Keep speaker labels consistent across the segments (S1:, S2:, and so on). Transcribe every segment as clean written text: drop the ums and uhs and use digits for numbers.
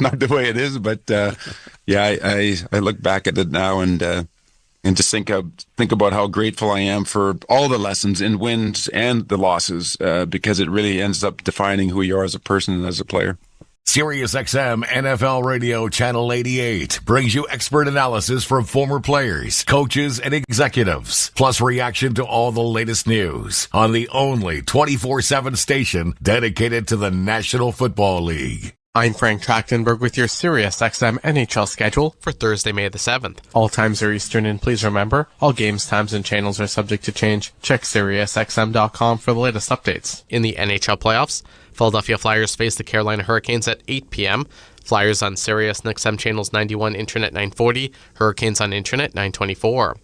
S1: not the way it is, but yeah, I look back at it now and just think about how grateful I am for all the lessons in wins and the losses, because it really ends up defining who you are as a person and as a player.
S2: SiriusXM NFL Radio Channel 88 brings you expert analysis from former players, coaches, and executives, plus reaction to all the latest news on the only 24/7 station dedicated to the National Football League.
S3: I'm Frank Trachtenberg with your SiriusXM NHL schedule for Thursday, May the 7th. All times are Eastern, and please remember, all games, times, and channels are subject to change. Check SiriusXM.com for the latest updates. In the NHL playoffs, Philadelphia Flyers face the Carolina Hurricanes at 8 p.m. Flyers on Sirius XM channels 91, Internet 940, Hurricanes on Internet 924.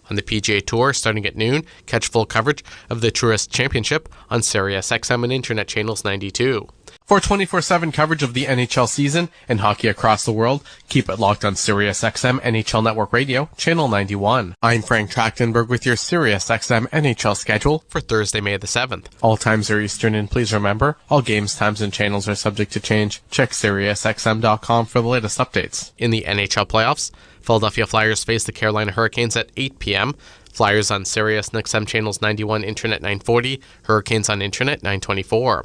S3: On the PGA Tour, starting at noon, catch full coverage of the Tourist Championship on Sirius XM and Internet channels 92. For 24/7 coverage of the NHL season and hockey across the world, keep it locked on SiriusXM NHL Network Radio, Channel 91. I'm Frank Trachtenberg with your SiriusXM NHL schedule for Thursday, May the 7th. All times are Eastern, and please remember, all games, times, and channels are subject to change. Check SiriusXM.com for the latest updates. In the NHL playoffs, Philadelphia Flyers face the Carolina Hurricanes at 8 p.m. Flyers on Sirius XM channels 91, Internet 940, Hurricanes on Internet 924.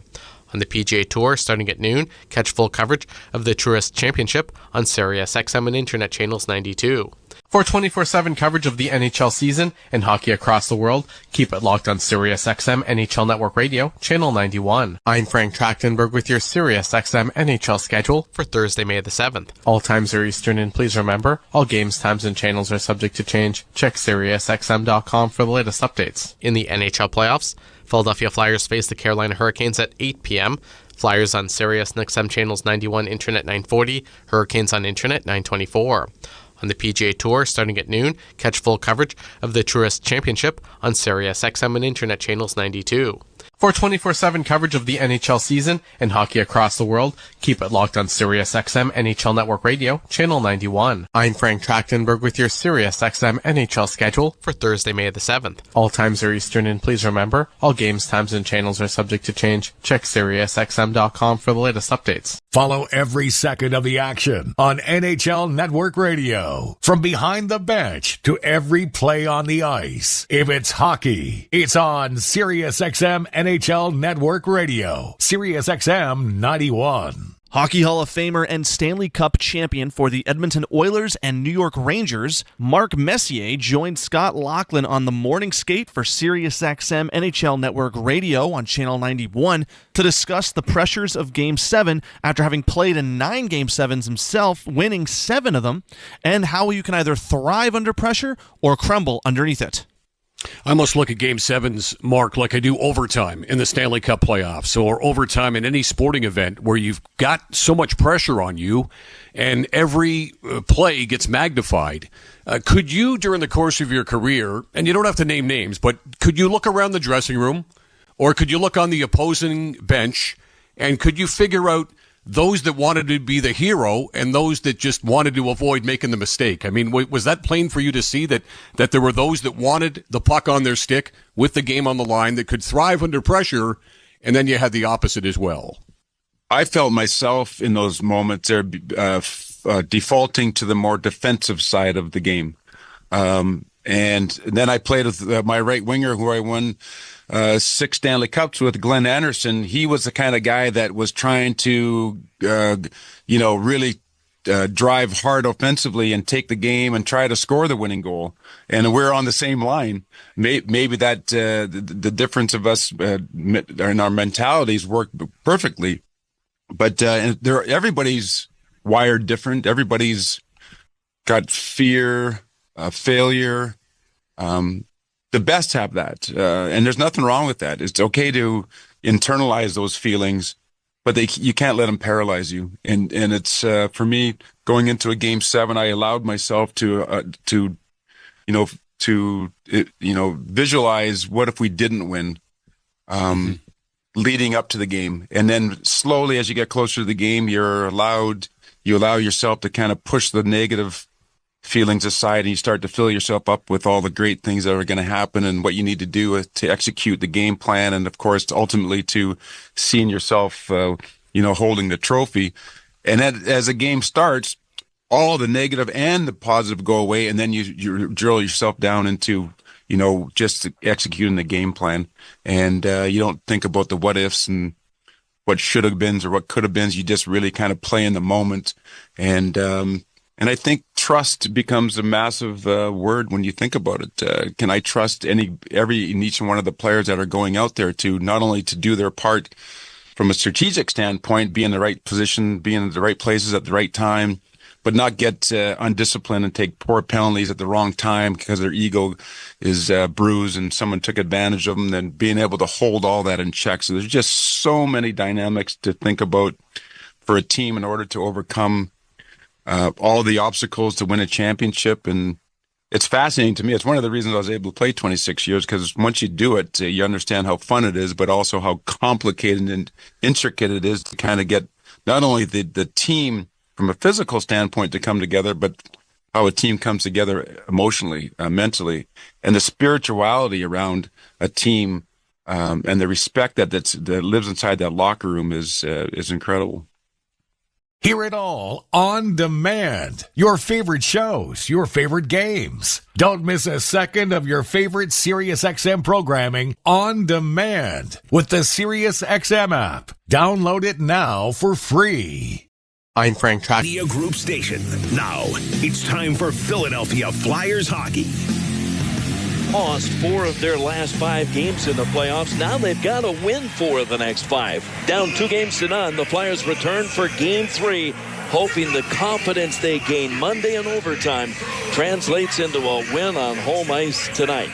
S3: On the PGA Tour, starting at noon, catch full coverage of the Tourist Championship on Sirius XM and Internet channels 92. For 24/7 coverage of the NHL season and hockey across the world, keep it locked on SiriusXM NHL Network Radio, Channel 91. I'm Frank Trachtenberg with your SiriusXM NHL schedule for Thursday, May the 7th. All times are Eastern, and please remember, all games, times, and channels are subject to change. Check SiriusXM.com for the latest updates. In the NHL playoffs, Philadelphia Flyers face the Carolina Hurricanes at 8 p.m. Flyers on Sirius XM channels 91, Internet 940, Hurricanes on Internet 924. On the PGA Tour, starting at noon, catch full coverage of the Tourist Championship on Sirius XM and Internet channels 92. For 24/7 coverage of the NHL season and hockey across the world, keep it locked on SiriusXM NHL Network Radio, Channel 91. I'm Frank Trachtenberg with your SiriusXM NHL schedule for Thursday, May the 7th. All times are Eastern, and please remember, all games, times, and channels are subject to change. Check SiriusXM.com for the latest updates.
S2: Follow every second of the action on NHL Network Radio. From behind the bench to every play on the ice. If it's hockey, it's on SiriusXM NHL Network Radio. SiriusXM 91.
S4: Hockey Hall of Famer and Stanley Cup champion for the Edmonton Oilers and New York Rangers, Mark Messier joined Scott Laughlin on the morning skate for SiriusXM NHL Network Radio on Channel 91 to discuss the pressures of Game 7 after having played in 9 Game 7s himself, winning 7 of them, and how you can either thrive under pressure or crumble underneath it.
S5: I must look at Game 7s, Mark, like I do overtime in the Stanley Cup playoffs or overtime in any sporting event where you've got so much pressure on you and every play gets magnified. Could you, during the course of your career, and you don't have to name names, but could you look around the dressing room or could you look on the opposing bench and could you figure out those that wanted to be the hero and those that just wanted to avoid making the mistake? I mean, was that plain for you to see that there were those that wanted the puck on their stick with the game on the line that could thrive under pressure, and then you had the opposite as well?
S1: I felt myself in those moments there defaulting to the more defensive side of the game. And then I played with my right winger who I won 6 Stanley Cups with, Glenn Anderson. He was the kind of guy that was trying to, really drive hard offensively and take the game and try to score the winning goal. And we're on the same line. Maybe that the difference of us in our mentalities worked perfectly. But everybody's wired different. Everybody's got fear, failure. The best have that, and there's nothing wrong with that. It's okay to internalize those feelings, but you can't let them paralyze you. And it's for me, going into a Game 7, I allowed myself to visualize what if we didn't win, leading up to the game, and then slowly as you get closer to the game, you allow yourself to kind of push the negative feelings aside and you start to fill yourself up with all the great things that are going to happen and what you need to do to execute the game plan. And of course, ultimately to seeing yourself, holding the trophy. And then as a game starts, all the negative and the positive go away, and then you drill yourself down into, just executing the game plan. And you don't think about the what ifs and what should have been or what could have been. You just really kind of play in the moment. And I think trust becomes a massive word when you think about it. Can I trust each one of the players that are going out there to not only to do their part from a strategic standpoint, be in the right position, be in the right places at the right time, but not get undisciplined and take poor penalties at the wrong time because their ego is bruised and someone took advantage of them, then being able to hold all that in check. So there's just so many dynamics to think about for a team in order to overcome all the obstacles to win a championship. And it's fascinating to me. It's one of the reasons I was able to play 26 years, because once you do it, you understand how fun it is, but also how complicated and intricate it is to kind of get not only the team from a physical standpoint to come together, but how a team comes together emotionally, mentally, and the spirituality around a team, and the respect that lives inside that locker room is incredible.
S2: Hear it all on demand. Your favorite shows, your favorite games. Don't miss a second of your favorite SiriusXM programming on demand with the SiriusXM app. Download it now for free.
S3: I'm Frank Track.
S6: Media Group Station. Now, it's time for Philadelphia Flyers hockey.
S7: Lost 4 of their last 5 games in the playoffs. Now they've got to win 4 of the next 5. Down 2-0, the Flyers return for Game 3, hoping the confidence they gained Monday in overtime translates into a win on home ice tonight.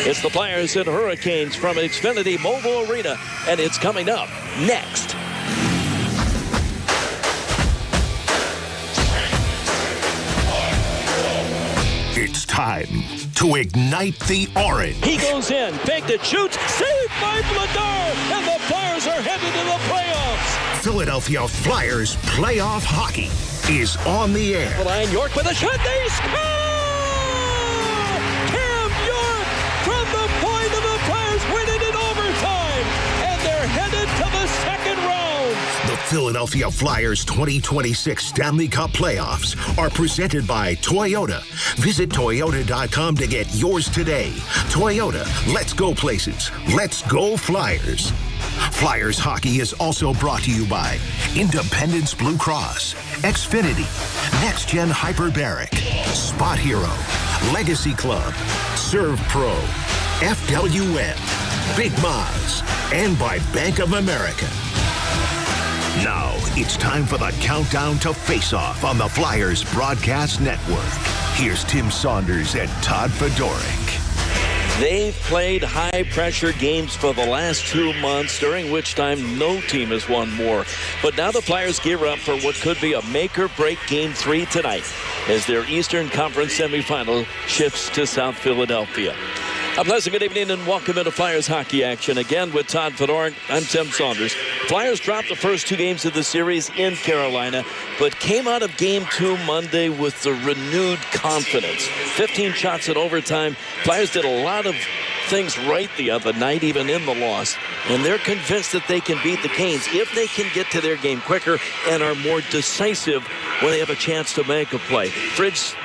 S7: It's the Flyers and Hurricanes from Xfinity Mobile Arena, and it's coming up next.
S6: It's time to ignite the orange.
S7: He goes in, faked it, shoots, saved by Vladar, and the Flyers are headed to the playoffs.
S6: Philadelphia Flyers playoff hockey is on the air.
S7: Ryan York with a shot, they score! Cam York from the point of the Flyers win it in overtime, and they're headed to the second round.
S6: The Philadelphia Flyers 2026 Stanley Cup playoffs are presented by Toyota. Visit Toyota.com to get yours today. Toyota, let's go places. Let's go Flyers. Flyers hockey is also brought to you by Independence Blue Cross, Xfinity, Next Gen Hyperbaric, Spot Hero, Legacy Club, Serve Pro, FWN, Big Maz, and by Bank of America. Now, it's time for the countdown to face-off on the Flyers Broadcast Network. Here's Tim Saunders and Todd Fedoruk.
S7: They've played high-pressure games for the last 2 months, during which time no team has won more. But now the Flyers gear up for what could be a make-or-break Game 3 tonight, as their Eastern Conference semifinal shifts to South Philadelphia. A pleasant good evening and welcome into Flyers hockey action. Again with Todd Fedoruk, I'm Tim Saunders. Flyers dropped the first 2 games of the series in Carolina, but came out of Game 2 Monday with the renewed confidence. 15 shots in overtime. Flyers did a lot of things right the other night, even in the loss. And they're convinced that they can beat the Canes if they can get to their game quicker and are more decisive when they have a chance to make a play. Fridge,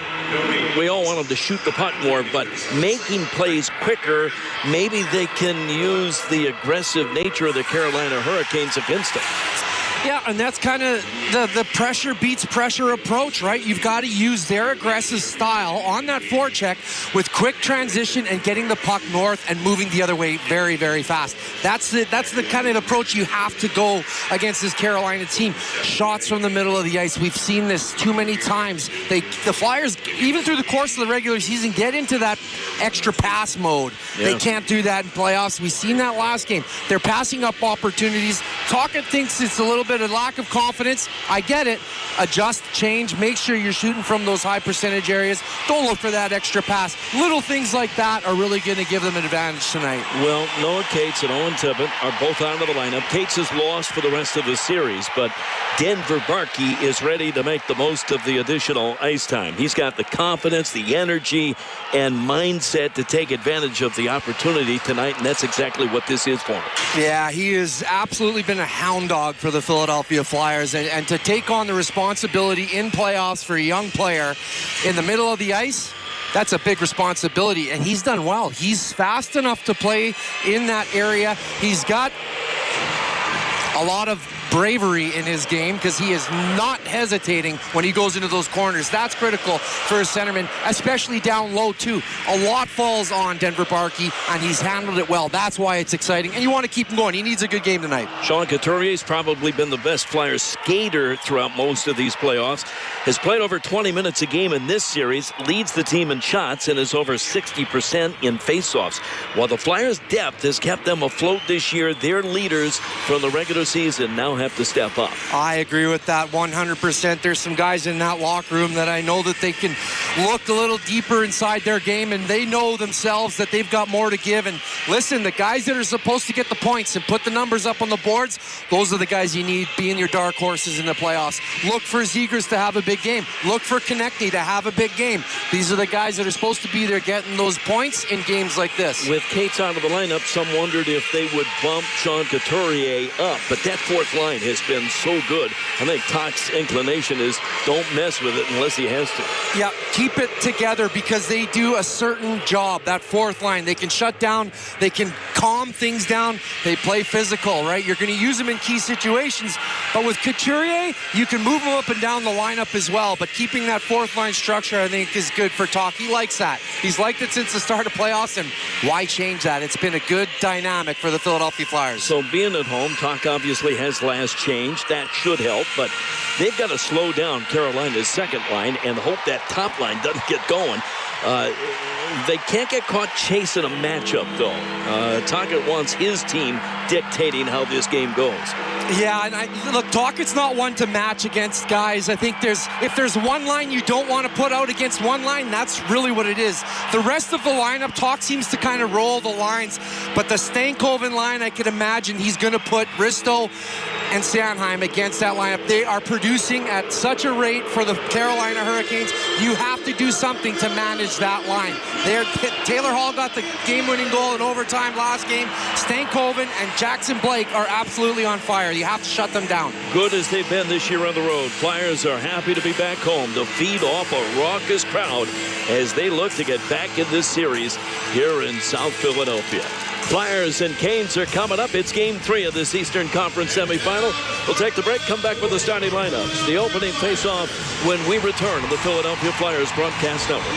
S7: we all want them to shoot the puck more, but making plays quicker, maybe they can use the aggressive nature of the Carolina Hurricanes against them.
S8: Yeah, and that's kind of the pressure beats pressure approach, right? You've got to use their aggressive style on that forecheck with quick transition and getting the puck north and moving the other way very, very fast. That's the kind of approach you have to go against this Carolina team. Shots from the middle of the ice. We've seen this too many times. The Flyers, even through the course of the regular season, get into that extra pass mode. Yeah. They can't do that in playoffs. We've seen that last game. They're passing up opportunities. Tocchet thinks it's a little bit of lack of confidence. I get it. Adjust, change, make sure you're shooting from those high percentage areas. Don't look for that extra pass. Little things like that are really going to give them an advantage tonight.
S7: Well, Noah Cates and Owen Tippett are both out of the lineup. Cates is lost for the rest of the series, but Denver Barkey is ready to make the most of the additional ice time. He's got got the confidence, the energy, and mindset to take advantage of the opportunity tonight, and that's exactly what this is for him.
S8: Yeah, he has absolutely been a hound dog for the Philadelphia Flyers, and to take on the responsibility in playoffs for a young player in the middle of the ice, that's a big responsibility, and he's done well. He's fast enough to play in that area. He's got a lot of bravery in his game because he is not hesitating when he goes into those corners. That's critical for a centerman, especially down low too. A lot falls on Denver Barkey, and he's handled it well. That's why it's exciting, and you want to keep him going. He needs a good game tonight.
S7: Sean Couturier's probably been the best Flyers skater throughout most of these playoffs. Has played over 20 minutes a game in this series, leads the team in shots, and is over 60% in faceoffs. While the Flyers' depth has kept them afloat this year, their leaders from the regular season now have to step up.
S8: I agree with that 100%. There's some guys in that locker room that I know that they can look a little deeper inside their game, and they know themselves that they've got more to give. And listen, the guys that are supposed to get the points and put the numbers up on the boards, those are the guys you need being your dark horses in the playoffs. Look for Zegras to have a big game. Look for Konechny to have a big game. These are the guys that are supposed to be there getting those points in games like this.
S7: With Cates out of the lineup, some wondered if they would bump Sean Couturier up, but that fourth line has been so good. I think Talk's inclination is don't mess with it unless he has to.
S8: Yeah, keep it together because they do a certain job, that fourth line. They can shut down, they can calm things down, they play physical, right? You're going to use them in key situations, but with Couturier, you can move him up and down the lineup as well, but keeping that fourth line structure, I think, is good for Talk. He likes that. He's liked it since the start of playoffs, and why change that? It's been a good dynamic for the Philadelphia Flyers.
S7: So being at home, Talk obviously has last change. That should help, but they've got to slow down Carolina's second line and hope that top line doesn't get going. They can't get caught chasing a matchup, though. Tocchet wants his team dictating how this game goes.
S8: Yeah, and look, Tochet's not one to match against guys. I think if there's one line you don't want to put out against one line, that's really what it is. The rest of the lineup, Talk seems to kind of roll the lines, but the Stankoven line, I can imagine he's going to put Risto and Sanheim against that lineup. They are producing at such a rate for the Carolina Hurricanes. You have to do something to manage that line. Taylor Hall got the game-winning goal in overtime last game. Stankoven and Jackson Blake are absolutely on fire. You have to shut them down.
S7: Good as they've been this year on the road, Flyers are happy to be back home to feed off a raucous crowd as they look to get back in this series here in South Philadelphia. Flyers and Canes are coming up. It's Game 3 of this Eastern Conference semifinal. We'll take the break, come back with the starting lineups. The opening face-off when we return to the Philadelphia Flyers broadcast network.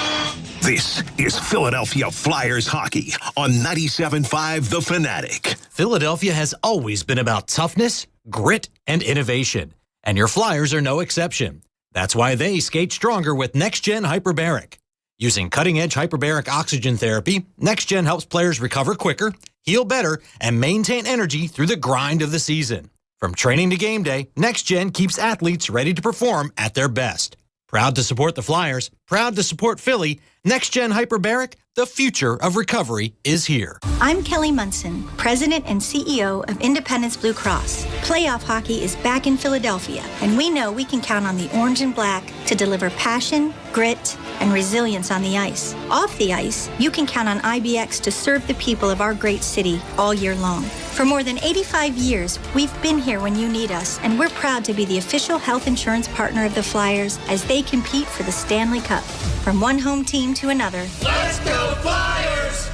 S6: This is Philadelphia Flyers hockey on 97.5 The Fanatic.
S9: Philadelphia has always been about toughness, grit, and innovation, and your Flyers are no exception. That's why they skate stronger with NextGen Hyperbaric. Using cutting-edge hyperbaric oxygen therapy, NextGen helps players recover quicker, heal better, and maintain energy through the grind of the season. From training to game day, NextGen keeps athletes ready to perform at their best. Proud to support the Flyers, proud to support Philly, NextGen Hyperbaric, the future of recovery is here.
S10: I'm Kelly Munson, President and CEO of Independence Blue Cross. Playoff hockey is back in Philadelphia, and we know we can count on the orange and black to deliver passion, grit, and resilience on the ice. Off the ice, you can count on IBX to serve the people of our great city all year long. For more than 85 years, we've been here when you need us, and we're proud to be the official health insurance partner of the Flyers as they compete for the Stanley Cup. From one home team to another.
S11: Let's go Flyers!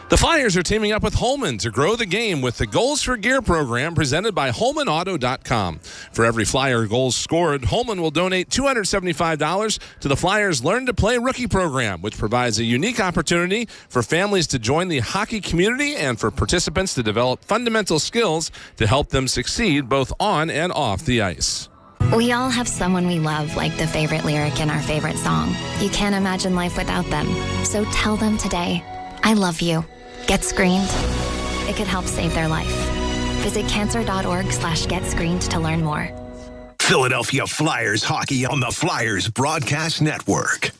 S12: The Flyers are teaming up with Holman to grow the game with the Goals for Gear program presented by HolmanAuto.com. For every Flyer goals scored, Holman will donate $275 to the Flyers Learn to Play Rookie program, which provides a unique opportunity for families to join the hockey community and for participants to develop fundamental skills to help them succeed both on and off the ice.
S13: We all have someone we love, like the favorite lyric in our favorite song. You can't imagine life without them. So tell them today, I love you. Get screened. It could help save their life. Visit cancer.org/getscreened to learn more.
S6: Philadelphia Flyers hockey on the Flyers Broadcast Network.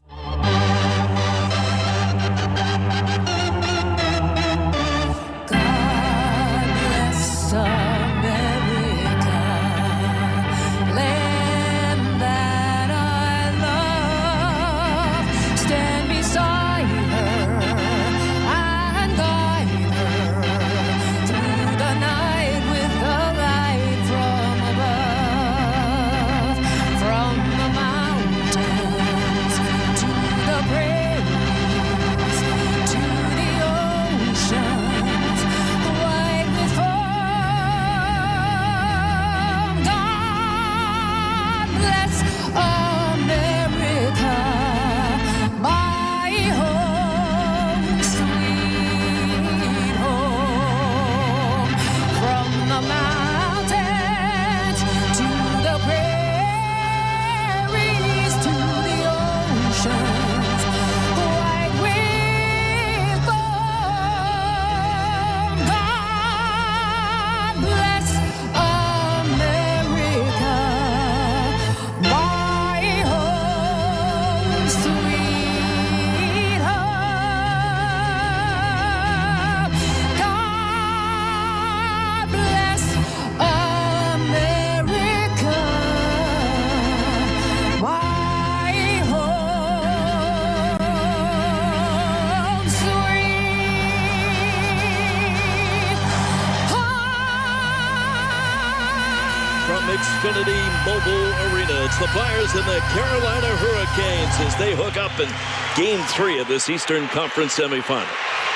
S7: T-Mobile Arena. It's the Flyers and the Carolina Hurricanes as they hook up in Game 3 of this Eastern Conference semifinal.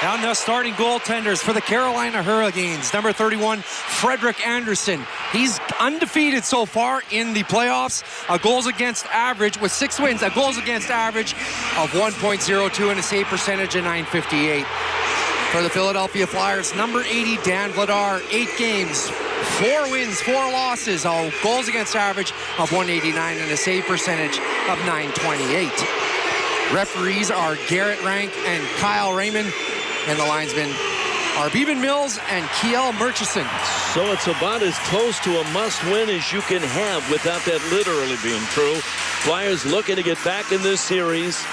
S8: And the starting goaltenders for the Carolina Hurricanes. Number 31, Frederik Andersen. He's undefeated so far in the playoffs. A goals against average with 6 wins. A goals against average of 1.02 and a save percentage of .958. For the Philadelphia Flyers, number 80, Dan Vladar. 8 games, 4 wins, 4 losses. A goals against average of 189 and a save percentage of .928. Referees are Garrett Rank and Kyle Raymond. And the linesmen are Beeman Mills and Kiel Murchison.
S7: So it's about as close to a must-win as you can have without that literally being true. Flyers looking to get back in this series.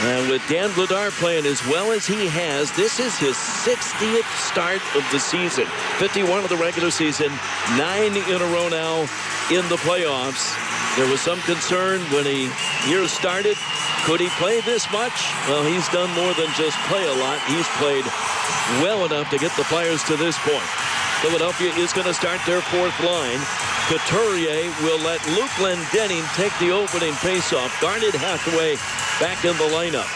S7: And with Dan Vladar playing as well as he has, this is his 60th start of the season. 51 of the regular season, 9 in a row now in the playoffs. There was some concern when the year started. Could he play this much? Well, he's done more than just play a lot. He's played well enough to get the Flyers to this point. Philadelphia is going to start their 4th line. Couturier will let Luke Glendening take the opening faceoff. Garnet Hathaway back in the lineup.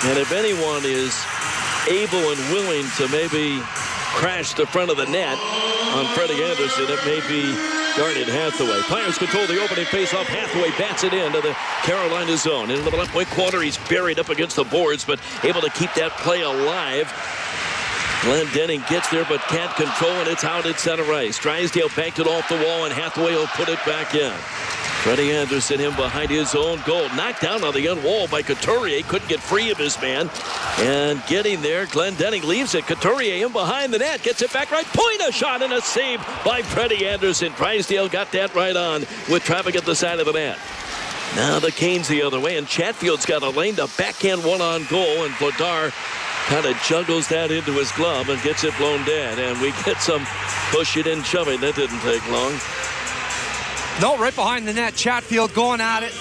S7: And if anyone is able and willing to maybe crash the front of the net on Freddie Andersen, it may be Garnet Hathaway. Flyers control the opening faceoff. Hathaway bats it into the Carolina zone. Into the left point corner, he's buried up against the boards, but able to keep that play alive. Glendening gets there, but can't control, and it's out at center ice. Drysdale banked it off the wall, and Hathaway will put it back in. Freddie Andersen in behind his own goal. Knocked down on the end wall by Couturier. Couldn't get free of his man. And getting there, Glendening leaves it. Couturier in behind the net. Gets it back right point. A shot and a save by Freddie Andersen. Drysdale got that right on with traffic at the side of the net. Now the Canes the other way, and Chatfield's got a lane to backhand one on goal, and Vladar kind of juggles that into his glove and gets it blown dead. And we get some pushing and shoving. That didn't take long.
S8: No, right behind the net. Chatfield going at it.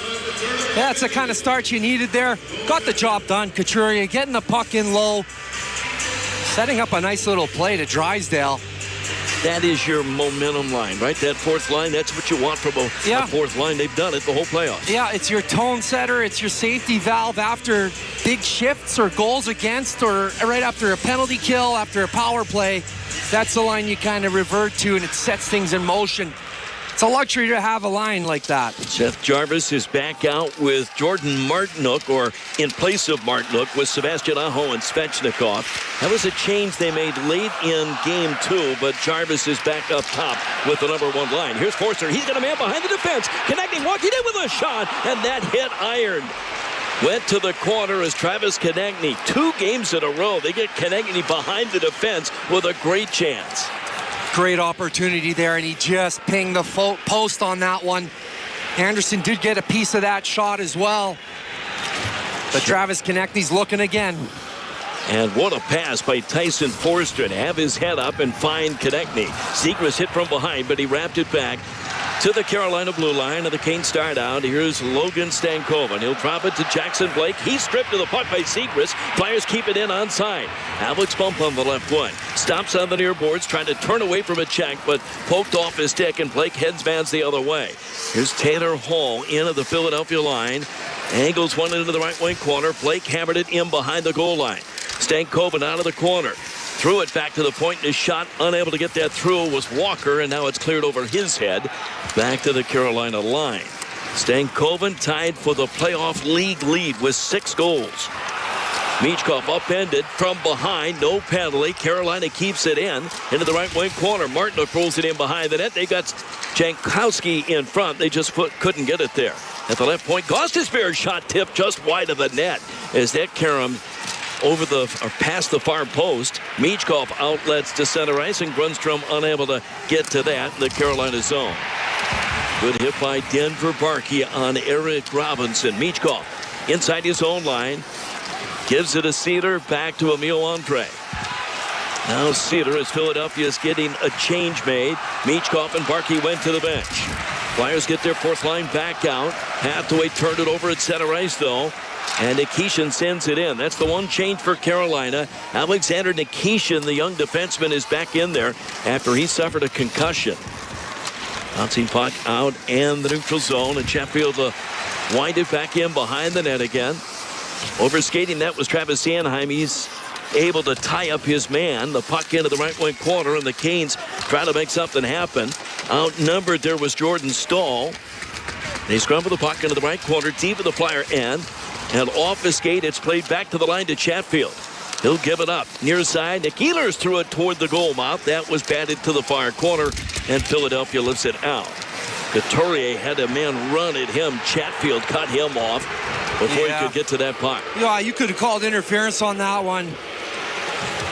S8: That's the kind of start you needed there. Got the job done. Couturier getting the puck in low. Setting up a nice little play to Drysdale.
S7: That is your momentum line, right? That 4th line, that's what you want from a 4th line. They've done it the whole playoffs.
S8: Yeah, it's your tone setter. It's your safety valve after big shifts or goals against, or right after a penalty kill, after a power play. That's the line you kind of revert to, and it sets things in motion. It's a luxury to have a line like that.
S7: Seth Jarvis is back out with Jordan Martinook, or in place of Martinook with Sebastian Aho and Svechnikov. That was a change they made late in Game 2, but Jarvis is back up top with the number 1 line. Here's Forster. He's got a man behind the defense. Connecting, walking in with a shot, and that hit iron. Went to the corner as Travis Konechny. 2 games in a row. They get Konechny behind the defense with a great chance.
S8: Great opportunity there, and he just pinged the post on that one. Andersen did get a piece of that shot as well. But Travis Konechny's looking again.
S7: And what a pass by Tyson Forster to have his head up and find Konechny. Zegras hit from behind, but he wrapped it back to the Carolina blue line, and the Canes start out. Here's Logan Stankoven. He'll drop it to Jackson Blake. He's stripped to the puck by Zegras. Flyers keep it in onside. Alex Bump on the left wing. Stops on the near boards, trying to turn away from a check, but poked off his stick, and Blake headsmans the other way. Here's Taylor Hall into the Philadelphia line. Angles one into the right wing corner. Blake hammered it in behind the goal line. Stankoven out of the corner. Threw it back to the point, and his shot, unable to get that through, was Walker, and now it's cleared over his head. Back to the Carolina line. Stankoven tied for the playoff league lead with 6 goals. Michkov upended from behind, no penalty. Carolina keeps it into the right wing corner. Martinook rolls it in behind the net. They got Jankowski in front. They just couldn't get it there. At the left point, Gostisbehere's shot tipped just wide of the net as that carom past the far post. Michkov outlets to center ice, and Grundstrom unable to get to that in the Carolina zone. Good hit by Denver Barkey on Eric Robinson. Michkov inside his own line. Gives it to Cedar, back to Emil Andre. Now Cedar, as Philadelphia is getting a change made. Michkov and Barkey went to the bench. Flyers get their 4th line back out. Hathaway turned it over at center ice, though. And Nikishin sends it in. That's the one change for Carolina. Alexander Nikishin, the young defenseman, is back in there after he suffered a concussion. Bouncing puck out and the neutral zone, and Chatfield wind it back in behind the net again. Overskating that was Travis Sanheim. He's able to tie up his man. The puck into the right wing corner, and the Canes try to make something happen. Outnumbered there was Jordan Stahl. They scramble the puck into the right corner, deep in the Flyer end, and off his skate, it's played back to the line to Chatfield. He'll give it up. Near side, Nick Ehlers threw it toward the goal mouth. That was batted to the far corner, and Philadelphia lifts it out. Couturier had a man run at him. Chatfield cut him off before he could get to that puck.
S8: Yeah, you could have called interference on that one.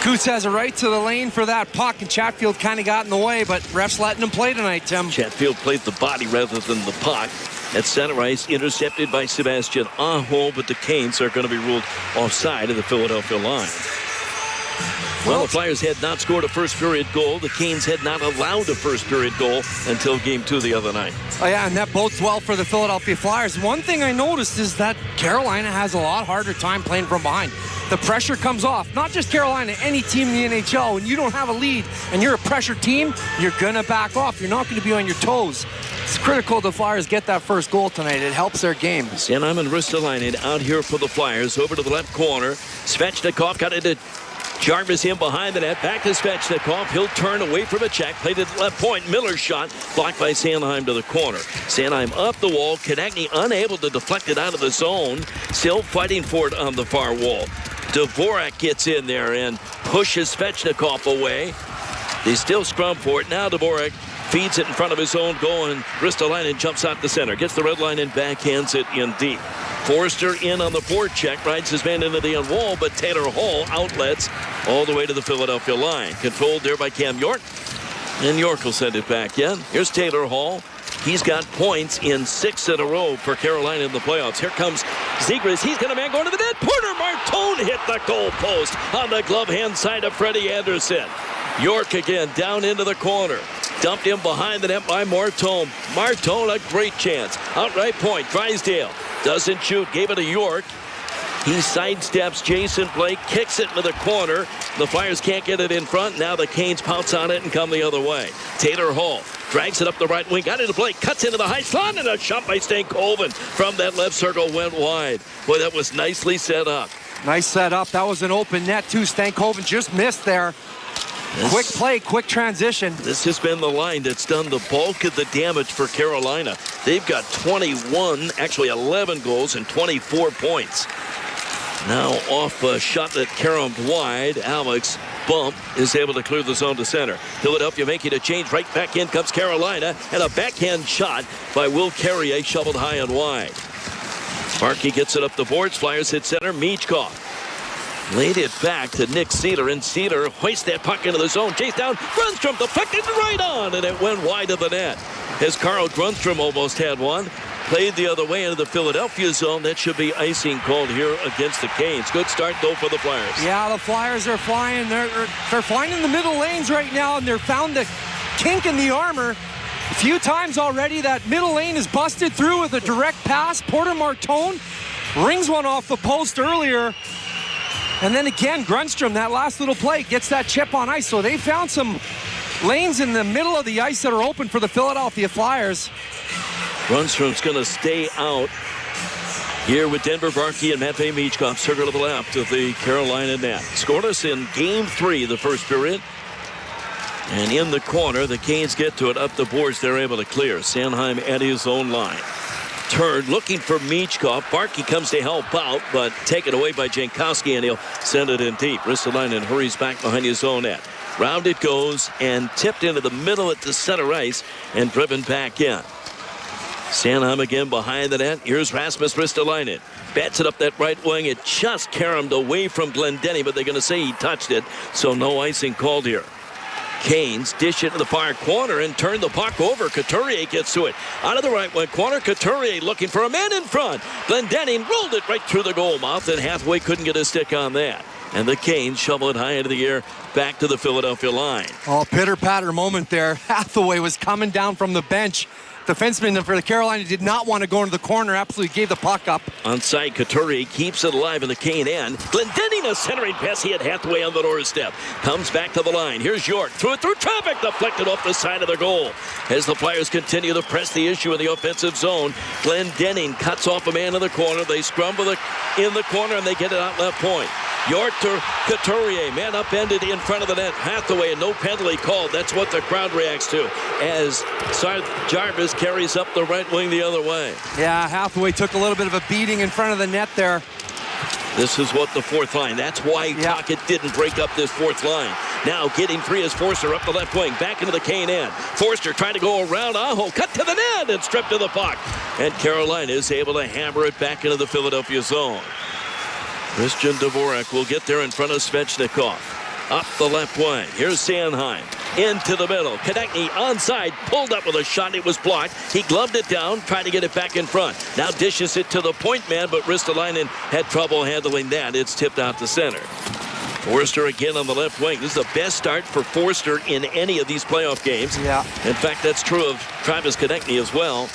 S8: Coots has a right to the lane for that puck, and Chatfield kind of got in the way, but refs letting him play tonight, Tim.
S7: Chatfield played the body rather than the puck. At center ice, intercepted by Sebastian Aho, but the Canes are going to be ruled offside of the Philadelphia line. Well, the Flyers had not scored a first period goal. The Canes had not allowed a first period goal until game 2 the other night.
S8: Oh, yeah, and that bodes well for the Philadelphia Flyers. One thing I noticed is that Carolina has a lot harder time playing from behind. The pressure comes off. Not just Carolina, any team in the NHL. When you don't have a lead and you're a pressure team, you're going to back off. You're not going to be on your toes. It's critical the Flyers get that first goal tonight. It helps their game.
S7: Sanheim and Ristolainen out here for the Flyers. Over to the left corner. Svechnikov got it to Jarvis in behind the net. Back to Svechnikov. He'll turn away from a check. Played at the left point. Miller's shot blocked by Sanheim to the corner. Sanheim up the wall. Konechny unable to deflect it out of the zone. Still fighting for it on the far wall. Dvorak gets in there and pushes Svechnikov away. They still scrum for it. Now Dvorak feeds it in front of his own goal, and Ristolainen jumps out the center. Gets the red line and backhands it in deep. Forrester in on the forecheck, rides his man into the end wall, but Taylor Hall outlets all the way to the Philadelphia line. Controlled there by Cam York, and York will send it back in. Here's Taylor Hall. He's got points in 6 in a row for Carolina in the playoffs. Here comes Zegras. He's got a man going to the net. Porter Martone hit the goal post on the glove hand side of Freddie Anderson. York again down into the corner. Dumped in behind the net by Martone. Martone, a great chance. Outright point. Drysdale doesn't shoot. Gave it to York. He sidesteps Jason Blake, kicks it into the corner. The Flyers can't get it in front. Now the Canes pounce on it and come the other way. Taylor Hall drags it up the right wing. Got into Blake, cuts into the high slot, and a shot by Stankoven from that left circle went wide. Boy, that was nicely set up.
S8: Nice setup. That was an open net, too. Stankoven just missed there. Quick play, quick transition.
S7: This has been the line that's done the bulk of the damage for Carolina. They've got 21, actually 11 goals and 24 points. Now off a shot that caromed wide. Alex Bump is able to clear the zone to center. Philadelphia making a change. Right back in comes Carolina. And a backhand shot by Will Carrier, shoveled high and wide. Markey gets it up the boards. Flyers hit center. Michkov laid it back to Nick Seeler, and Seeler hoists that puck into the zone. Chase down. Grunstrom deflected right on, and it went wide of the net. As Carl Grunstrom almost had one. Played the other way into the Philadelphia zone. That should be icing called here against the Canes. Good start, though, for the Flyers.
S8: Yeah, the Flyers are flying. They're flying in the middle lanes right now, and they're found the kink in the armor. A few times already, that middle lane is busted through with a direct pass. Porter Martone rings one off the post earlier. And then again, Grunstrom, that last little play, gets that chip on ice. So they found some lanes in the middle of the ice that are open for the Philadelphia Flyers.
S7: Grunstrom's going to stay out here with Denver Barkey and Matvei Michkov, circle to the left of the Carolina net. Scoreless in game 3, the first period. And in the corner, the Canes get to it up the boards. They're able to clear. Sanheim at his own line. Turn, looking for Michkov. Barkey comes to help out, but taken away by Jankowski, and he'll send it in deep. Ristolainen hurries back behind his own net. Round it goes, and tipped into the middle at the center ice, and driven back in. Sanheim again behind the net. Here's Rasmus Ristolainen. Bats it up that right wing. It just caromed away from Glendening, but they're going to say he touched it, so no icing called here. Canes dish it to the far corner and turn the puck over. Couturier gets to it. Out of the right wing corner, Couturier looking for a man in front. Glendening rolled it right through the goal mouth, and Hathaway couldn't get a stick on that. And the Canes shovel it high into the air back to the Philadelphia line.
S8: Oh, pitter-patter moment there. Hathaway was coming down from the bench defenseman for the Carolina did not want to go into the corner. Absolutely gave the puck up.
S7: Onside, Couturier keeps it alive in the Kane end. Glendening a centering pass. He had Hathaway on the doorstep. Comes back to the line. Here's York. Through traffic. Deflected off the side of the goal. As the Flyers continue to press the issue in the offensive zone, Glendening cuts off a man in the corner. They scrum in the corner, and they get it out left point. York to Couturier. Man upended in front of the net. Hathaway, and no penalty called. That's what the crowd reacts to as Jarvis carries up the right wing the other way.
S8: Yeah, Hathaway took a little bit of a beating in front of the net there.
S7: This is what the fourth line. That's why Tocchet didn't break up this fourth line. Now getting free is Forster up the left wing. Back into the Kane end. Forster trying to go around Aho. Cut to the net and stripped to the puck. And Carolina is able to hammer it back into the Philadelphia zone. Christian Dvorak will get there in front of Svechnikov. Up the left wing. Here's Sanheim. Into the middle. Konechny onside. Pulled up with a shot. It was blocked. He gloved it down. Tried to get it back in front. Now dishes it to the point man, but Ristolainen had trouble handling that. It's tipped out to center. Forster again on the left wing. This is the best start for Forster in any of these playoff games.
S8: Yeah.
S7: In fact, that's true of Travis Konechny as well.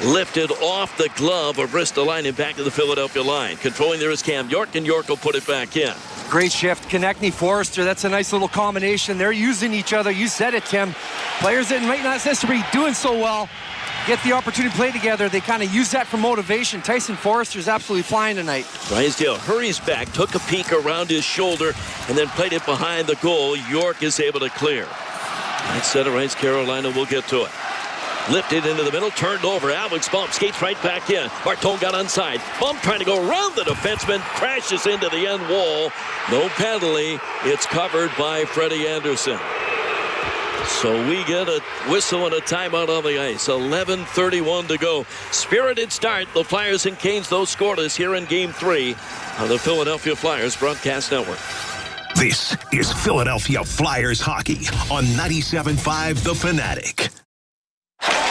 S7: Lifted off the glove of Ristolainen back to the Philadelphia line. Controlling there is Cam York, and York will put it back in.
S8: Great shift. Konechny, Forster, that's a nice little combination. They're using each other. You said it, Tim. Players that might not necessarily be doing so well get the opportunity to play together. They kind of use that for motivation. Tyson Forster's absolutely flying tonight.
S7: Drysdale hurries back, took a peek around his shoulder, and then played it behind the goal. York is able to clear. That center ice, Carolina will get to it. Lifted into the middle, turned over. Alex Bump skates right back in. Martone got onside. Bump trying to go around the defenseman. Crashes into the end wall. No penalty. It's covered by Freddie Anderson. So we get a whistle and a timeout on the ice. 11:31 to go. Spirited start. The Flyers and Canes, those scoreless here in Game 3 on the Philadelphia Flyers Broadcast Network.
S6: This is Philadelphia Flyers hockey on 97.5 The Fanatic.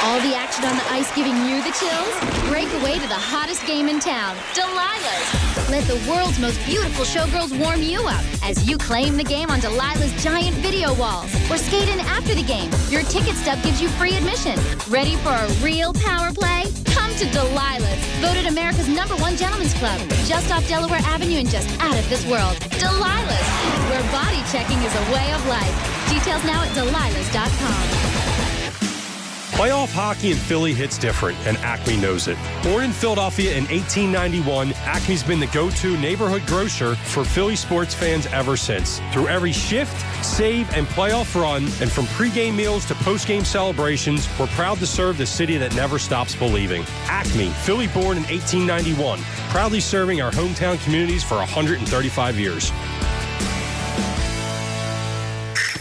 S14: All the action on the ice giving you the chills? Break away to the hottest game in town, Delilah's. Let the world's most beautiful showgirls warm you up as you claim the game on Delilah's giant video walls. Or skate in after the game. Your ticket stub gives you free admission. Ready for a real power play? Come to Delilah's, voted America's #1 gentleman's club. Just off Delaware Avenue and just out of this world. Delilah's, where body checking is a way of life. Details now at delilahs.com.
S15: Playoff hockey in Philly hits different, and Acme knows it. Born in Philadelphia in 1891, Acme's been the go-to neighborhood grocer for Philly sports fans ever since. Through every shift, save, and playoff run, and from pregame meals to postgame celebrations, we're proud to serve the city that never stops believing. Acme, Philly born in 1891, proudly serving our hometown communities for 135 years.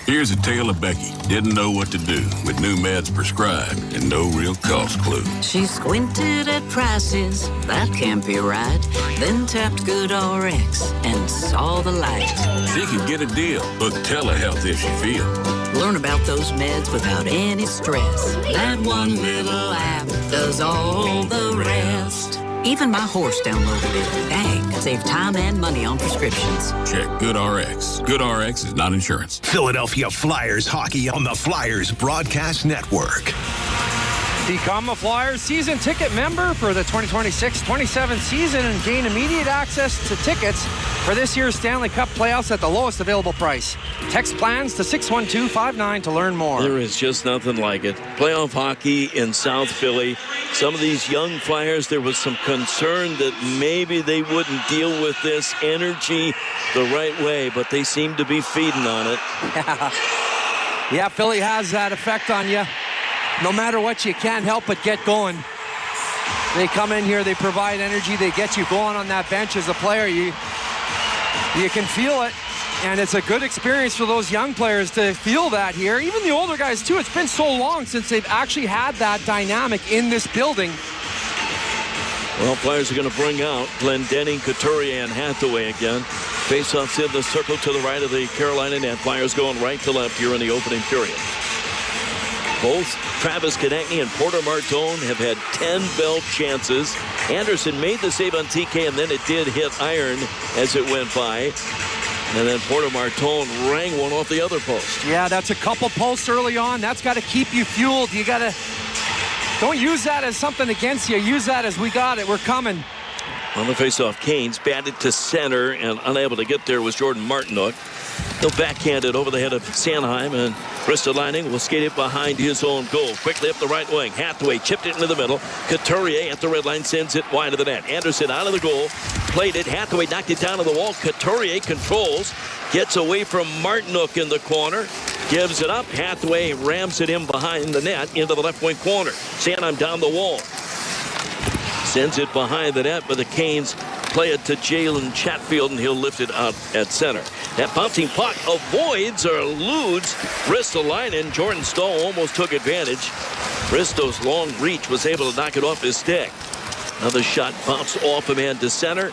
S16: Here's a tale of Becky. Didn't know what to do with new meds prescribed and no real cost clue.
S17: She squinted at prices, that can't be right. Then tapped GoodRx and saw the light.
S16: She could get a deal, book telehealth if she feel.
S17: Learn about those meds without any stress. That one little app does all the rest. Even my horse downloaded it. Dang, save time and money on prescriptions.
S16: Check GoodRx. GoodRx is not insurance.
S6: Philadelphia Flyers hockey on the Flyers Broadcast Network.
S8: Become a Flyers season ticket member for the 2026-27 season and gain immediate access to tickets for this year's Stanley Cup playoffs at the lowest available price. Text plans to 61259 to learn more.
S7: There is just nothing like it. Playoff hockey in South Philly. Some of these young Flyers, there was some concern that maybe they wouldn't deal with this energy the right way, but they seem to be feeding on it.
S8: Yeah, Philly has that effect on you. No matter what, you can't help but get going. They come in here, they provide energy, they get you going on that bench as a player. You can feel it, and it's a good experience for those young players to feel that here. Even the older guys, too. It's been so long since they've actually had that dynamic in this building.
S7: Well, Flyers are going to bring out Glendening, Couturier, and Hathaway again. Face-offs in the circle to the right of the Carolina net. Flyers going right to left here in the opening period. Both Travis Konechny and Porter Martone have had 10 belt chances. Anderson made the save on TK, and then it did hit iron as it went by. And then Porter Martone rang one off the other post.
S8: Yeah, that's a couple posts early on. That's got to keep you fueled. You got to Don't use that as something against you. Use that as we got it. We're coming.
S7: On the faceoff, Canes batted to center, and unable to get there was Jordan Martinook. He'll backhand it over the head of Sanheim, and Ristolainen will skate it behind his own goal. Quickly up the right wing. Hathaway chipped it into the middle. Couturier at the red line sends it wide of the net. Anderson out of the goal. Played it. Hathaway knocked it down to the wall. Couturier controls. Gets away from Martinook in the corner. Gives it up. Hathaway rams it in behind the net into the left wing corner. Sanheim down the wall. Sends it behind the net, but the Canes play it to Jalen Chatfield, and he'll lift it out at center. That bouncing puck avoids or eludes Ristolainen. Jordan Stahl almost took advantage. Risto's long reach was able to knock it off his stick. Another shot bounced off a man to center.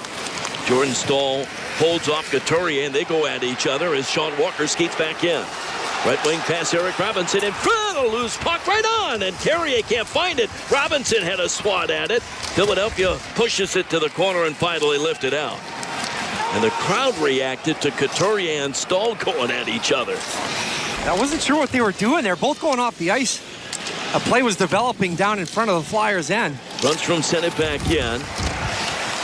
S7: Jordan Stahl holds off Couturier, and they go at each other as Sean Walker skates back in. Right wing pass, Eric Robinson in front. A loose puck right on, and Carrier can't find it. Robinson had a swat at it. Philadelphia pushes it to the corner and finally lifted out. And the crowd reacted to Couturier and Stahl going at each other.
S8: I wasn't sure what they were doing. They're both going off the ice. A play was developing down in front of the Flyers' end.
S7: Brunstrom sent it back in.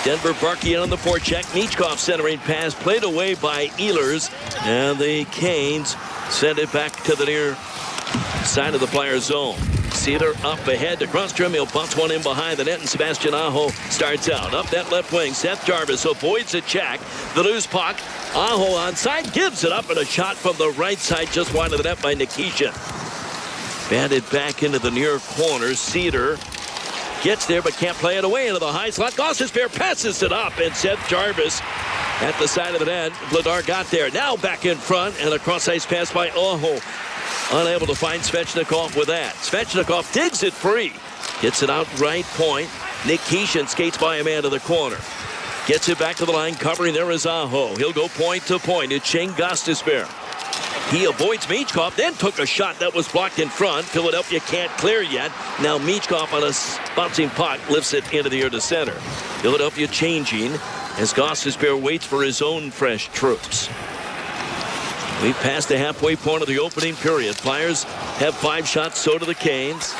S7: Denver Barkey on the forecheck. Michkov centering pass played away by Ehlers. And the Canes send it back to the near side of the Flyers zone. Cedar up ahead to Brunstrom. He'll bounce one in behind the net, and Sebastian Aho starts out. Up that left wing, Seth Jarvis avoids a check. The loose puck. Aho onside, gives it up, and a shot from the right side just wide of the net by Nikishin. Batted back into the near corner. Cedar gets there but can't play it away into the high slot. Gostisbehere passes it up, and Seth Jarvis at the side of the net. Vladar got there. Now back in front, and a cross-ice pass by Aho. Unable to find Svechnikov with that. Svechnikov digs it free. Gets it out right point. Nikishin skates by a man to the corner. Gets it back to the line. Covering there is Aho. He'll go point to point. It's Shane Gostisbehere. He avoids Michkov, then took a shot that was blocked in front. Philadelphia can't clear yet. Now Michkov on a bouncing puck lifts it into the air to center. Philadelphia changing as Gostisbehere waits for his own fresh troops. We've passed the halfway point of the opening period. Flyers have 5 shots, so do the Canes.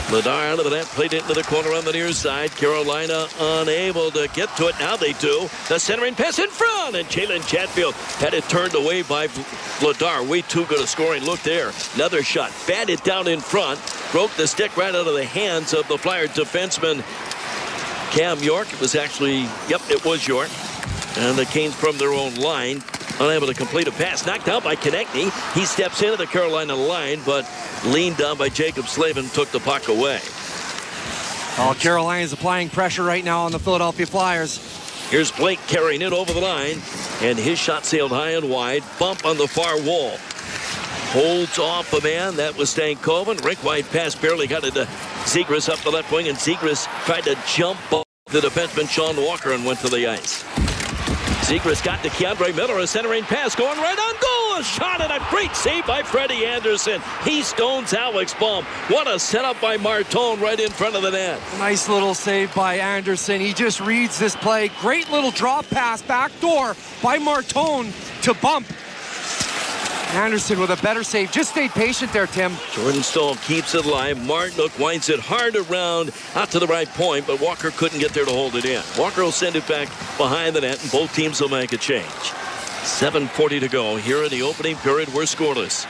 S7: Vladar out of the net, played it into the corner on the near side. Carolina unable to get to it. Now they do. The centering pass in front, and Jalen Chatfield had it turned away by Vladar. Way too good a scoring look there. Another shot, batted down in front, broke the stick right out of the hands of the Flyer defenseman Cam York. It was actually, it was York. And the Canes from their own line, unable to complete a pass. Knocked out by Konechny. He steps into the Carolina line, but leaned down by Jacob Slavin, took the puck away.
S8: Oh, Carolina's applying pressure right now on the Philadelphia Flyers.
S7: Here's Blake carrying it over the line, and his shot sailed high and wide. Bump on the far wall. Holds off a man. That was Stankoven. Rink wide pass barely got it to Zegras up the left wing, and Zegras tried to jump off the defenseman Sean Walker and went to the ice. Zegras got to Keandre Miller, a centering pass going right on goal. A shot and a great save by Freddie Anderson. He stones Alex Baum. What a setup by Martone right in front of the net.
S8: Nice little save by Anderson. He just reads this play. Great little drop pass back door by Martone to Bump. Anderson with a better save. Just stayed patient there, Tim.
S7: Jordan Stahl keeps it alive. Martinook winds it hard around out to the right point, but Walker couldn't get there to hold it in. Walker will send it back behind the net, and both teams will make a change. 7:40 to go here in the opening period. We're scoreless.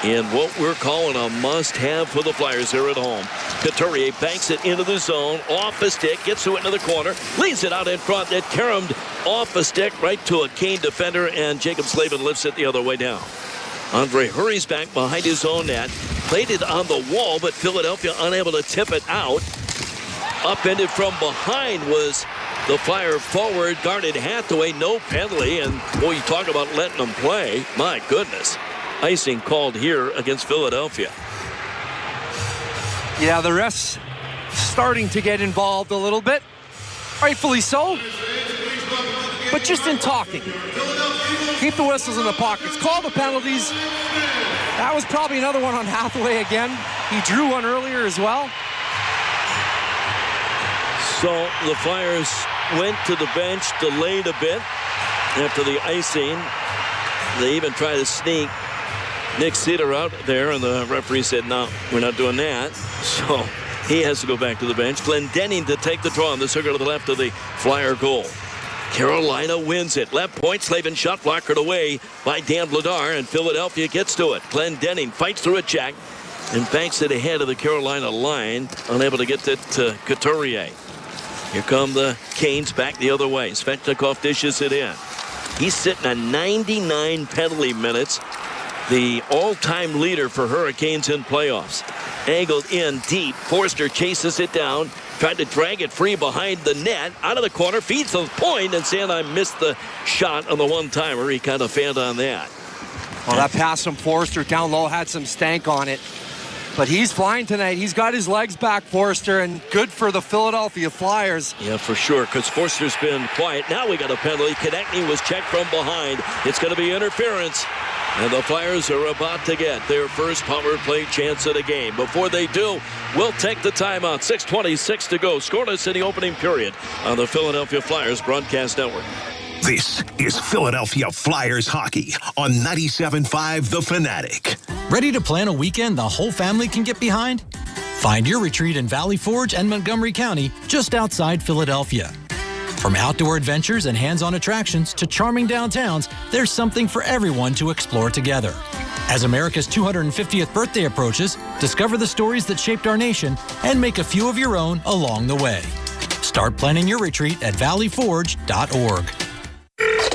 S7: In what we're calling a must-have for the Flyers here at home. Couturier banks it into the zone, off the stick, gets to it into the corner, leaves it out in front. That caromed off the stick right to a Kane defender, and Jacob Slavin lifts it the other way down. Andre hurries back behind his own net, played it on the wall, but Philadelphia unable to tip it out. Upended from behind was the Flyer forward, guarded Hathaway, no penalty, and boy, you talk about letting them play. My goodness. Icing called here against Philadelphia.
S8: Yeah, the refs starting to get involved a little bit. Rightfully so. But just in talking. Keep the whistles in the pockets. Call the penalties. That was probably another one on Hathaway again. He drew one earlier as well.
S7: So the Flyers went to the bench, delayed a bit after the icing. They even tried to sneak Nick Cedar out there, and the referee said, no, we're not doing that. So he has to go back to the bench. Glendening to take the draw on the circle to the left of the Flyer goal. Carolina wins it. Left point, Slavin shot blockered away by Dan Vladar, and Philadelphia gets to it. Glendening fights through a check and banks it ahead of the Carolina line, unable to get it to Couturier. Here come the Canes back the other way. Svechnikov dishes it in. He's sitting at 99 penalty minutes, the all-time leader for Hurricanes in playoffs. Angled in deep. Forster chases it down, tried to drag it free behind the net, out of the corner, feeds the point, and Sanheim missed the shot on the one-timer. He kind of fanned on that.
S8: Well, that pass from Forster down low had some stank on it. But he's flying tonight. He's got his legs back, Forster, and good for the Philadelphia Flyers.
S7: Yeah, for sure, because Forster's been quiet. Now we got a penalty. Konechny was checked from behind. It's going to be interference. And the Flyers are about to get their first power play chance of the game. Before they do, we'll take the timeout. 6:26 to go. Scoreless in the opening period on the Philadelphia Flyers Broadcast Network.
S6: This is Philadelphia Flyers hockey on 97.5 The Fanatic.
S9: Ready to plan a weekend the whole family can get behind? Find your retreat in Valley Forge and Montgomery County, just outside Philadelphia. From outdoor adventures and hands-on attractions to charming downtowns, there's something for everyone to explore together. As America's 250th birthday approaches, discover the stories that shaped our nation and make a few of your own along the way. Start planning your retreat at valleyforge.org.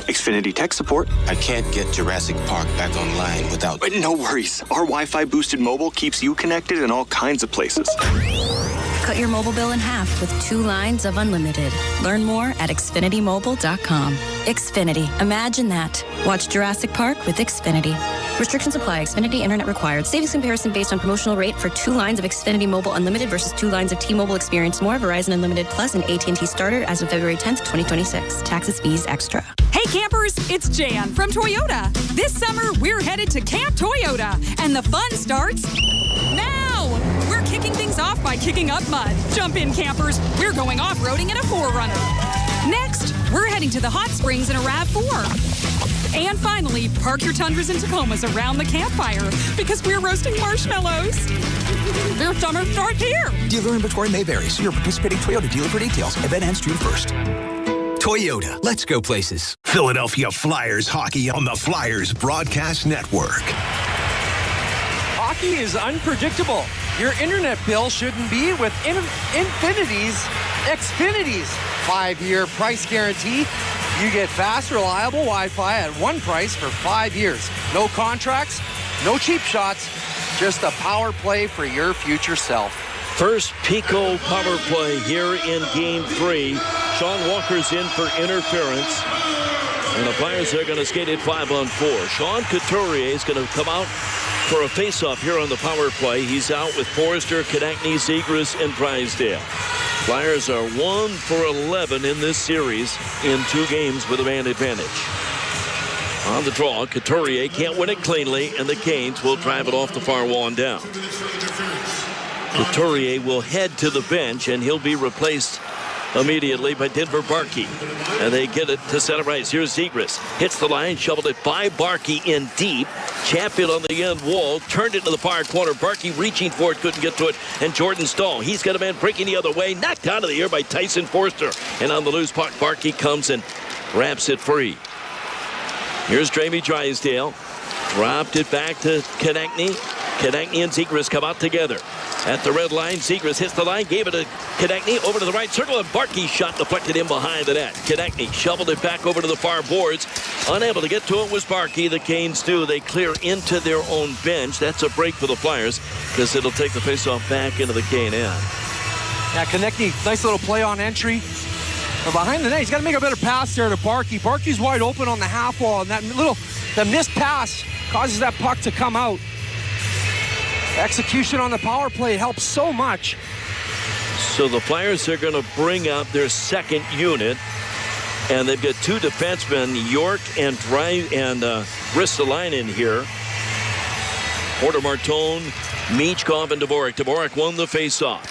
S18: Xfinity tech support. I can't get Jurassic Park back online without... But no worries. Our Wi-Fi boosted mobile keeps you connected in all kinds of places.
S19: Cut your mobile bill in half with 2 lines of unlimited. Learn more at xfinitymobile.com. Xfinity. Imagine that. Watch Jurassic Park with Xfinity. Restrictions apply. Xfinity Internet required. Savings comparison based on promotional rate for 2 lines of Xfinity Mobile Unlimited versus 2 lines of T-Mobile Experience More, Verizon Unlimited Plus, and AT&T Starter as of February 10th, 2026. Taxes, fees, extra.
S20: Hey campers, it's Jan from Toyota. This summer, we're headed to Camp Toyota, and the fun starts now. We're kicking things off by kicking up mud. Jump in, campers. We're going off-roading in a 4Runner. Next, we're heading to the hot springs in a RAV4. And finally, park your Tundras and Tacomas around the campfire because we're roasting marshmallows. Their summer starts here.
S21: Dealer inventory may vary. See your participating Toyota dealer for details. Event ends June 1st. Toyota, let's go places.
S6: Philadelphia Flyers hockey on the Flyers Broadcast Network.
S8: Hockey is unpredictable. Your internet bill shouldn't be with Xfinity's 5-year price guarantee. You get fast, reliable Wi-Fi at one price for 5 years. No contracts, no cheap shots, just a power play for your future self.
S7: First Pico power play here in Game 3. Sean Walker's in for interference. And the Flyers are going to skate it 5-on-4. Sean Couturier is going to come out for a face-off here on the power play. He's out with Forrester, Konechny, Zegras, and Drysdale. Flyers are 1 for 11 in this series in 2 games with a man advantage. On the draw, Couturier can't win it cleanly, and the Canes will drive it off the far wall and down. Couturier will head to the bench, and he'll be replaced immediately by Denver Barkey. And they get it to center ice. Here's Zegras. Hits the line, shoveled it by Barkey in deep. Champion on the end wall, turned it to the far corner. Barkey reaching for it, couldn't get to it. And Jordan Stahl, he's got a man breaking the other way, knocked out of the air by Tyson Forster. And on the loose puck, Barkey comes and wraps it free. Here's Jamie Drysdale. Dropped it back to Konechny. Konechny and Zegras come out together. At the red line, Zegras hits the line, gave it to Konechny, over to the right circle, and Barkey's shot deflected in behind the net. Konechny shoveled it back over to the far boards. Unable to get to it was Barkey. The Canes do. They clear into their own bench. That's a break for the Flyers because it'll take the faceoff back into the Cane end.
S8: Yeah, Konechny, nice little play on entry. But behind the net, he's got to make a better pass there to Barkey. Barkey's wide open on the half wall, and the missed pass causes that puck to come out. Execution on the power play helps so much.
S7: So the Flyers are going to bring out their second unit, and they've got 2 defensemen, York and Ristolainen here. Porter Martone, Michkov, and Dvorak. Dvorak won the faceoff.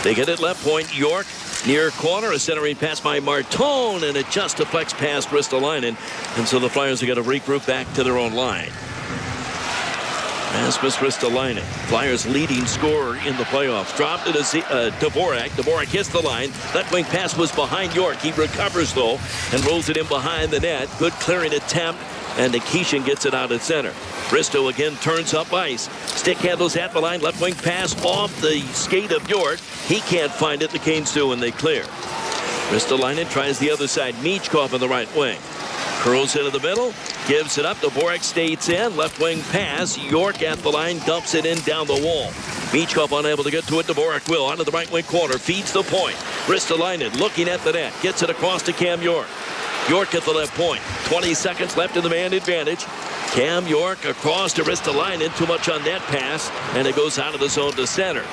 S7: They get it left point. York near corner, a centering pass by Martone, and it just deflects past Ristolainen. And so the Flyers are going to regroup back to their own line. Rasmus Ristolainen, Flyers leading scorer in the playoffs. Dropped it to Dvorak. Dvorak hits the line. Left wing pass was behind York. He recovers, though, and rolls it in behind the net. Good clearing attempt, and Nikishin gets it out at center. Risto again turns up ice. Stick handles at the line. Left wing pass off the skate of York. He can't find it. The Canes do, and they clear. Ristolainen tries the other side. Michkov in the right wing. Curls into the middle, gives it up. Dvorak stays in. Left wing pass. York at the line, dumps it in down the wall. Michkov unable to get to it. Dvorak will. Onto the right wing corner. Feeds the point. Ristolainen looking at the net. Gets it across to Cam York. York at the left point. 20 seconds left in the man advantage. Cam York across to Ristolainen. Too much on that pass, and it goes out of the zone to center.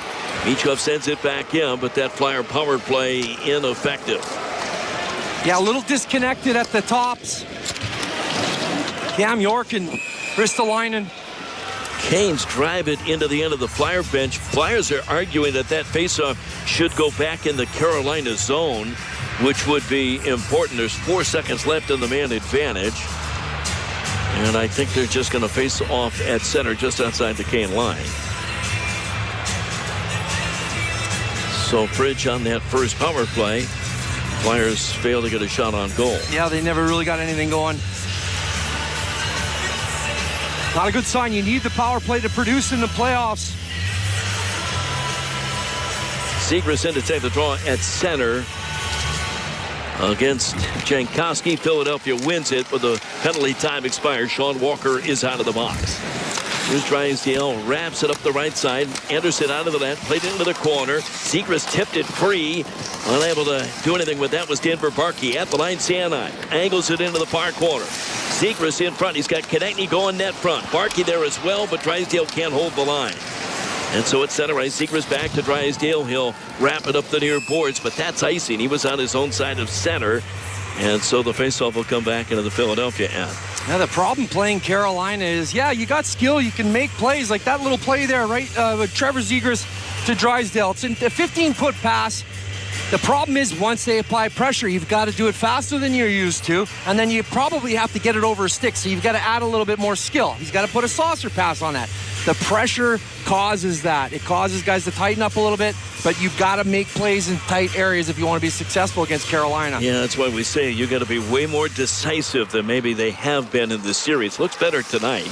S7: Michkov sends it back in, but that Flyer power play ineffective.
S8: Yeah, a little disconnected at the tops. Cam York and Ristolainen.
S7: Canes drive it into the end of the Flyer bench. Flyers are arguing that faceoff should go back in the Carolina zone, which would be important. There's 4 seconds left in the man advantage. And I think they're just going to face off at center just outside the Cane line. So Fridge on that first power play. Flyers fail to get a shot on goal.
S8: Yeah, they never really got anything going. Not a good sign. You need the power play to produce in the playoffs.
S7: Zegras in to take the draw at center against Jankowski. Philadelphia wins it, but the penalty time expires. Sean Walker is out of the box. Here's Drysdale, wraps it up the right side. Anderson out of the net, played it into the corner. Zegras tipped it free. Unable to do anything with that was Denver Barkey at the line. Sanai angles it into the far corner. Zegras in front. He's got Konechny going net front. Barkey there as well, but Drysdale can't hold the line. And so at center ice, Zegras back to Drysdale. He'll wrap it up the near boards, but that's icing. He was on his own side of center. And so the faceoff will come back into the Philadelphia end.
S8: Now the problem playing Carolina is, yeah, you got skill. You can make plays like that little play there, right? With Trevor Zegras to Drysdale. It's a 15-foot pass. The problem is once they apply pressure, you've got to do it faster than you're used to, and then you probably have to get it over a stick, so you've got to add a little bit more skill. He's got to put a saucer pass on that. The pressure causes that. It causes guys to tighten up a little bit, but you've got to make plays in tight areas if you want to be successful against Carolina.
S7: Yeah, that's why we say you got to be way more decisive than maybe they have been in this series. Looks better tonight.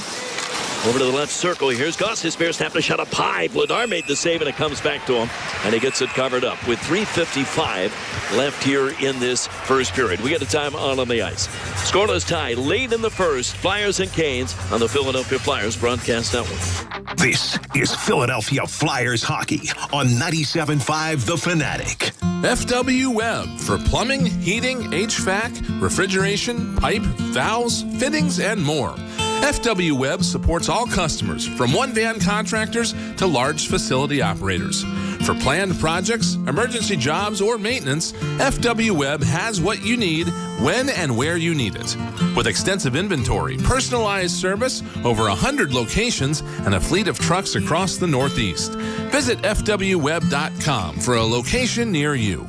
S7: Over to the left circle. Here's Goss. Spear snapped a shot up high. Vladar made the save, and it comes back to him, and he gets it covered up with 3:55 left here in this first period. We get a time on the ice. Scoreless tie late in the first. Flyers and Canes on the Philadelphia Flyers Broadcast Network.
S6: This is Philadelphia Flyers hockey on 97.5 The Fanatic.
S12: FW Webb for plumbing, heating, HVAC, refrigeration, pipe, valves, fittings, and more. FW Webb supports all customers, from one-van contractors to large facility operators. For planned projects, emergency jobs, or maintenance, FW Webb has what you need when and where you need it. With extensive inventory, personalized service, over 100 locations, and a fleet of trucks across the Northeast. Visit FWWeb.com for a location near you.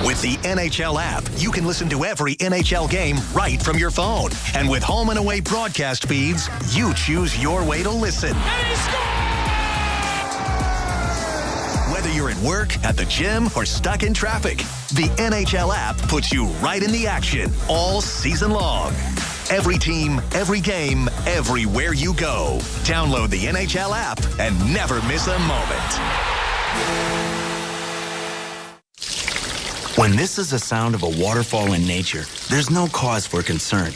S6: With the NHL app, you can listen to every NHL game right from your phone. And with home and away broadcast feeds, you choose your way to listen. Whether you're at work, at the gym, or stuck in traffic, the NHL app puts you right in the action all season long. Every team, every game, everywhere you go. Download the NHL app and never miss a moment.
S4: When this is the sound of a waterfall in nature, there's no cause for concern.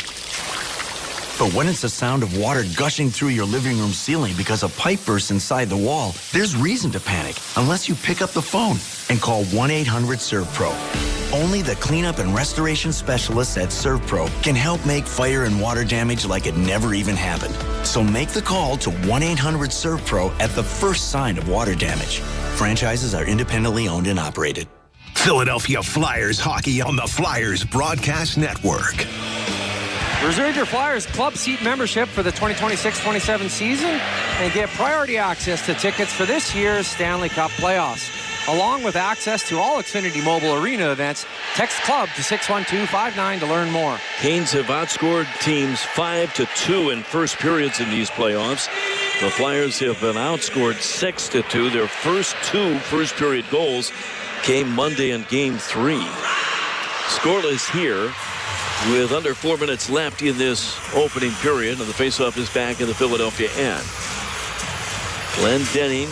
S4: But when it's the sound of water gushing through your living room ceiling because a pipe bursts inside the wall, there's reason to panic unless you pick up the phone and call 1-800-SERVPRO. Only the cleanup and restoration specialists at ServPro can help make fire and water damage like it never even happened. So make the call to 1-800-SERVPRO at the first sign of water damage. Franchises are independently owned and operated.
S6: Philadelphia Flyers hockey on the Flyers Broadcast Network.
S8: Reserve your Flyers club seat membership for the 2026-27 season and get priority access to tickets for this year's Stanley Cup playoffs, along with access to all Xfinity Mobile Arena events. Text club to 61259 to learn more.
S7: Canes have outscored teams 5-2 in first periods in these playoffs. The Flyers have been outscored 6-2. Their first two first-period goals came Monday in Game 3. Scoreless here with under 4 minutes left in this opening period, and the faceoff is back in the Philadelphia end. Glenn Denning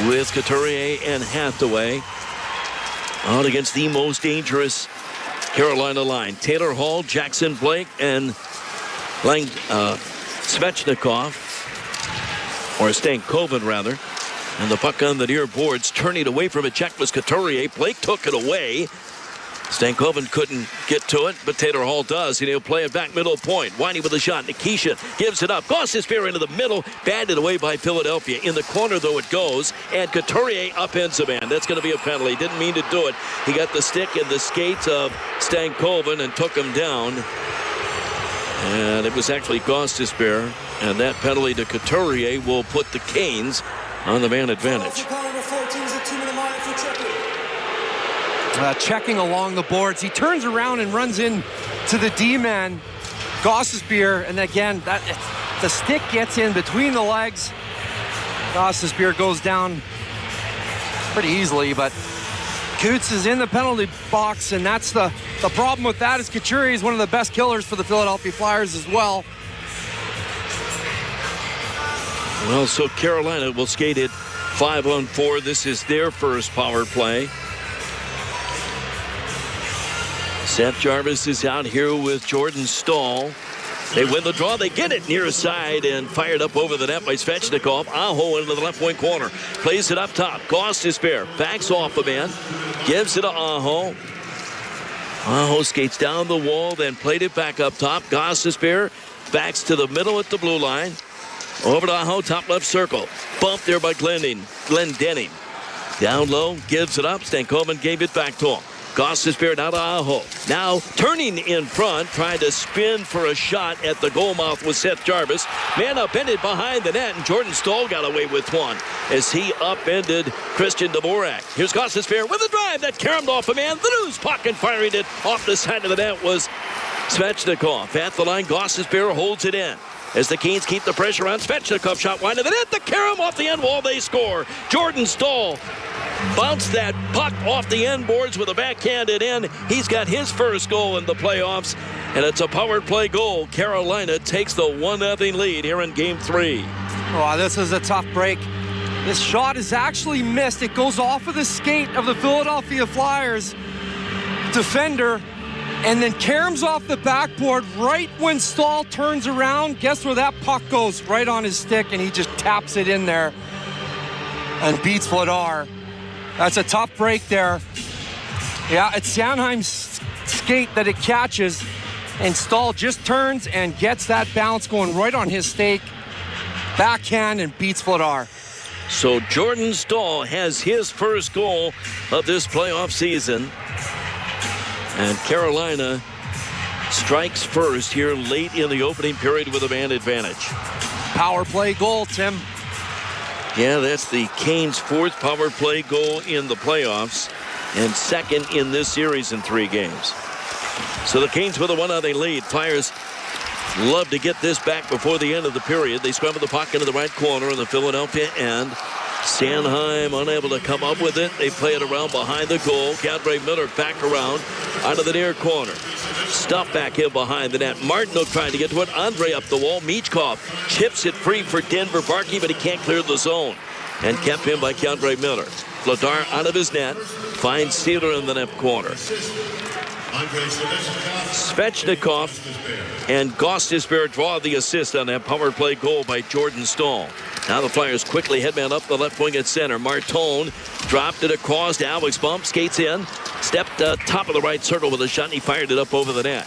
S7: with Couturier and Hathaway out against the most dangerous Carolina line. Taylor Hall, Jackson Blake, and Svechnikov, or Stankoven rather. And the puck on the near boards, turning away from it. Check was Couturier. Blake took it away. Stankoven couldn't get to it, but Taylor Hall does, and he'll play it back middle point. Winding with a shot. Nikishin gives it up. Gostisbehere into the middle. Batted away by Philadelphia. In the corner, though, it goes, and Couturier upends a man. That's going to be a penalty. Didn't mean to do it. He got the stick in the skates of Stankoven and took him down. And it was actually Gostisbehere, and that penalty to Couturier will put the Canes on the man advantage.
S8: Checking along the boards. He turns around and runs in to the D-man, Gostisbehere, and again, the stick gets in between the legs. Gostisbehere goes down pretty easily, but Coots is in the penalty box, and that's the problem with that is Couturier is one of the best killers for the Philadelphia Flyers as well.
S7: Well, so Carolina will skate it 5-on-4. This is their first power play. Seth Jarvis is out here with Jordan Stahl. They win the draw. They get it near side and fired up over the net by Svechnikov. Aho into the left wing corner. Plays it up top. Gostisbehere backs off a man. Gives it to Aho. Aho skates down the wall, then played it back up top. Gostisbehere backs to the middle at the blue line. Over to Aho, top left circle. Bumped there by Glenn Denning. Down low, gives it up. Stankoven gave it back to him. Gostisbehere now to Aho. Now turning in front, trying to spin for a shot at the goal mouth with Seth Jarvis. Man upended behind the net, and Jordan Stahl got away with one as he upended Christian Dvorak. Here's Gostisbehere with a drive that caromed off a man. The loose puck and firing it off the side of the net was Svechnikov. At the line, Gostisbehere holds it in. As the Canes keep the pressure on, Svechnikov shot wide of the net. The carom off the end wall, they score. Jordan Stahl bounced that puck off the end boards with a backhanded in. He's got his first goal in the playoffs, and it's a power play goal. Carolina takes the 1-0 lead here in Game 3.
S8: Oh, this is a tough break. This shot is actually missed. It goes off of the skate of the Philadelphia Flyers defender, and then caroms off the backboard right when Stahl turns around. Guess where that puck goes? Right on his stick, and he just taps it in there and beats Vladar. That's a tough break there. Yeah, it's Sanheim's skate that it catches, and Stahl just turns and gets that bounce going right on his stake. Backhand and beats Vladar.
S7: So Jordan Stahl has his first goal of this playoff season. And Carolina strikes first here late in the opening period with a man advantage.
S8: Power play goal, Tim.
S7: Yeah, that's the Canes' fourth power play goal in the playoffs and second in this series in 3 games. So the Canes with a 1-0 lead. Flyers love to get this back before the end of the period. They scramble the puck into the right corner of the Philadelphia end. Sanheim unable to come up with it. They play it around behind the goal. Kadri Miller back around out of the near corner. Stuff back in behind the net. Martinook trying to get to it. Andre up the wall. Michkov chips it free for Denver Barkey, but he can't clear the zone. And kept in by Kadri Miller. Vladar out of his net. Finds Sealer in the net corner. Svechnikov and Gostisbehere draw the assist on that power play goal by Jordan Stahl. Now the Flyers quickly headman up the left wing at center. Martone dropped it across to Alex Bump. Skates in. Stepped top of the right circle with a shot, and he fired it up over the net.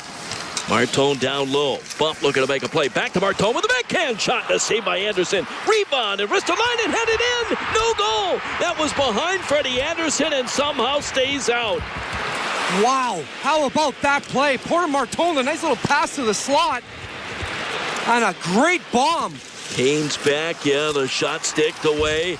S7: Martone down low. Bump looking to make a play. Back to Martone with a backhand shot. A save by Anderson. Rebound and wrist line and headed in. No goal. That was behind Freddie Anderson and somehow stays out.
S8: Wow. How about that play? Porter Martone, a nice little pass to the slot. And a great bomb.
S7: Canes back. Yeah, the shot sticked away.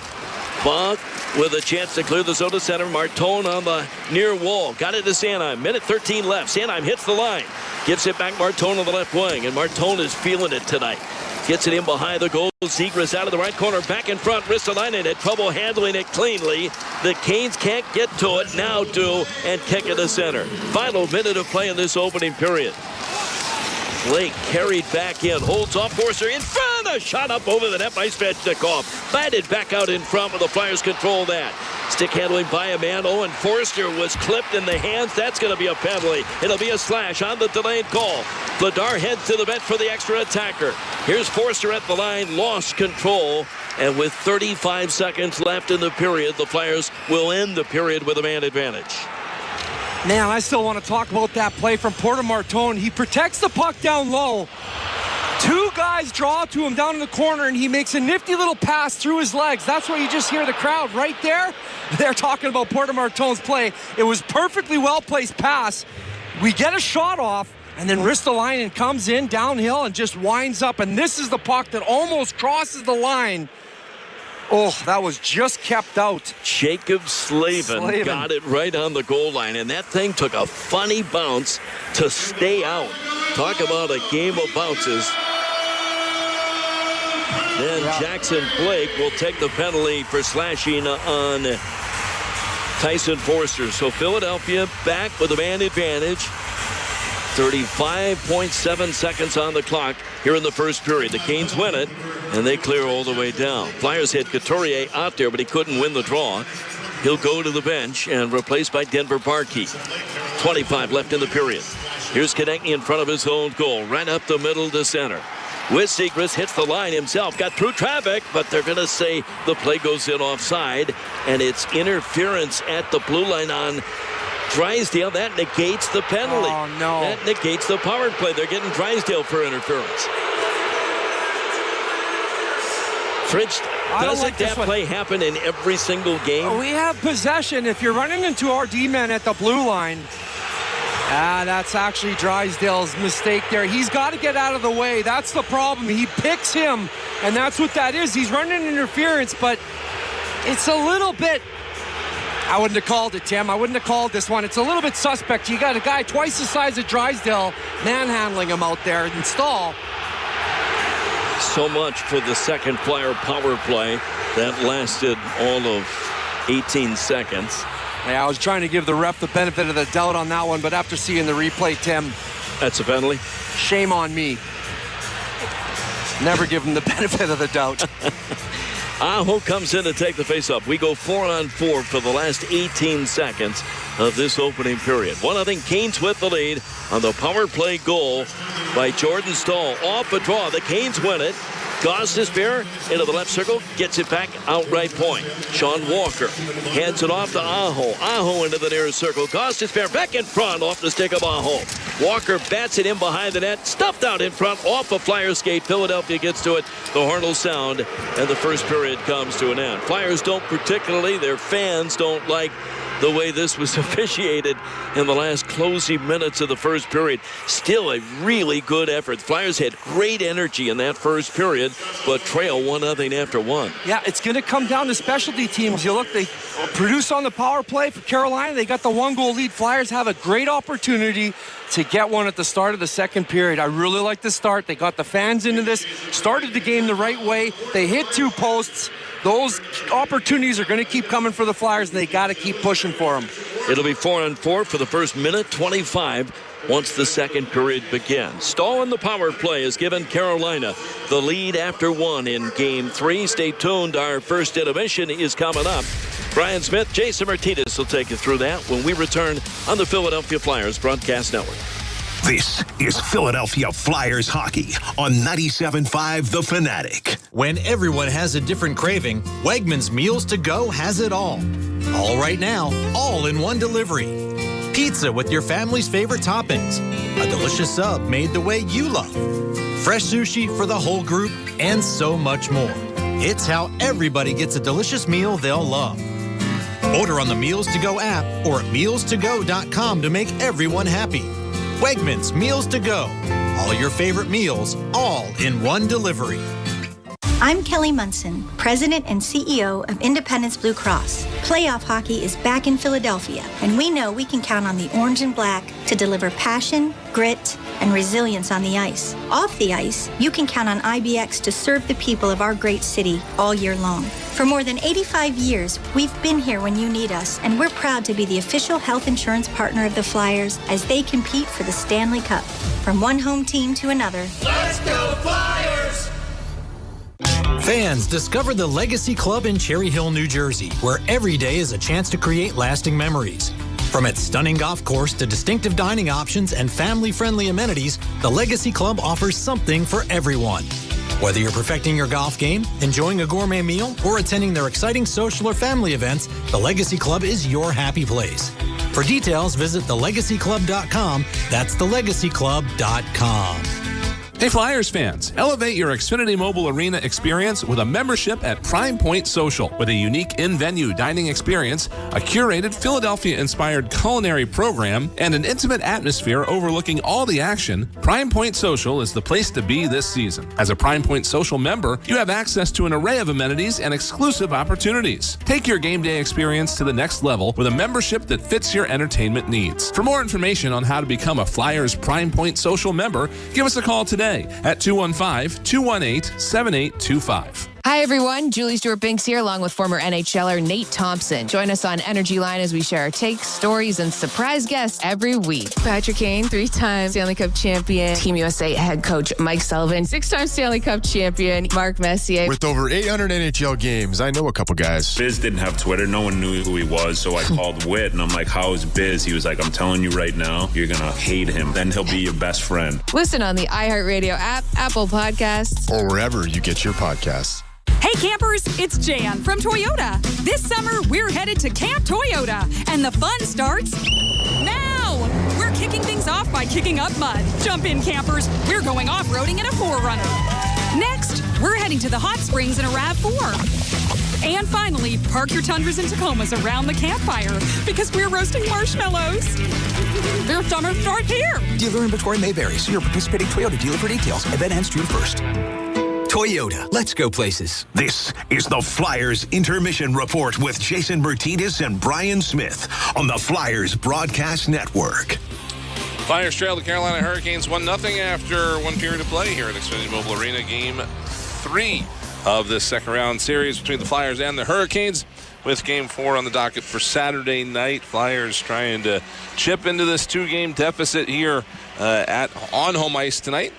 S7: Buck with a chance to clear the zone to center. Martone on the near wall. Got it to Sanheim. Minute 13 left. Sanheim hits the line. Gives it back Martone on the left wing. And Martone is feeling it tonight. Gets it in behind the goal. Zegras out of the right corner. Back in front. Ristolainen had trouble handling it cleanly. The Canes can't get to it. Now do. And kick it to center. Final minute of play in this opening period. Blake carried back in. Holds off Forster in front. A shot up over the net by Svechnikov. Batted back out in front, but the Flyers control that. Stick handling by a man. Owen Forster was clipped in the hands. That's going to be a penalty. It'll be a slash on the delayed call. Vladar heads to the bench for the extra attacker. Here's Forster at the line. Lost control. And with 35 seconds left in the period, the Flyers will end the period with a man advantage.
S8: Man, I still want to talk about that play from Porter Martone. He protects the puck down low. Two guys draw to him down in the corner, and he makes a nifty little pass through his legs. That's why you just hear the crowd right there. They're talking about Porter Martone's play. It was perfectly well-placed pass. We get a shot off, and then Ristolainen comes in downhill and just winds up, and this is the puck that almost crosses the line. Oh, that was just kept out.
S7: Jacob Slavin got it right on the goal line, and that thing took a funny bounce to stay out. Talk about a game of bounces. Then Jackson Blake will take the penalty for slashing on Tyson Forster. So Philadelphia back with a man advantage. 35.7 seconds on the clock here in the first period. The Canes win it, and they clear all the way down. Flyers had Couturier out there, but he couldn't win the draw. He'll go to the bench and replaced by Denver Barkey. 25 left in the period. Here's Konechny in front of his own goal, right up the middle to center. With Zegras, hits the line himself, got through traffic, but they're going to say the play goes in offside, and it's interference at the blue line on Drysdale. That negates the penalty.
S8: Oh, no.
S7: That negates the power play. They're getting Drysdale for interference. Fridge, doesn't that play happen in every single game?
S8: We have possession. If you're running into our D-man at the blue line, that's actually Drysdale's mistake there. He's got to get out of the way. That's the problem. He picks him, and that's what that is. He's running interference, but it's a little bit... I wouldn't have called it, Tim. I wouldn't have called this one. It's a little bit suspect. You got a guy twice the size of Drysdale manhandling him out there in Stahl.
S7: So much for the second Flyer power play. That lasted all of 18 seconds.
S8: Yeah, I was trying to give the ref the benefit of the doubt on that one, but after seeing the replay, Tim...
S7: That's a penalty?
S8: Shame on me. Never give him the benefit of the doubt.
S7: Aho comes in to take the face-up. We go 4-on-4 for the last 18 seconds of this opening period. 1-0 Canes with the lead on the power play goal by Jordan Stahl. Off a draw. The Canes win it. Gostisbehere into the left circle, gets it back out right point. Sean Walker hands it off to Aho. Aho into the nearest circle. Gostisbehere back in front off the stick of Aho. Walker bats it in behind the net, stuffed out in front off a Flyer skate. Philadelphia gets to it. The horn will sound, and the first period comes to an end. Flyers don't particularly, their fans don't like the way this was officiated in the last closing minutes of the first period. Still a really good effort. Flyers had great energy in that first period, but trail 1-0 after one.
S8: Yeah, it's going to come down to specialty teams. You look, they produce on the power play for Carolina. They got the 1-goal lead. Flyers have a great opportunity to get one at the start of the second period. I really like the start. They got the fans into this, started the game the right way. They hit 2 posts. Those opportunities are going to keep coming for the Flyers, and they got to keep pushing for them.
S7: It'll be 4-on-4 for the first minute 25 once the second period begins. Stahl in the power play has given Carolina the lead after 1 in Game 3. Stay tuned. Our first intermission is coming up. Brian Smith, Jason Martinez will take you through that when we return on the Philadelphia Flyers Broadcast Network.
S6: This is Philadelphia Flyers hockey on 97.5 The Fanatic.
S9: When everyone has a different craving, Wegmans Meals to Go has it all. All right now, all in one delivery. Pizza with your family's favorite toppings. A delicious sub made the way you love. Fresh sushi for the whole group, and so much more. It's how everybody gets a delicious meal they'll love. Order on the Meals to Go app or at mealstogo.com to make everyone happy. Wegmans Meals to Go. All your favorite meals, all in one delivery.
S10: I'm Kelly Munson, President and CEO of Independence Blue Cross. Playoff hockey is back in Philadelphia, and we know we can count on the orange and black to deliver passion, grit, and resilience on the ice. Off the ice, you can count on IBX to serve the people of our great city all year long. For more than 85 years, we've been here when you need us, and we're proud to be the official health insurance partner of the Flyers as they compete for the Stanley Cup. From one home team to another.
S11: Let's go Flyers!
S9: Fans, discover the Legacy Club in Cherry Hill, New Jersey, where every day is a chance to create lasting memories. From its stunning golf course to distinctive dining options and family-friendly amenities, the Legacy Club offers something for everyone. Whether you're perfecting your golf game, enjoying a gourmet meal, or attending their exciting social or family events, the Legacy Club is your happy place. For details, visit thelegacyclub.com. That's thelegacyclub.com.
S12: Hey Flyers fans, elevate your Xfinity Mobile Arena experience with a membership at Prime Point Social. With a unique in-venue dining experience, a curated Philadelphia-inspired culinary program, and an intimate atmosphere overlooking all the action, Prime Point Social is the place to be this season. As a Prime Point Social member, you have access to an array of amenities and exclusive opportunities. Take your game day experience to the next level with a membership that fits your entertainment needs. For more information on how to become a Flyers Prime Point Social member, give us a call today at 215-218-7825.
S5: Hi, everyone. Julie Stewart-Binks here, along with former NHLer Nate Thompson. Join us on Energy Line as we share our takes, stories, and surprise guests every week. Patrick Kane, 3-time Stanley Cup champion. Team USA head coach Mike Sullivan, 6-time Stanley Cup champion Mark Messier.
S22: With over 800 NHL games, I know a couple guys.
S23: Biz didn't have Twitter. No one knew who he was, so I called Whit, and I'm like, how is Biz? He was like, I'm telling you right now, you're going to hate him. Then he'll be your best friend.
S5: Listen on the iHeartRadio app, Apple Podcasts,
S22: or wherever you get your podcasts.
S20: Hey campers, it's Jan from Toyota. This summer, we're headed to Camp Toyota, and the fun starts now. We're kicking things off by kicking up mud. Jump in, campers. We're going off-roading in a 4Runner. Next, we're heading to the hot springs in a RAV4. And finally, park your Tundras and Tacomas around the campfire because we're roasting marshmallows. Their summer starts here.
S21: Dealer inventory may vary. See your participating Toyota dealer for details. Event ends June 1st. Toyota, let's go places.
S6: This is the Flyers Intermission Report with Jason Martinez and Brian Smith on the Flyers Broadcast Network.
S12: Flyers trail the Carolina Hurricanes 1-0 after one period of play here at Xfinity Mobile Arena. Game 3 of this second round series between the Flyers and the Hurricanes, with Game 4 on the docket for Saturday night. Flyers trying to chip into this 2-game deficit here on home ice tonight.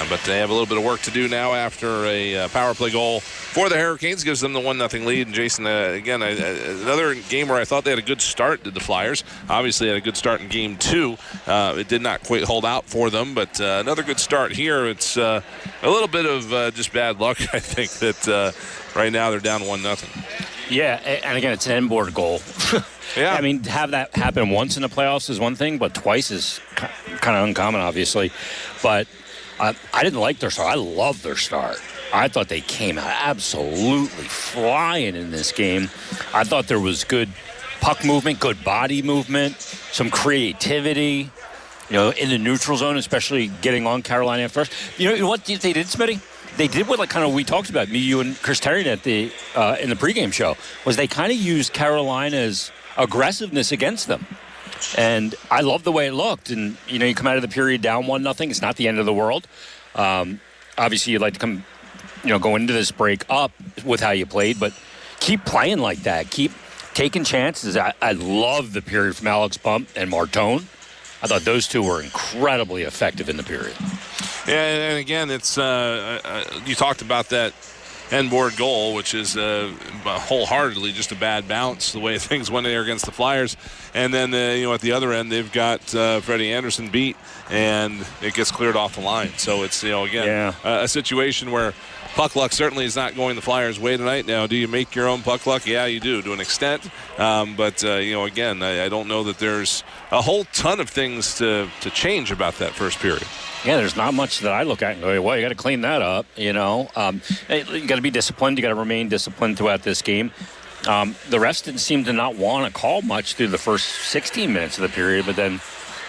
S12: But they have a little bit of work to do now after a power play goal for the Hurricanes gives them the 1-0 lead. And Jason, again, another game where I thought they had a good start, did the Flyers. Obviously had a good start in Game 2. It did not quite hold out for them, but another good start here. It's a little bit of just bad luck, I think, that right now they're down 1-0.
S24: Yeah, and again, it's an inboard goal.
S12: Yeah.
S24: I mean, to have that happen once in the playoffs is one thing, but twice is kind of uncommon, obviously. But I didn't like their start. I love their start. I thought they came out absolutely flying in this game. I thought there was good puck movement, good body movement, some creativity, in the neutral zone, especially getting on Carolina at first. You know what they did, Smitty? They did what we talked about, me, you, and Chris Terrian at in the pregame show, was they kind of used Carolina's aggressiveness against them. And I love the way it looked. And, you come out of the period down 1-0. It's not the end of the world. Obviously, you'd like to come, go into this break up with how you played. But keep playing like that. Keep taking chances. I love the period from Alex Pump and Martone. I thought those two were incredibly effective in the period.
S12: Yeah, and again, it's you talked about that end-board goal, which is wholeheartedly just a bad bounce, the way things went there against the Flyers. And then, at the other end, they've got Freddie Anderson beat, and it gets cleared off the line. So it's, a situation where puck luck certainly is not going the Flyers' way tonight. Now, do you make your own puck luck? Yeah, you do, to an extent. But again, I don't know that there's a whole ton of things to change about that first period.
S24: Yeah, there's not much that I look at and go, well, you got to clean that up, You got to be disciplined. You got to remain disciplined throughout this game. The refs didn't seem to not want to call much through the first 16 minutes of the period, but then,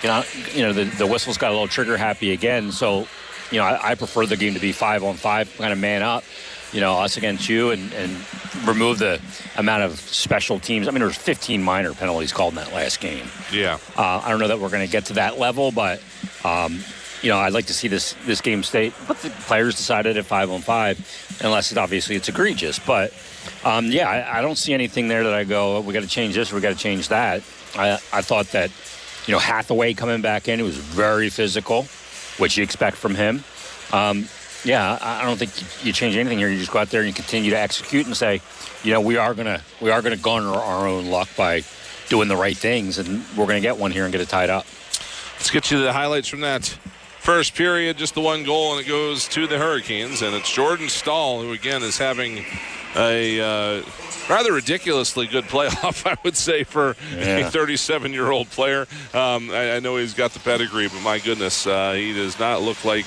S24: the whistles got a little trigger happy again. So, I prefer the game to be 5-on-5, kind of man up. us against you and remove the amount of special teams. I mean, there was 15 minor penalties called in that last game.
S12: Yeah.
S24: I don't know that we're going to get to that level, but, I'd like to see this game stay. But the players decided at 5-on-5, unless it's egregious. But, I don't see anything there that I go, we got to change this, we got to change that. I thought that, Hathaway coming back in, it was very physical, which you expect from him. I don't think you change anything here. You just go out there and you continue to execute and say, we are gonna garner our own luck by doing the right things, and we're gonna get one here and get it tied up.
S12: Let's get you the highlights from that first period. Just the one goal, and it goes to the Hurricanes, and it's Jordan Stahl, who again is having a rather ridiculously good playoff, I would say, for a 37-year-old player. I know he's got the pedigree, but my goodness, he does not look like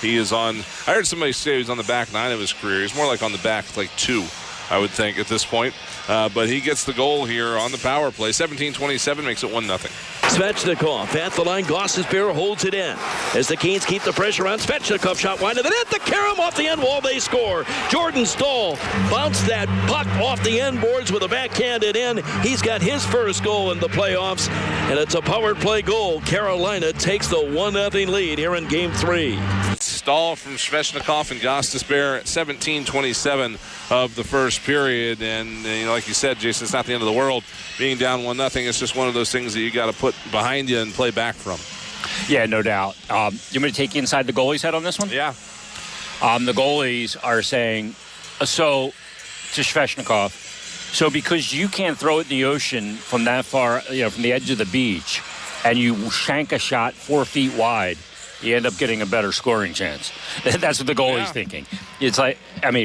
S12: he is on. I heard somebody say he's on the back 9 of his career. He's more like on the back 2, I would think, at this point. But he gets the goal here on the power play. 17-27 makes it 1-0.
S7: Svechnikov at the line. Gostisbehere holds it in as the Canes keep the pressure on. Svechnikov shot wide of the net. The Karam off the end wall. They score. Jordan Stahl bounced that puck off the end boards with a backhanded in. He's got his first goal in the playoffs, and it's a power play goal. Carolina takes the 1-0 lead here in Game 3.
S12: Stahl from Svechnikov and Gostisbehere at 17-27 of the first period. And, like you said, Jason, it's not the end of the world being down 1-0. It's just one of those things that you got to put behind you and play back from.
S24: Yeah, no doubt. You want me to take you inside the goalie's head on this one?
S12: Yeah.
S24: The goalies are saying, to Svechnikov, so because you can't throw it in the ocean from that far, from the edge of the beach, and you shank a shot 4 feet wide, you end up getting a better scoring chance. That's what the goalie's thinking. It's like,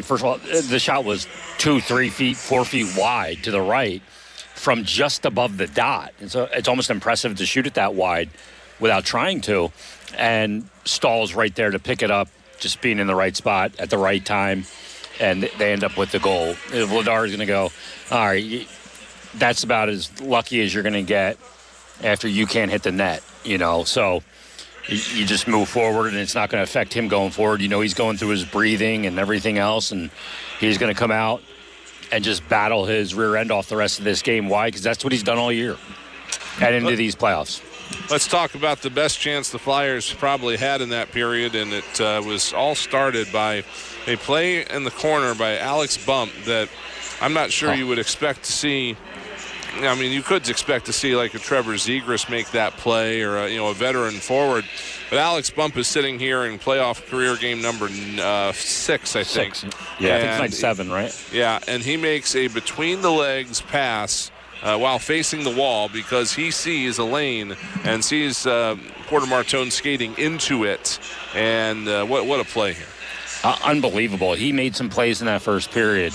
S24: first of all, the shot was 2, 3 feet, 4 feet wide to the right from just above the dot. And so it's almost impressive to shoot it that wide without trying to. And Stahl's right there to pick it up, just being in the right spot at the right time. And they end up with the goal. Vladar's going to go, all right, that's about as lucky as you're going to get after you can't hit the net, So you just move forward, and it's not going to affect him going forward. He's going through his breathing and everything else, and he's going to come out and just battle his rear end off the rest of this game. Why? Because that's what he's done all year and into these playoffs.
S12: Let's talk about the best chance the Flyers probably had in that period, and it was all started by a play in the corner by Alex Bump that I'm not sure you would expect to see. You could expect to see like a Trevor Zegras make that play, or a veteran forward. But Alex Bump is sitting here in playoff career game number 6, I think.
S24: 6. Yeah, I think it's like 7, right?
S12: Yeah, and he makes a between-the-legs pass while facing the wall because he sees a lane and sees Porter Martone skating into it. And what a play here.
S24: Unbelievable. He made some plays in that first period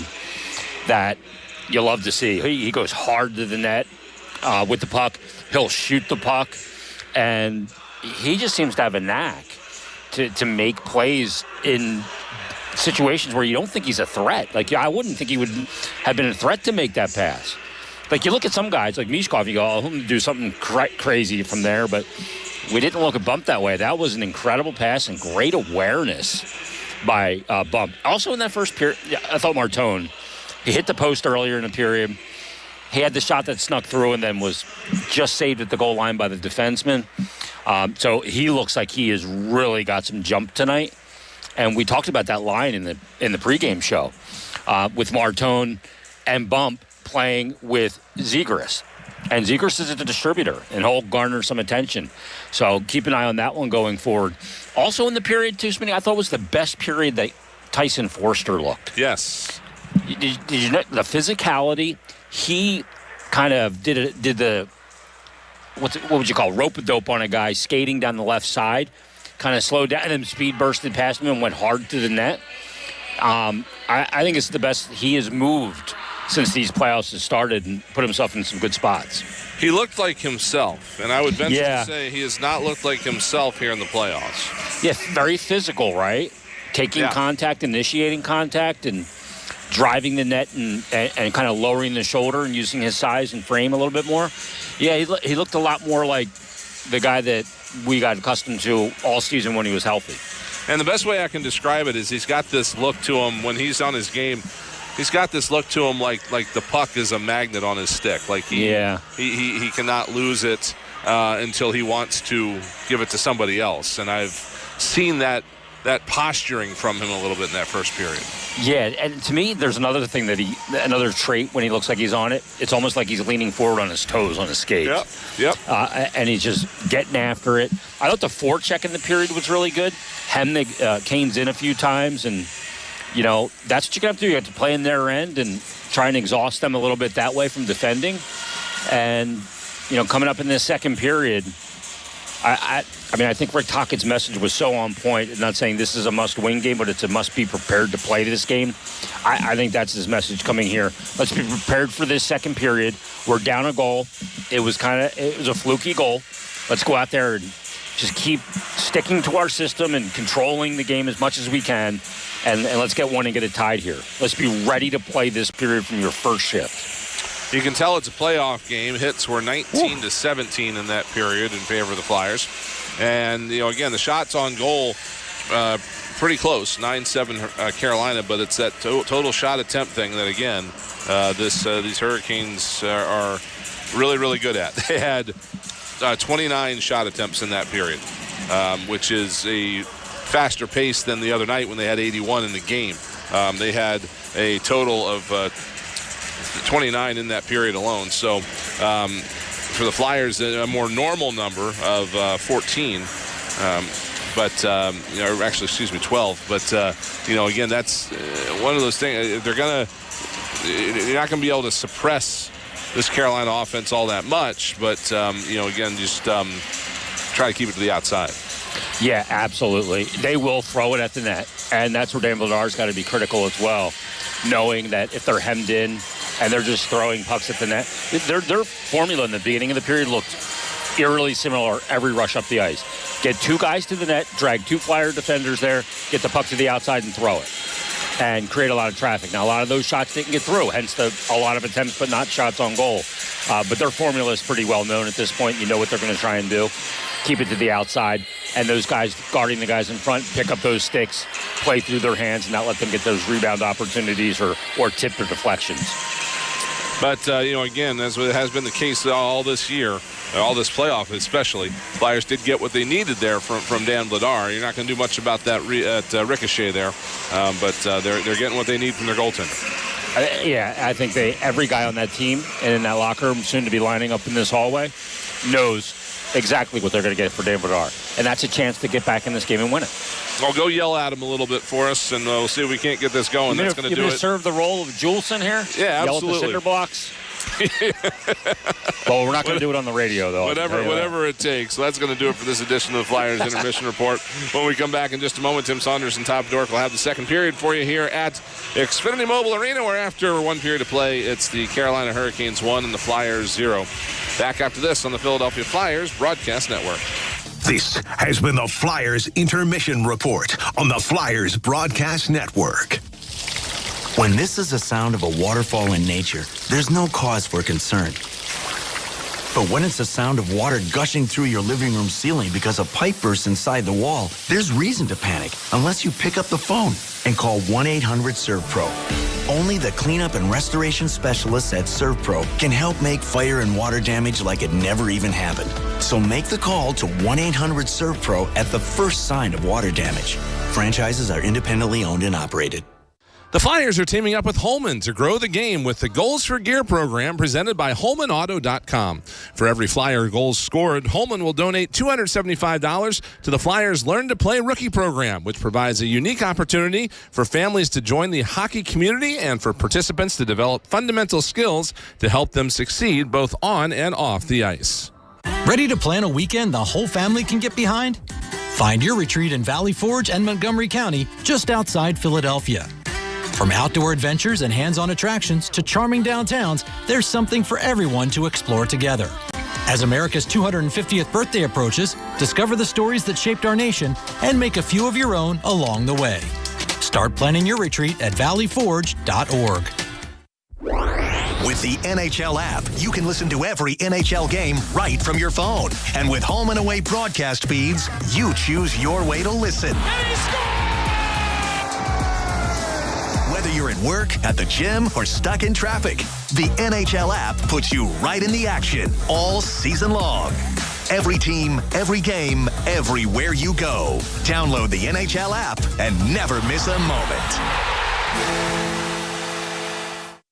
S24: that you love to see. He goes hard to the net with the puck. He'll shoot the puck. And he just seems to have a knack to make plays in situations where you don't think he's a threat. Like, I wouldn't think he would have been a threat to make that pass. Like, you look at some guys like Mishkov, you go, I'm going to do something crazy from there. But we didn't look at Bump that way. That was an incredible pass and great awareness by Bump. Also in that first period, I thought Martone, he hit the post earlier in the period. He had the shot that snuck through and then was just saved at the goal line by the defenseman. So he looks like he has really got some jump tonight. And we talked about that line in the pregame show with Martone and Bump playing with Zegras. And Zegras is a distributor, and he'll garner some attention. So keep an eye on that one going forward. Also in the period, too, Smitty, I thought was the best period that Tyson Forster looked.
S12: Yes.
S24: Did you know the physicality? He kind of did the what would you call rope-a-dope on a guy skating down the left side, kind of slowed down and then speed bursted past him and went hard to the net. I think it's the best he has moved since these playoffs have started and put himself in some good spots.
S12: He looked like himself, and I would venture to say he has not looked like himself here in the playoffs.
S24: Yeah, very physical, right? Taking contact, initiating contact, and driving the net and kind of lowering the shoulder and using his size and frame a little bit more. Yeah, he looked a lot more like the guy that we got accustomed to all season when he was healthy.
S12: And the best way I can describe it is he's got this look to him when he's on his game. He's got this look to him like the puck is a magnet on his stick. Like he cannot lose it until he wants to give it to somebody else. And I've seen that posturing from him a little bit in that first period.
S24: Yeah, and to me, there's another thing another trait when he looks like he's on it. It's almost like he's leaning forward on his toes, on his skates.
S12: Yep.
S24: And he's just getting after it. I thought the forecheck in the period was really good. Hemmed the Canes in a few times, and that's what you have to do. You have to play in their end and try and exhaust them a little bit that way from defending. And coming up in this second period, I think Rick Tockett's message was so on point. I'm not saying this is a must-win game, but it's a must-be prepared to play this game. I think that's his message coming here. Let's be prepared for this second period. We're down a goal. It was a fluky goal. Let's go out there and just keep sticking to our system and controlling the game as much as we can. And let's get one and get it tied here. Let's be ready to play this period from your first shift.
S12: You can tell it's a playoff game. Hits were 19-17 in that period in favor of the Flyers. And, again, the shots on goal, pretty close, 9-7 Carolina, but it's that total shot attempt thing that, again, these Hurricanes are really, really good at. They had 29 shot attempts in that period, which is a faster pace than the other night when they had 81 in the game. They had a total of 29 in that period alone. So for the Flyers, a more normal number of 14. Actually, 12. But, again, that's one of those things. You're not going to be able to suppress this Carolina offense all that much. But, again, just try to keep it to the outside.
S24: Yeah, absolutely. They will throw it at the net. And that's where Dan Vladar's got to be critical as well, knowing that if they're hemmed in and they're just throwing pucks at the net, their formula in the beginning of the period looked eerily similar every rush up the ice. Get two guys to the net, drag two Flyer defenders there, get the puck to the outside and throw it, and create a lot of traffic. Now, a lot of those shots didn't get through, hence a lot of attempts, but not shots on goal. But their formula is pretty well known at this point. You know what they're going to try and do. Keep it to the outside, and those guys guarding the guys in front, pick up those sticks, play through their hands, and not let them get those rebound opportunities or tip their deflections.
S12: But, again, as it has been the case all this year, all this playoff especially, Flyers did get what they needed there from Dan Vladar. You're not going to do much about that ricochet there, but they're getting what they need from their goaltender.
S24: I think every guy on that team and in that locker room, soon to be lining up in this hallway, knows exactly what they're going to get for Dan Vladar. And that's a chance to get back in this game and win it.
S12: Well, go yell at him a little bit for us, and we'll see if we can't get this going. That's going to do it.
S24: You're going to serve the role of Juleson here?
S12: Yeah, absolutely.
S24: Yell at the cinder blocks? Well, we're not going to do it on the radio, though.
S12: Whatever it takes. So that's going to do it for this edition of the Flyers Intermission Report. When we come back in just a moment, Tim Saunders and Todd Dork will have the second period for you here at Xfinity Mobile Arena, where after one period of play, it's the Carolina Hurricanes 1 and the Flyers 0. Back after this on the Philadelphia Flyers Broadcast Network.
S6: This has been the Flyers Intermission Report on the Flyers Broadcast Network.
S4: When this is the sound of a waterfall in nature, there's no cause for concern. But when it's the sound of water gushing through your living room ceiling because a pipe burst inside the wall, there's reason to panic unless you pick up the phone and call 1-800-SERVPRO. Only the cleanup and restoration specialists at ServPro can help make fire and water damage like it never even happened. So make the call to 1-800-SERVPRO at the first sign of water damage. Franchises are independently owned and operated.
S12: The Flyers are teaming up with Holman to grow the game with the Goals for Gear program presented by HolmanAuto.com. For every Flyer goals scored, Holman will donate $275 to the Flyers Learn to Play Rookie program, which provides a unique opportunity for families to join the hockey community and for participants to develop fundamental skills to help them succeed both on and off the ice.
S9: Ready to plan a weekend the whole family can get behind? Find your retreat in Valley Forge and Montgomery County, just outside Philadelphia. From outdoor adventures and hands-on attractions to charming downtowns, there's something for everyone to explore together. As America's 250th birthday approaches, discover the stories that shaped our nation and make a few of your own along the way. Start planning your retreat at valleyforge.org.
S1: With the NHL app, you can listen to every NHL game right from your phone. And with home and away broadcast feeds, you choose your way to listen. Whether you're at work, at the gym, or stuck in traffic, the NHL app puts you right in the action all season long. Every team, every game, everywhere you go. Download the NHL app and never miss a moment.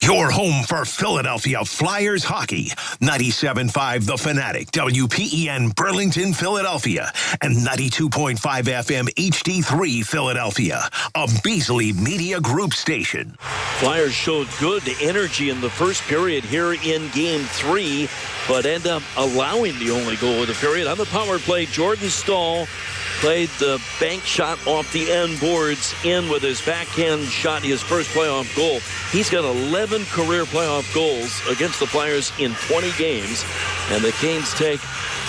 S6: Your home for Philadelphia Flyers hockey. 97.5 The Fanatic, WPEN Burlington, Philadelphia, and 92.5 FM HD3 Philadelphia, a Beasley Media Group station.
S7: Flyers showed good energy in the first period here in Game 3, but end up allowing the only goal of the period. On the power play, Jordan Stahl played the bank shot off the end boards in with his backhand shot, his first playoff goal. He's got 11 career playoff goals against the Flyers in 20 games, and the Canes take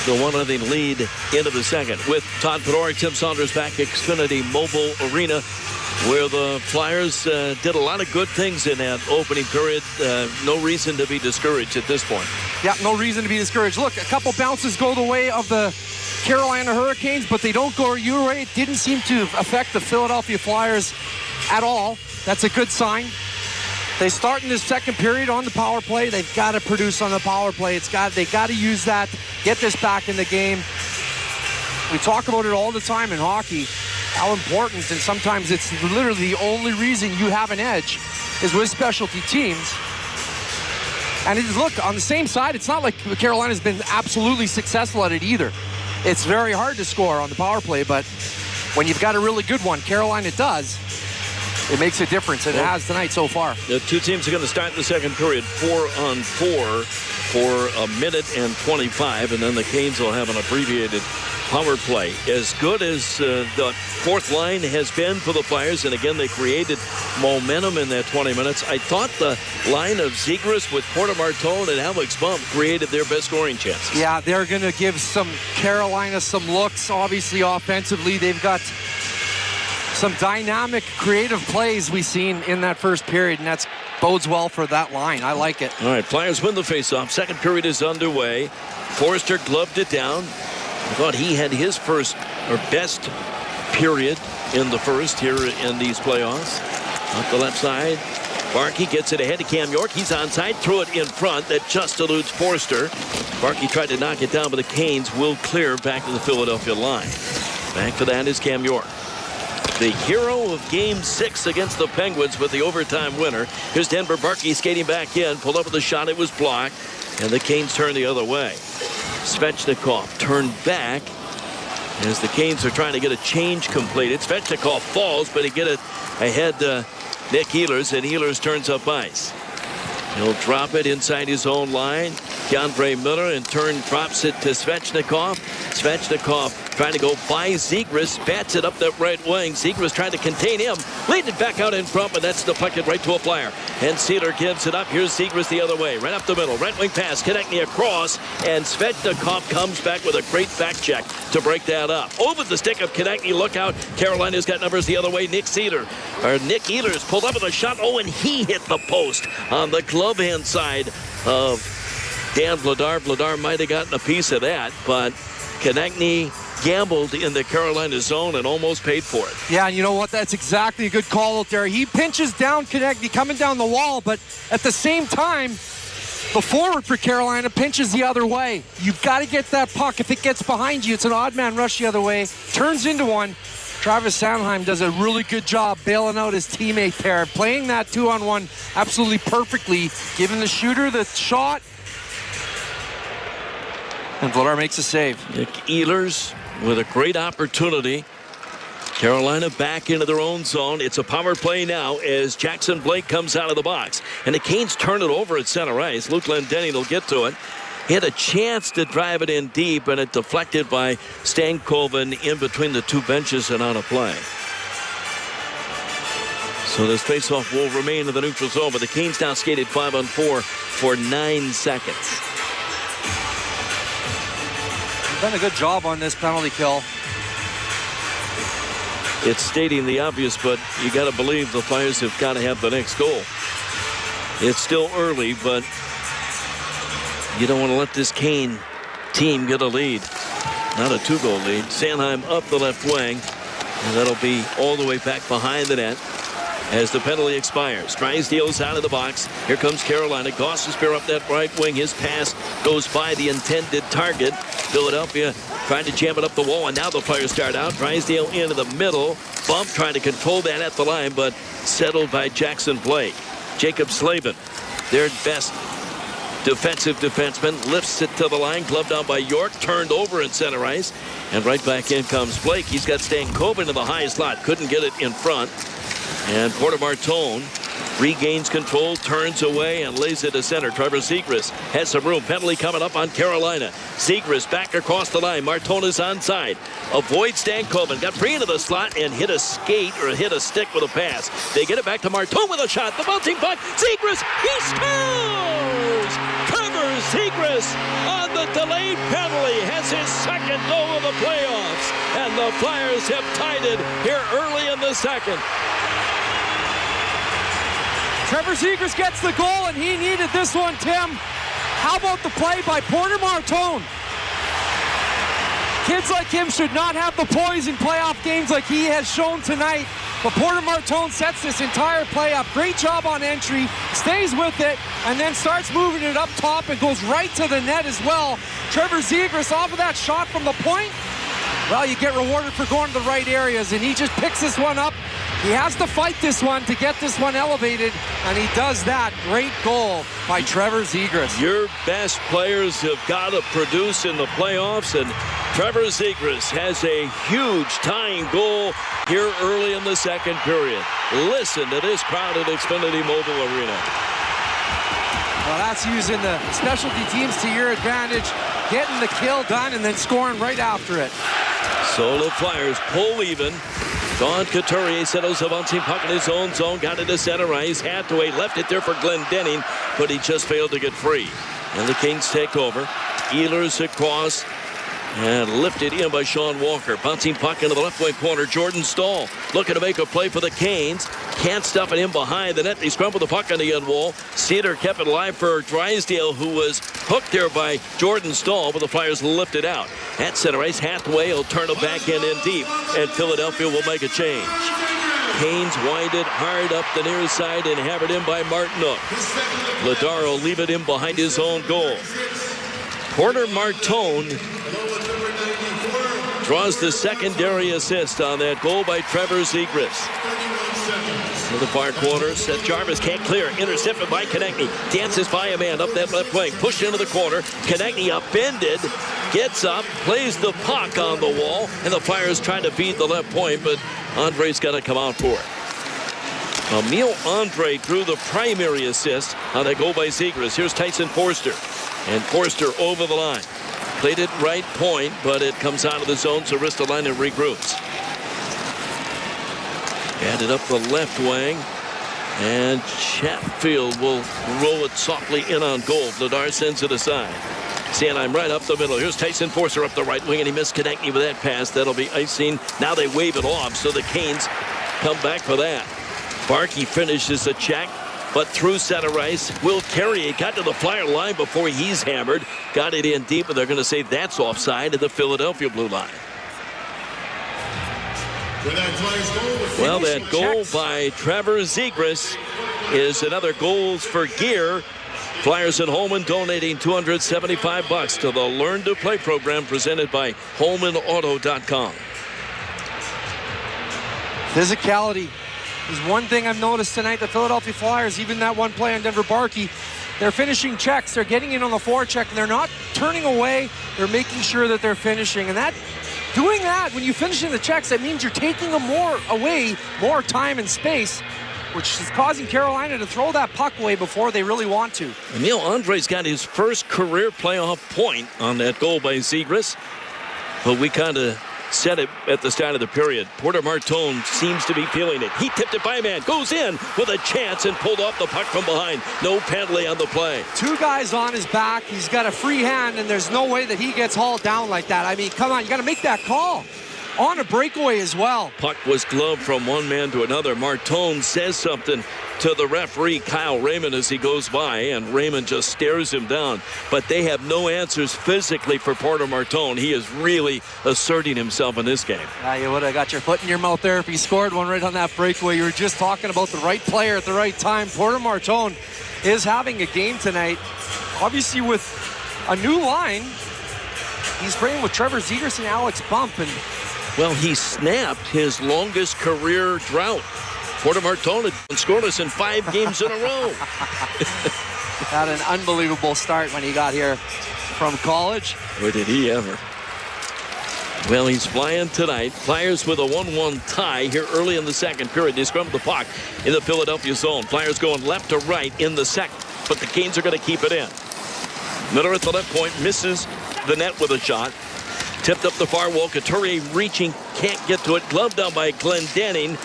S7: the 1-0 lead into the second. With Todd Fedoruk, Tim Saunders back at Xfinity Mobile Arena, where the Flyers did a lot of good things in that opening period. No reason to be discouraged at this point.
S8: Yeah, no reason to be discouraged. Look, a couple bounces go the way of the Carolina Hurricanes, but they don't go your way. It didn't seem to affect the Philadelphia Flyers at all. That's a good sign. They start in this second period on the power play. They've got to produce on the power play. They got to use that, get this back in the game. We talk about it all the time in hockey, how important, and sometimes it's literally the only reason you have an edge is with specialty teams. And look, on the same side, it's not like Carolina's been absolutely successful at it either. It's very hard to score on the power play, but when you've got a really good one, Carolina does, it makes a difference, and it has tonight so far.
S7: The two teams are going to start in the second period, 4-on-4 for a minute and 25, and then the Canes will have an abbreviated power play. As good as the fourth line has been for the Flyers, and again, they created momentum in that 20 minutes. I thought the line of Zegras with Porter Martone and Alex Bump created their best scoring chances.
S8: Yeah, they're going to give Carolina some looks. Obviously, offensively, they've got some dynamic, creative plays we've seen in that first period, and that bodes well for that line. I like it.
S7: All right, Flyers win the faceoff. Second period is underway. Forrester gloved it down. I thought he had his first or best period in the first here in these playoffs. Off the left side, Barkey gets it ahead to Cam York. He's onside, threw it in front. That just eludes Forrester. Barkey tried to knock it down, but the Canes will clear back to the Philadelphia line. Back for that is Cam York, the hero of Game 6 against the Penguins with the overtime winner. Here's Denver Barkey skating back in, pulled up with a shot. It was blocked, and the Canes turn the other way. Svechnikov turned back as the Canes are trying to get a change completed. Svechnikov falls, but he get it ahead to Nick Ehlers, and Ehlers turns up ice. He'll drop it inside his own line. K'Andre Miller in turn drops it to Svechnikov. Svechnikov trying to go by Zegras, bats it up that right wing. Zegras trying to contain him, lead it back out in front, but that's deflected right to a Flyer. And Sealer gives it up. Here's Zegras the other way, right up the middle, right wing pass, Konechny across, and Svechnikov comes back with a great back check to break that up. Over the stick of Konechny, look out. Carolina's got numbers the other way. Nick Ehlers pulled up with a shot. Oh, and he hit the post on the glove hand side of Dan Vladar. Vladar might have gotten a piece of that, but Konechny gambled in the Carolina zone and almost paid for it.
S8: Yeah, and you know what? That's exactly a good call out there. He pinches down Konechny coming down the wall, but at the same time, the forward for Carolina pinches the other way. You've got to get that puck. If it gets behind you, it's an odd man rush the other way. Turns into one. Travis Sanheim does a really good job bailing out his teammate there, playing that 2-on-1 absolutely perfectly, giving the shooter the shot. And Vladar makes a save.
S7: Nick Ehlers with a great opportunity. Carolina back into their own zone. It's a power play now as Jackson Blake comes out of the box. And the Canes turn it over at center ice. Luke Glendening will get to it. He had a chance to drive it in deep, and it deflected by Stankoven in between the two benches and on a play. So this faceoff will remain in the neutral zone, but the Canes now skated 5-on-4 for 9 seconds.
S8: Done a good job on this penalty kill.
S7: It's stating the obvious, but you got to believe the Flyers have got to have the next goal. It's still early, but you don't want to let this Kane team get a lead. Not a 2-goal lead. Sanheim up the left wing, and that'll be all the way back behind the net as the penalty expires. Drysdale's out of the box. Here comes Carolina. Gostisbehere up that right wing. His pass goes by the intended target. Philadelphia trying to jam it up the wall, and now the Flyers start out. Drysdale into the middle. Bump trying to control that at the line, but settled by Jackson Blake. Jacob Slavin, their best defensive defenseman, lifts it to the line, gloved down by York, turned over in center ice, and right back in comes Blake. He's got Stankoven in the high slot, couldn't get it in front, and Porter Martone regains control, turns away, and lays it to center. Trevor Zegras has some room. Penalty coming up on Carolina. Zegras back across the line. Martone is onside. Avoids Stankoven. Got free into the slot and hit a skate or hit a stick with a pass. They get it back to Martone with a shot. The bouncing puck. Zegras, he scores! Trevor Zegras on the delayed penalty has his second goal of the playoffs. And the Flyers have tied it here early in the second.
S8: Trevor Zegras gets the goal, and he needed this one, Tim. How about the play by Porter Martone? Kids like him should not have the poise in playoff games like he has shown tonight. But Porter Martone sets this entire play up. Great job on entry, stays with it, and then starts moving it up top and goes right to the net as well. Trevor Zegras off of that shot from the point. Well, you get rewarded for going to the right areas, and he just picks this one up. He has to fight this one to get this one elevated, and he does that. Great goal by Trevor Zegras.
S7: Your best players have got to produce in the playoffs, and Trevor Zegras has a huge tying goal here early in the second period. Listen to this crowd at Xfinity Mobile Arena.
S8: Well, that's using the specialty teams to your advantage, getting the kill done, and then scoring right after it.
S7: So the Flyers pull even. Don Couturier settles a bouncing puck in his own zone, got it to center ice. Hathaway left it there for Glenn Denning, but he just failed to get free. And the Kings take over. Ehlers across and lifted in by Sean Walker. Bouncing puck into the left wing corner. Jordan Stahl looking to make a play for the Canes. Can't stuff it in behind the net. They scramble the puck on the end wall. Cedar kept it alive for Drysdale, who was hooked there by Jordan Stahl, but the Flyers lift it out. At center ice, Hathaway will turn it back in deep, and Philadelphia will make a change. Canes wind it hard up the near side and have it in by Martinook. Vladar will leave it in behind his own goal. Porter Martone draws the secondary assist on that goal by Trevor Zegras. To the far corner, Seth Jarvis can't clear. Intercepted by Konechny. Dances by a man up that left wing. Pushed into the corner. Konechny upended. Gets up. Plays the puck on the wall. And the Flyers trying to feed the left point, but Andre's got to come out for it. Emil Andre drew the primary assist on that goal by Zegras. Here's Tyson Forster. And Forster over the line. Played it right point, but it comes out of the zone, so Ristolainen regroups. Added up the left wing, and Chatfield will roll it softly in on goal. Vladar sends it aside. Sanheim right up the middle. Here's Tyson Forster up the right wing, and he missed Konechny with that pass. That'll be icing. Now they wave it off, so the Canes come back for that. Barkey finishes a check, but through center ice. Will Carrier got to the Flyer line before he's hammered. Got it in deep, and they're going to say that's offside at the Philadelphia blue line. Well, that goal by Trevor Zegras is another goals for gear. Flyers and Holman donating $275 to the Learn to Play program presented by HolmanAuto.com.
S8: Physicality is one thing I've noticed tonight. The Philadelphia Flyers, even that one play on Denver Barkey, they're finishing checks. They're getting in on the forecheck, and they're not turning away. They're making sure that they're finishing. And doing that, when you finish in the checks, that means you're taking them more time and space, which is causing Carolina to throw that puck away before they really want to.
S7: Emil Andre's got his first career playoff point on that goal by Zegras, but we kind of said it at the start of the period. Porter Martone seems to be feeling it. He tipped it by a man, goes in with a chance and pulled off the puck from behind. No penalty on the play.
S8: Two guys on his back. He's got a free hand, and there's no way that he gets hauled down like that. I mean, come on, you got to make that call. on a breakaway as well.
S7: Puck was gloved from one man to another. Martone says something to the referee, Kyle Raymond, as he goes by, and Raymond just stares him down. But they have no answers physically for Porter Martone. He is really asserting himself in this game.
S8: You would have got your foot in your mouth there if he scored one right on that breakaway. You were just talking about the right player at the right time. Porter Martone is having a game tonight, obviously with a new line. He's playing with Trevor Zegras and Alex Bump. And
S7: well, he snapped his longest career drought. Porter Martone had been scoreless in 5 games in a row.
S8: Had an unbelievable start when he got here from college.
S7: Or did he ever? Well, he's flying tonight. Flyers with a 1-1 tie here early in the second period. They scramble the puck in the Philadelphia zone. Flyers going left to right in the second, but the Canes are going to keep it in. Miller at the left point misses the net with a shot. Tipped up the far wall. Couturier reaching, can't get to it. Gloved down by Glendening.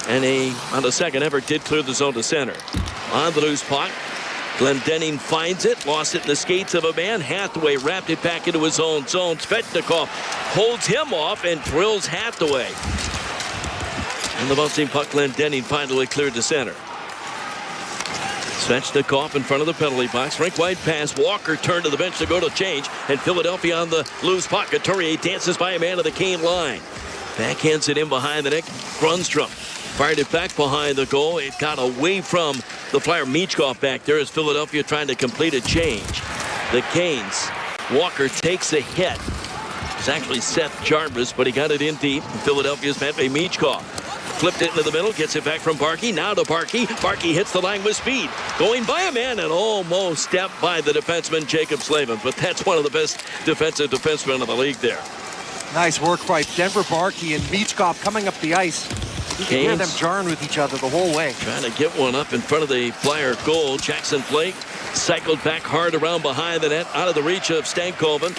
S7: And on the second effort, did clear the zone to center. On the loose puck, Glendening finds it, lost it in the skates of a man. Hathaway wrapped it back into his own zone. Svechnikov holds him off and drills Hathaway. And the bouncing puck, Glendening finally cleared to center. Svechnikov in front of the penalty box. Rink-wide pass. Walker turned to the bench to go to change. And Philadelphia on the loose puck. Couturier dances by a man to the Kane line. Backhands it in behind the net. Grundstrom fired it back behind the goal. It got away from the Flyer. Michkov back there as Philadelphia trying to complete a change. The Canes. Walker takes a hit. It's actually Seth Jarvis, but he got it in deep. Philadelphia's Matvei Michkov. Flipped it into the middle, gets it back from Barkey. Now to Barkey. Barkey hits the line with speed. Going by a man and almost stepped by the defenseman, Jacob Slavin. But that's one of the best defensive defensemen in the league there.
S8: Nice work by Denver Barkey and Michkov coming up the ice. You can hear them jarring with each other the whole way.
S7: Trying to get one up in front of the Flyer goal. Jackson Flake cycled back hard around behind the net, out of the reach of Stankoven.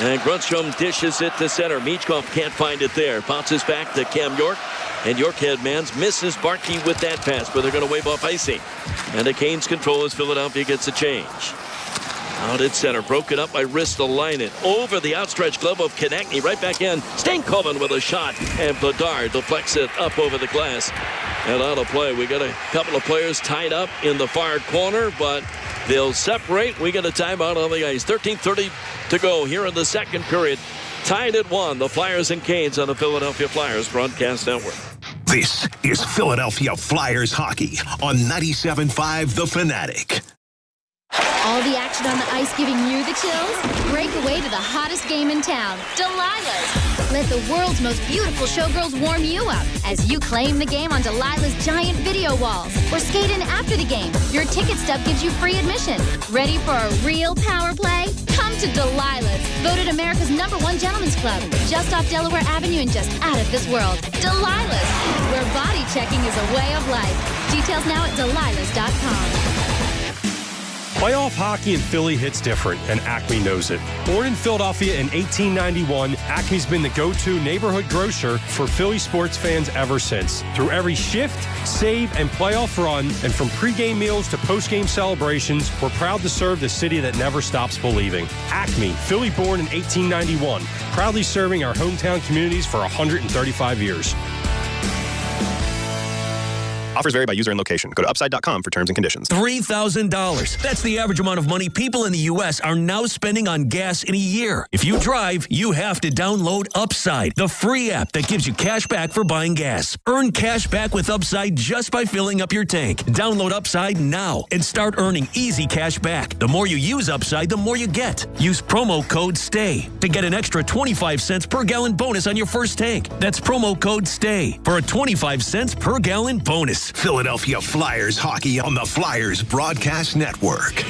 S7: And Grundstrom dishes it to center. Michkov can't find it there. Bounces back to Cam York. And York headmans misses Barkey with that pass, but they're going to wave off icing. And the Canes control as Philadelphia gets a change. Out at center, broken up by Ristolainen. Over the outstretched glove of Konechny, right back in. Stankoven with a shot, and Bedard deflects it up over the glass. And out of play, we got a couple of players tied up in the far corner, but they'll separate. We get a timeout on the ice. 13:30 to go here in the second period. Tied at 1, the Flyers and Canes on the Philadelphia Flyers Broadcast Network.
S6: This is Philadelphia Flyers hockey on 97.5 The Fanatic.
S2: All the action on the ice giving you the chills? Break away to the hottest game in town, Delilah's. Let the world's most beautiful showgirls warm you up as you claim the game on Delilah's giant video walls. Or skate in after the game. Your ticket stub gives you free admission. Ready for a real power play? Come to Delilah's, voted America's #1 gentleman's club. Just off Delaware Avenue and just out of this world. Delilah's, where body checking is a way of life. Details now at delilahs.com.
S15: Playoff hockey in Philly hits different, and Acme knows it. Born in Philadelphia in 1891, Acme's been the go-to neighborhood grocer for Philly sports fans ever since. Through every shift, save, and playoff run, and from pregame meals to postgame celebrations, we're proud to serve the city that never stops believing. Acme, Philly born in 1891, proudly serving our hometown communities for 135 years.
S22: Offers vary by user and location. Go to upside.com for terms and conditions.
S3: $3,000. That's the average amount of money people in the U.S. are now spending on gas in a year. If you drive, you have to download Upside, the free app that gives you cash back for buying gas. Earn cash back with Upside just by filling up your tank. Download Upside now and start earning easy cash back. The more you use Upside, the more you get. Use promo code STAY to get an extra 25 cents per gallon bonus on your first tank. That's promo code STAY for a 25 cents per gallon bonus.
S6: Philadelphia Flyers hockey on the Flyers Broadcast Network.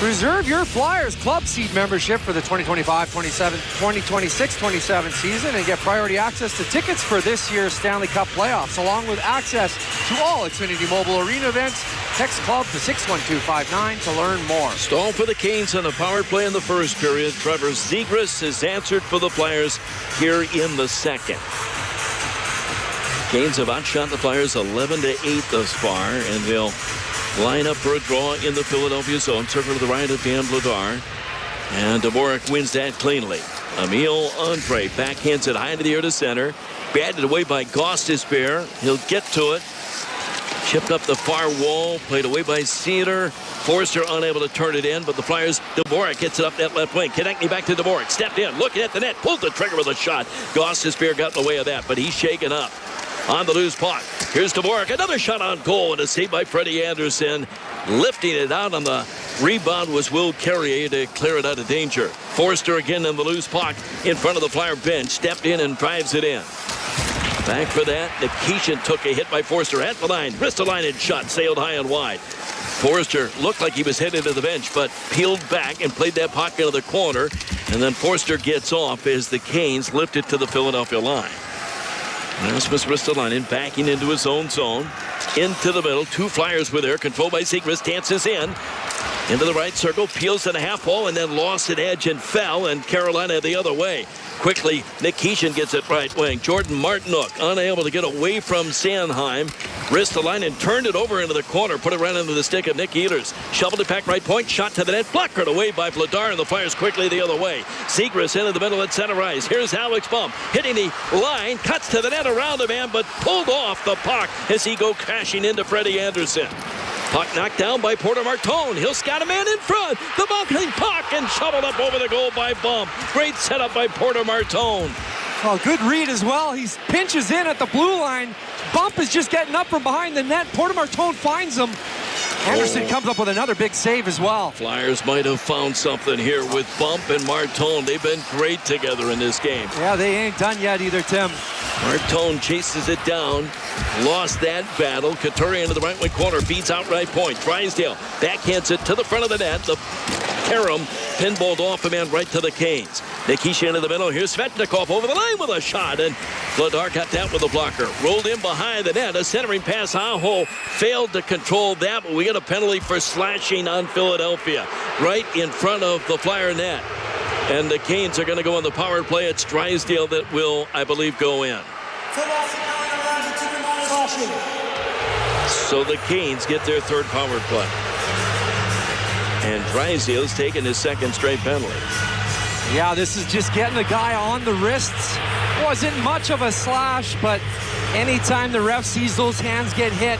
S8: Reserve your Flyers club seat membership for the 2025-2026-27 season and get priority access to tickets for this year's Stanley Cup playoffs, along with access to all Xfinity Mobile Arena events. Text club to 61259 to learn more.
S7: Stall for the Canes on the power play in the first period. Trevor Zegras has answered for the Flyers here in the second. Canes have outshot the Flyers 11-8 thus far, and they'll line up for a draw in the Philadelphia zone. Circle to the right of Dan Vladar. And Dvorak wins that cleanly. Emil Andre backhands it high into the air to center. Batted away by Gostisbehere. He'll get to it. Chipped up the far wall. Played away by Cedar. Forster unable to turn it in, but the Flyers, Dvorak gets it up that left wing. Connecting back to Dvorak. Stepped in, looking at the net. Pulled the trigger with a shot. Gostisbehere got in the way of that, but he's shaken up. On the loose puck. Here's Dvorak. Another shot on goal, and a save by Freddie Anderson. Lifting it out on the rebound was Will Carrier to clear it out of danger. Forster again on the loose puck in front of the Flyer bench. Stepped in and drives it in. Back for that. Nikishin took a hit by Forster at the line. Wrist line and shot. Sailed high and wide. Forster looked like he was headed to the bench, but peeled back and played that puck into the corner. And then Forster gets off as the Canes lift it to the Philadelphia line. Rasmus Ristolainen backing into his own zone. Into the middle. Two Flyers were there. Controlled by Zegras. Dances in. Into the right circle. Peels in a half ball and then lost an edge and fell. And Carolina the other way. Quickly, Nikishin gets it right wing. Jordan Martinook unable to get away from Sanheim. Ristolainen turned it over into the corner. Put it right into the stick of Nick Ehlers. Shoveled it back right point. Shot to the net. Blocked away by Vladar. And the Flyers quickly the other way. Zegras into the middle at center ice. Here's Alex Bump. Hitting the line. Cuts to the net around the man. But pulled off the puck as he go crashing into Freddie Anderson. Puck knocked down by Porter Martone. He'll scout a man in front. The buckling puck and shoveled up over the goal by Bump. Great setup by Porter Martone.
S8: Oh, good read as well. He pinches in at the blue line. Bump is just getting up from behind the net. Porter Martone finds him. Anderson comes up with another big save as well.
S7: Flyers might have found something here with Bump and Martone. They've been great together in this game.
S8: Yeah, they ain't done yet either, Tim.
S7: Martone chases it down. Lost that battle. Couturier into the right wing corner. Beats out right point. Drysdale backhands it to the front of the net. The Karam pinballed off a man right to the Canes. Nikishin into the middle. Here's Svechnikov over the line with a shot. And Vladar got that with a blocker. Rolled in behind the net. A centering pass. Aho failed to control that, but we get a penalty for slashing on Philadelphia. Right in front of the Flyer net. And the Canes are going to go on the power play. It's Drysdale that will, I believe, go in. So the Canes get their third power play. And Drysdale's taken his second straight penalty.
S8: Yeah, this is just getting the guy on the wrists. Wasn't much of a slash, but anytime the ref sees those hands get hit,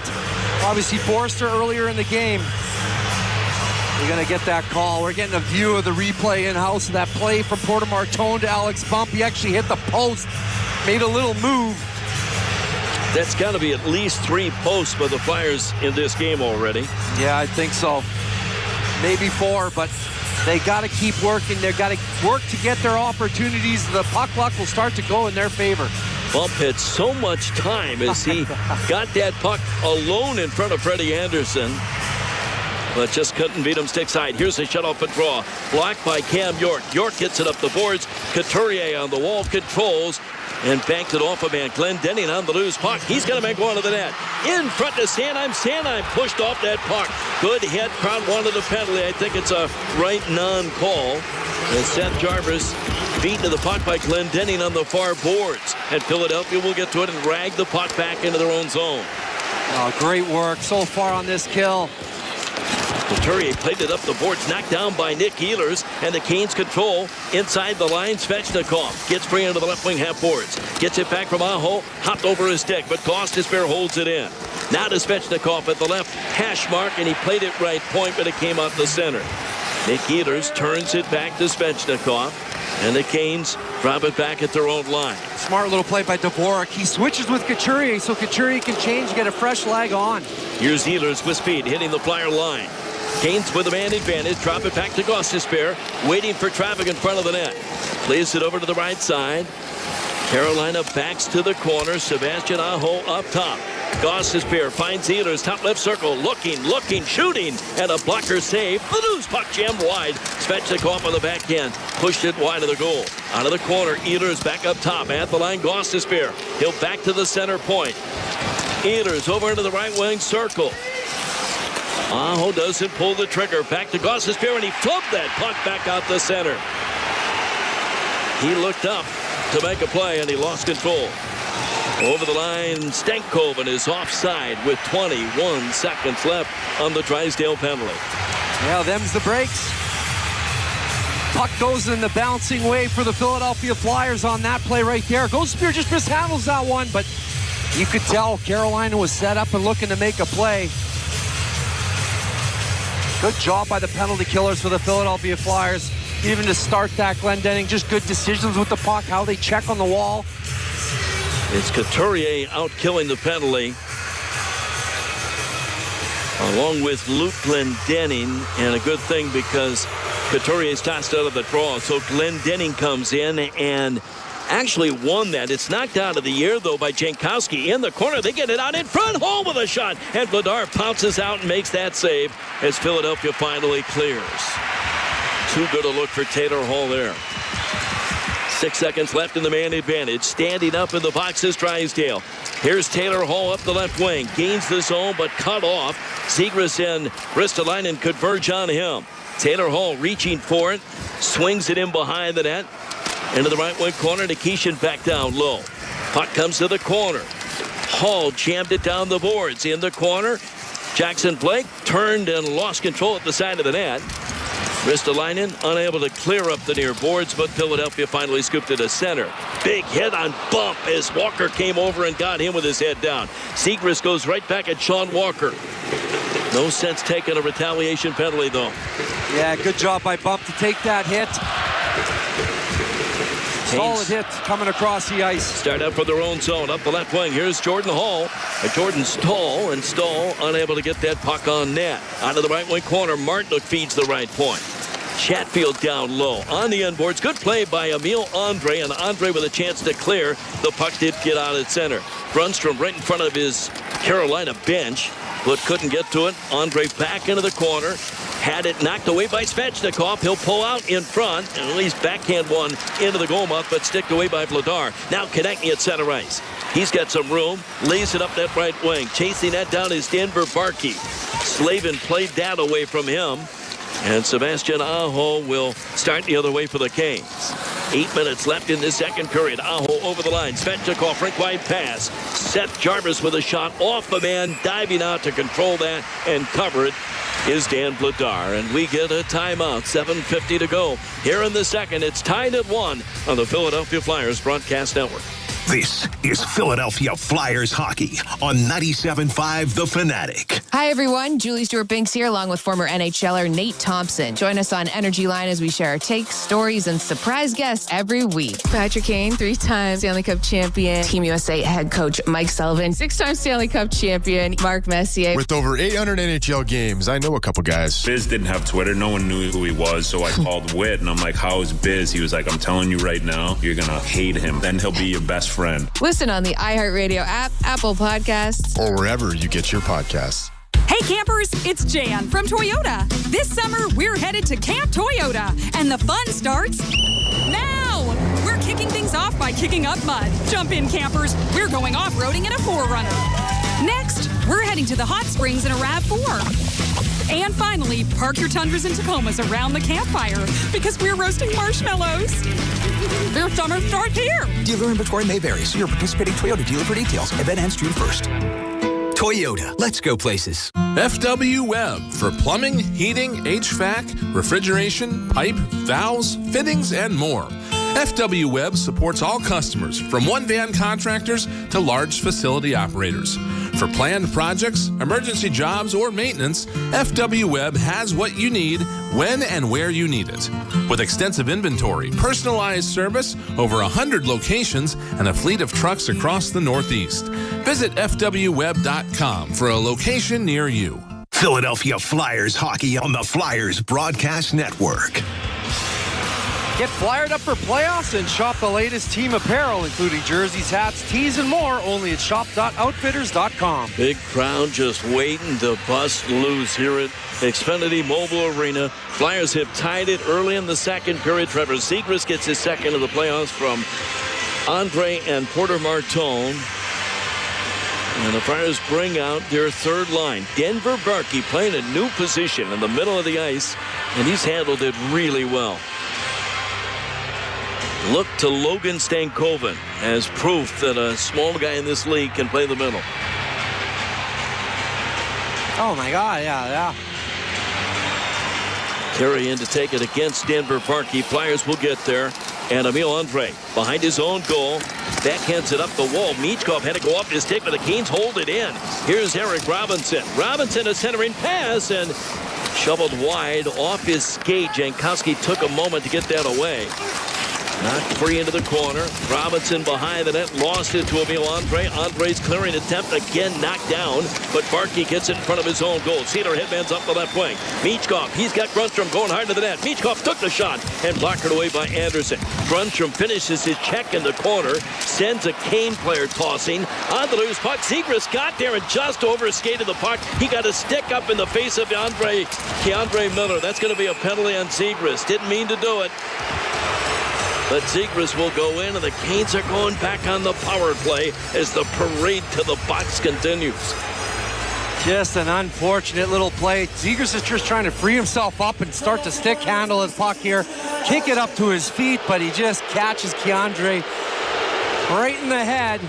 S8: obviously Forster earlier in the game, we're going to get that call. We're getting a view of the replay in-house of that play from Porter Martone to Alex Bump. He actually hit the post, made a little move.
S7: That's got to be at least 3 posts for the Flyers in this game already.
S8: Yeah, I think so. Maybe 4, but they got to keep working. They've got to work to get their opportunities. The puck luck will start to go in their favor.
S7: Bump had so much time as he got that puck alone in front of Freddie Anderson. But just couldn't beat him stick side. Here's a shutoff and draw. Blocked by Cam York. York gets it up the boards. Couturier on the wall controls and banked it off a man. Glenn Denning on the loose puck. He's going to make one to the net. In front to Sanheim. Sanheim pushed off that puck. Good hit. Crowd wanted a penalty. I think it's a right non-call. And Seth Jarvis beat to the puck by Glenn Denning on the far boards. And Philadelphia will get to it and drag the puck back into their own zone.
S8: Oh, great work so far on this kill.
S7: Couturier played it up the boards, knocked down by Nick Ehlers, and the Canes control inside the line. Svechnikov gets free into the left wing half boards. Gets it back from Aho, hopped over his stick, but Gostisbehere holds it in. Now to Svechnikov at the left hash mark, and he played it right point, but it came out the center. Nick Ehlers turns it back to Svechnikov, and the Canes drop it back at their own line.
S8: Smart little play by Dvorak. He switches with Couturier, so Couturier can change and get a fresh leg on.
S7: Here's Ehlers with speed, hitting the Flyer line. Canes with a man advantage. Drop it back to Gostisbehere. Waiting for traffic in front of the net. Plays it over to the right side. Carolina backs to the corner. Sebastian Aho up top. Gostisbehere finds Ehlers. Top left circle. Looking, shooting. And a blocker save. The loose puck jammed wide. Svechnikov on the backhand. Pushed it wide of the goal. Out of the corner. Ehlers back up top. At the line, Gostisbehere. He'll back to the center point. Ehlers over into the right wing circle. Aho doesn't pull the trigger. Back to Gostisbehere, and he flubbed that puck back out the center. He looked up to make a play, and he lost control. Over the line, Stankoven is offside with 21 seconds left on the Drysdale penalty.
S8: Yeah, them's the breaks. Puck goes in the bouncing way for the Philadelphia Flyers on that play right there. Ghost Spear just mishandles that one, but you could tell Carolina was set up and looking to make a play. Good job by the penalty killers for the Philadelphia Flyers. Even to start that, Glendening, just good decisions with the puck, how they check on the wall.
S7: It's Couturier out killing the penalty, along with Luke Glendening, and a good thing because Couturier's tossed out of the draw, so Glendening comes in and actually won that. It's knocked out of the air, though, by Jankowski in the corner. They get it out in front, home with a shot, and Vladar pounces out and makes that save as Philadelphia finally clears. Too good a look for Taylor Hall there. 6 seconds left in the man advantage. Standing up in the box is Drysdale. Here's Taylor Hall up the left wing. Gains the zone, but cut off. Zegras and Ristolainen converge on him. Taylor Hall reaching for it. Swings it in behind the net. Into the right wing corner. Nikishin back down low. Puck comes to the corner. Hall jammed it down the boards. In the corner, Jackson Blake turned and lost control at the side of the net. Ristolainen unable to clear up the near boards, but Philadelphia finally scooped it to center. Big hit on bump as Walker came over and got him with his head down. Zegras goes right back at Sean Walker. No sense taking a retaliation penalty, though.
S8: Yeah, good job by Bump to take that hit. Solid hit coming across the ice.
S7: Start up for their own zone. Up the left wing. Here's Jordan Hall. And Jordan's tall, and Stahl unable to get that puck on net. Out of the right wing corner, Martinook feeds the right point. Chatfield down low. On the end boards. Good play by Emil Andre, and Andre with a chance to clear. The puck did get out at center. Brunstrom right in front of his Carolina bench, but couldn't get to it. Andre back into the corner. Had it knocked away by Svechnikov. He'll pull out in front and at least backhand one into the goal mouth, but sticked away by Vladar. Now Konechny at center ice. He's got some room. Lays it up that right wing. Chasing that down is Denver Barkey. Slavin played that away from him. And Sebastian Aho will start the other way for the Canes. 8 minutes left in the second period. Aho over the line. Svechnikov, right wide pass. Seth Jarvis with a shot off the man. Diving out to control that and cover it is Dan Vladar. And we get a timeout. 7:50 to go. Here in the second, it's tied at 1 on the Philadelphia Flyers Broadcast Network.
S6: This is Philadelphia Flyers hockey on 97.5 The Fanatic.
S5: Hi, everyone. Julie Stewart-Binks here, along with former NHLer Nate Thompson. Join us on Energy Line as we share our takes, stories, and surprise guests every week. Patrick Kane, 3-time Stanley Cup champion. Team USA head coach Mike Sullivan, 6-time Stanley Cup champion Mark Messier.
S13: With over 800 NHL games, I know a couple guys.
S23: Biz didn't have Twitter. No one knew who he was, so I called Whit, and I'm like, how's Biz? He was like, I'm telling you right now, you're going to hate him. Then he'll be your best friend.
S5: Listen on the iHeartRadio app, Apple Podcasts,
S13: or wherever you get your podcasts.
S20: Hey campers, it's Jan from Toyota. This summer, we're headed to Camp Toyota, and the fun starts now. We're kicking things off by kicking up mud. Jump in, campers. We're going off-roading in a 4Runner. Next, we're heading to the hot springs in a RAV4. And finally, park your Tundras and Tacomas around the campfire because we're roasting marshmallows. Their summer starts here.
S21: Dealer inventory may vary. See your participating Toyota dealer for details. Event ends June 1st. Toyota. Let's go places.
S12: FW Webb for plumbing, heating, HVAC, refrigeration, pipe, valves, fittings, and more. FW Webb supports all customers, from one-van contractors to large facility operators. For planned projects, emergency jobs, or maintenance, FW Webb has what you need when and where you need it. With extensive inventory, personalized service, over 100 locations, and a fleet of trucks across the Northeast. Visit FWWeb.com for a location near you.
S6: Philadelphia Flyers hockey on the Flyers Broadcast Network.
S8: Get flyered up for playoffs and shop the latest team apparel, including jerseys, hats, tees, and more, only at shop.outfitters.com.
S7: Big crowd just waiting to bust loose here at Xfinity Mobile Arena. Flyers have tied it early in the second period. Trevor Zegras gets his second of the playoffs from Andre and Porter Martone. And the Flyers bring out their third line. Denver Barkey playing a new position in the middle of the ice, and he's handled it really well. look to Logan Stankoven as proof that a small guy in this league can play the middle.
S8: Oh, my God, yeah.
S7: Carry in to take it against Denver Parkey. Flyers will get there. And Emil Andre behind his own goal. Backhands it up the wall. Michkov had to go up his stick, but the Canes hold it in. Here's Eric Robinson. Robinson, a centering pass, and shoveled wide off his skate. Jankowski took a moment to get that away. Knocked free into the corner. Robinson behind the net, lost it to Emil Andre. Andre's clearing attempt again knocked down, but Barkey gets it in front of his own goal. Cedar headbands up the left wing. Michkov, he's got Grunstrom going hard to the net. Michkov took the shot and blocked it away by Anderson. Grunstrom finishes his check in the corner, sends a Kane player tossing. On the loose puck, Zegras got there and just overskated the puck. He got a stick up in the face of Keandre Miller. That's going to be a penalty on Zegras. Didn't mean to do it. But Zegras will go in, and the Canes are going back on the power play as the parade to the box continues.
S8: Just an unfortunate little play. Zegras is just trying to free himself up and start to stick handle his puck here. Kick it up to his feet, but he just catches Keandre right in the head.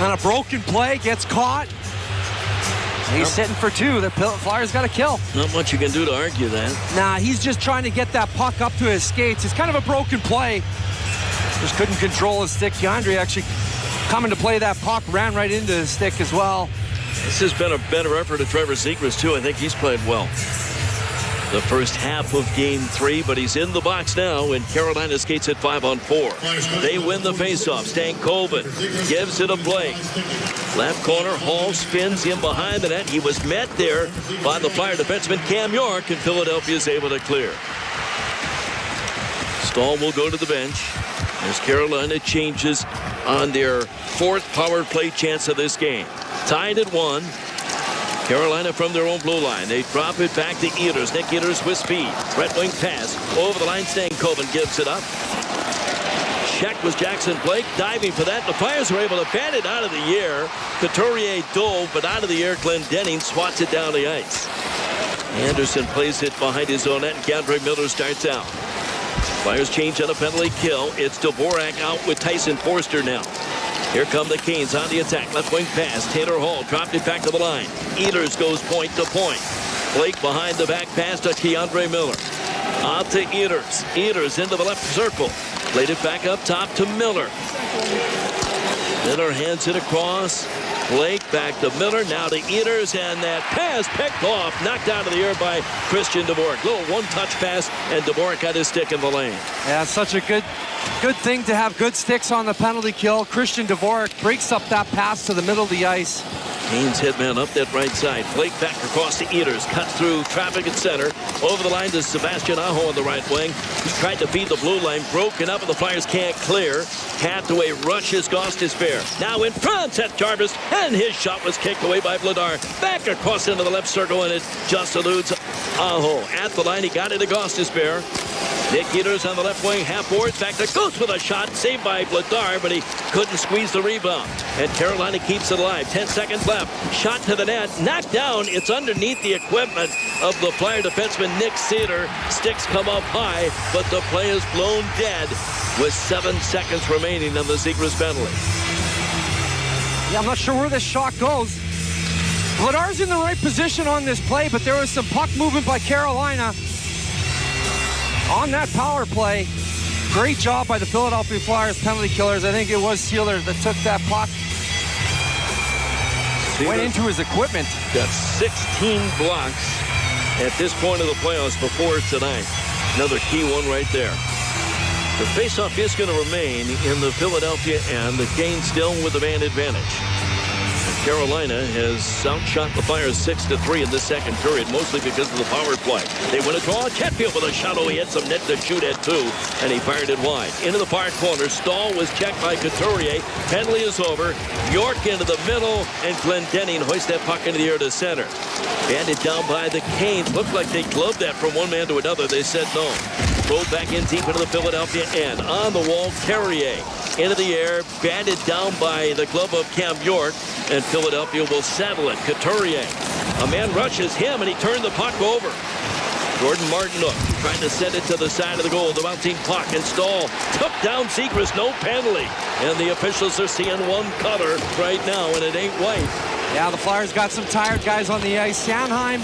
S8: On a broken play, gets caught. He's sitting for two. The Flyers got to kill.
S7: Not much you can do to argue that.
S8: Nah, he's just trying to get that puck up to his skates. It's kind of a broken play. Just couldn't control his stick. Keandre actually coming to play that puck, ran right into his stick as well.
S7: This has been a better effort of Trevor Zegras, too. I think he's played well the first half of Game 3, but he's in the box now, and Carolina skates at 5-on-4. They win the faceoff. Stankoven gives it a Blake. Left corner, Hall spins in behind the net. He was met there by the Flyer defenseman Cam York, and Philadelphia is able to clear. Stahl will go to the bench as Carolina changes on their fourth power play chance of this game. Tied at 1. Carolina from their own blue line. They drop it back to Ehlers. Nick Ehlers with speed. Right wing pass. Over the line, Stankoven gives it up. Check was Jackson Blake diving for that. The Flyers were able to bat it out of the air. Couturier dove, but out of the air, Glendening swats it down the ice. Anderson plays it behind his own net, and Keandre Miller starts out. Flyers change on a penalty kill. It's Dvorak out with Tyson Forster now. Here come the Canes on the attack. Left wing pass. Taylor Hall dropped it back to the line. Ehlers goes point to point. Blake behind the back pass to Keandre Miller. Out to Ehlers. Ehlers into the left circle. Played it back up top to Miller. Miller hands it across. Blake back to Miller. Now to Ehlers, and that pass picked off. Knocked out of the air by Christian Dvorak. Little one-touch pass, and Dvorak got his stick in the lane.
S8: Yeah, it's such a good thing to have good sticks on the penalty kill. Christian Dvorak breaks up that pass to the middle of the ice.
S7: Canes headman up that right side. Blake back across to Ehlers. Cut through traffic at center. Over the line to Sebastian Aho on the right wing. He tried to feed the blue line. Broken up, and the Flyers can't clear. Hathaway rushes Gostisbehere. Now in front, Seth Jarvis, and his shot was kicked away by Vladar. Back across into the left circle, and it just eludes Aho. At the line, he got it to Gostisbehere. Nick Ehlers on the left wing, half boards back to Ghost with a shot, saved by Vladar, but he couldn't squeeze the rebound. And Carolina keeps it alive. 10 seconds left. Shot to the net, knocked down. It's underneath the equipment of the Flyer defenseman Nick Cedar. Sticks come up high, but the play is blown dead with 7 seconds remaining on the Zegras penalty.
S8: Yeah, I'm not sure where this shot goes. Vladar's in the right position on this play, but there was some puck movement by Carolina on that power play. Great job by the Philadelphia Flyers penalty killers. I think it was Sealer that took that puck. Went into his equipment.
S7: Got 16 blocks at this point of the playoffs before tonight. Another key one right there. The faceoff is going to remain in the Philadelphia end. The Canes still with the man advantage. Carolina has outshot the Flyers 6-3 in this second period, mostly because of the power play. They win a draw. Chatfield with a shot. Oh, he had some net to shoot at too, and he fired it wide. Into the far corner. Stahl was checked by Couturier. Penalty is over. York into the middle, and Glendening hoists that puck into the air to center. Banded down by the Canes. Looked like they gloved that from one man to another. They said no. Rolled back in deep into the Philadelphia end. On the wall, Carrier into the air, banded down by the glove of Cam York, and Philadelphia will settle it. Couturier, a man rushes him, and he turned the puck over. Jordan Martinook trying to send it to the side of the goal. The bouncing puck and Stahl took down Seacrest, no penalty. And the officials are seeing one color right now, and it ain't white.
S8: Yeah, the Flyers got some tired guys on the ice. Sanheim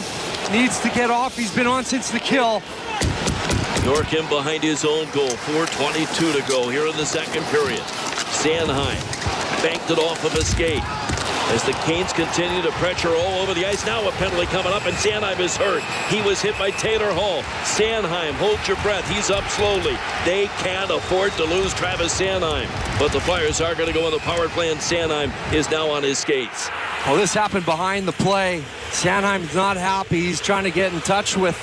S8: needs to get off. He's been on since the kill.
S7: York in behind his own goal. 4:22 to go here in the second period. Sanheim banked it off of a skate. As the Canes continue to pressure all over the ice. Now a penalty coming up, and Sanheim is hurt. He was hit by Taylor Hall. Sanheim, hold your breath. He's up slowly. They can't afford to lose Travis Sanheim. But the Flyers are going to go on the power play, and Sanheim is now on his skates.
S8: Well, this happened behind the play. Sanheim's not happy. He's trying to get in touch with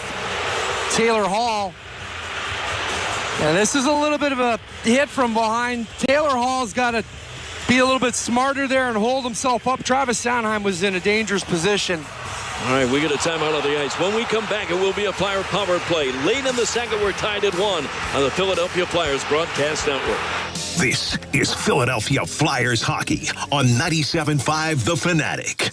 S8: Taylor Hall. And this is a little bit of a hit from behind. Taylor Hall's got to be a little bit smarter there and hold himself up. Travis Sanheim was in a dangerous position.
S7: All right, we get a timeout on the ice. When we come back, it will be a Flyer power play. Late in the second, we're tied at 1 on the Philadelphia Flyers Broadcast Network.
S6: This is Philadelphia Flyers hockey on 97.5 The Fanatic.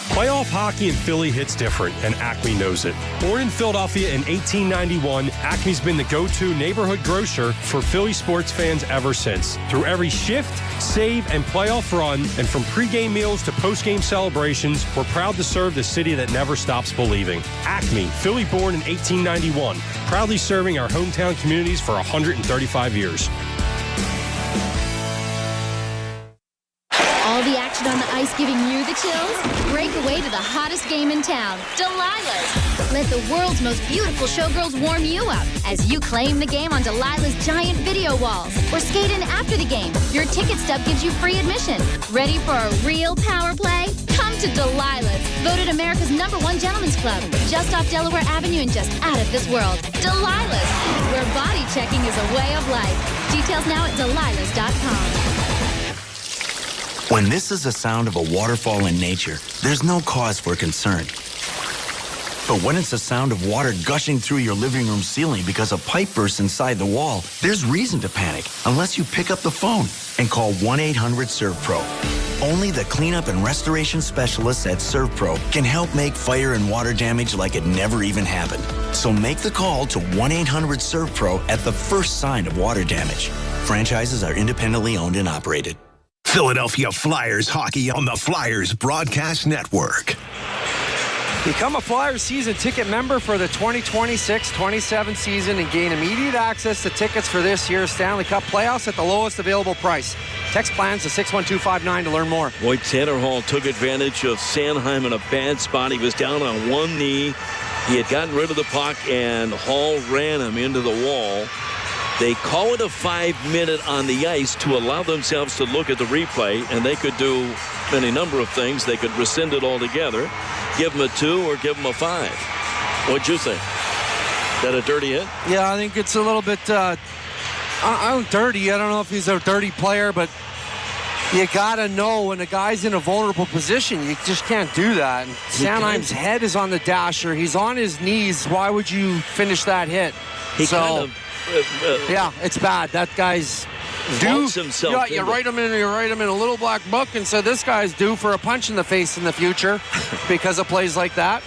S15: Playoff hockey in Philly hits different, and Acme knows it. Born in Philadelphia in 1891, Acme's been the go-to neighborhood grocer for Philly sports fans ever since. Through every shift, save, and playoff run, and from pregame meals to postgame celebrations, we're proud to serve the city that never stops believing. Acme, Philly born in 1891, proudly serving our hometown communities for 135 years.
S2: All the action on the ice giving you the chills? Break away to the hottest game in town, Delilah's. Let the world's most beautiful showgirls warm you up as you claim the game on Delilah's giant video walls. Or skate in after the game. Your ticket stub gives you free admission. Ready for a real power play? Come to Delilah's, voted America's #1 gentleman's club. Just off Delaware Avenue and just out of this world. Delilah's, where body checking is a way of life. Details now at delilahs.com.
S4: When this is the sound of a waterfall in nature, there's no cause for concern. But when it's the sound of water gushing through your living room ceiling because a pipe bursts inside the wall, there's reason to panic unless you pick up the phone and call 1-800-SERVPRO. Only the cleanup and restoration specialists at ServPro can help make fire and water damage like it never even happened. So make the call to 1-800-SERVPRO at the first sign of water damage. Franchises are independently owned and operated.
S6: Philadelphia Flyers hockey on the Flyers Broadcast Network.
S8: Become a Flyers season ticket member for the 2026-27 season and gain immediate access to tickets for this year's Stanley Cup playoffs at the lowest available price. Text plans to 61259 to learn more.
S7: Boy, Taylor Hall took advantage of Sanheim in a bad spot. He was down on one knee. He had gotten rid of the puck, and Hall ran him into the wall. They call it a 5-minute on the ice to allow themselves to look at the replay, and they could do any number of things. They could rescind it altogether, give him a 2 or give him a 5. What'd you think? Is that a dirty hit?
S8: Yeah, I think it's a little bit dirty. I don't know if he's a dirty player, but you got to know when a guy's in a vulnerable position, you just can't do that. And Sanheim's head is on the dasher. He's on his knees. Why would you finish that hit? Yeah, it's bad. That guy's due. You write him in a little black book and say this guy's due for a punch in the face in the future because of plays like that.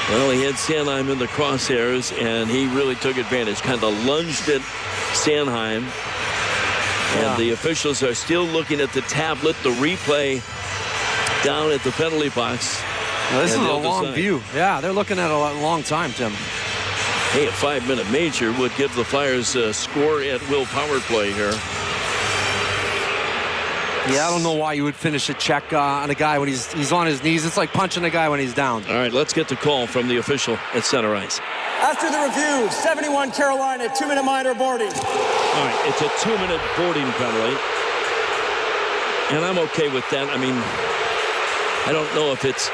S7: Well, he had Sanheim in the crosshairs, and he really took advantage. Kind of lunged at Sanheim. And the officials are still looking at the tablet, the replay down at the penalty box.
S8: Well, this is a long view. Yeah, they're looking at a long time, Tim.
S7: Hey, a 5-minute major would give the Flyers a score at will power play here.
S8: Yeah, I don't know why you would finish a check on a guy when he's on his knees. It's like punching a guy when he's down.
S7: All right, let's get the call from the official at center ice.
S14: After the review, 71 Carolina, 2-minute minor boarding.
S7: All right, it's a 2-minute boarding penalty. And I'm okay with that. I mean, I don't know if it's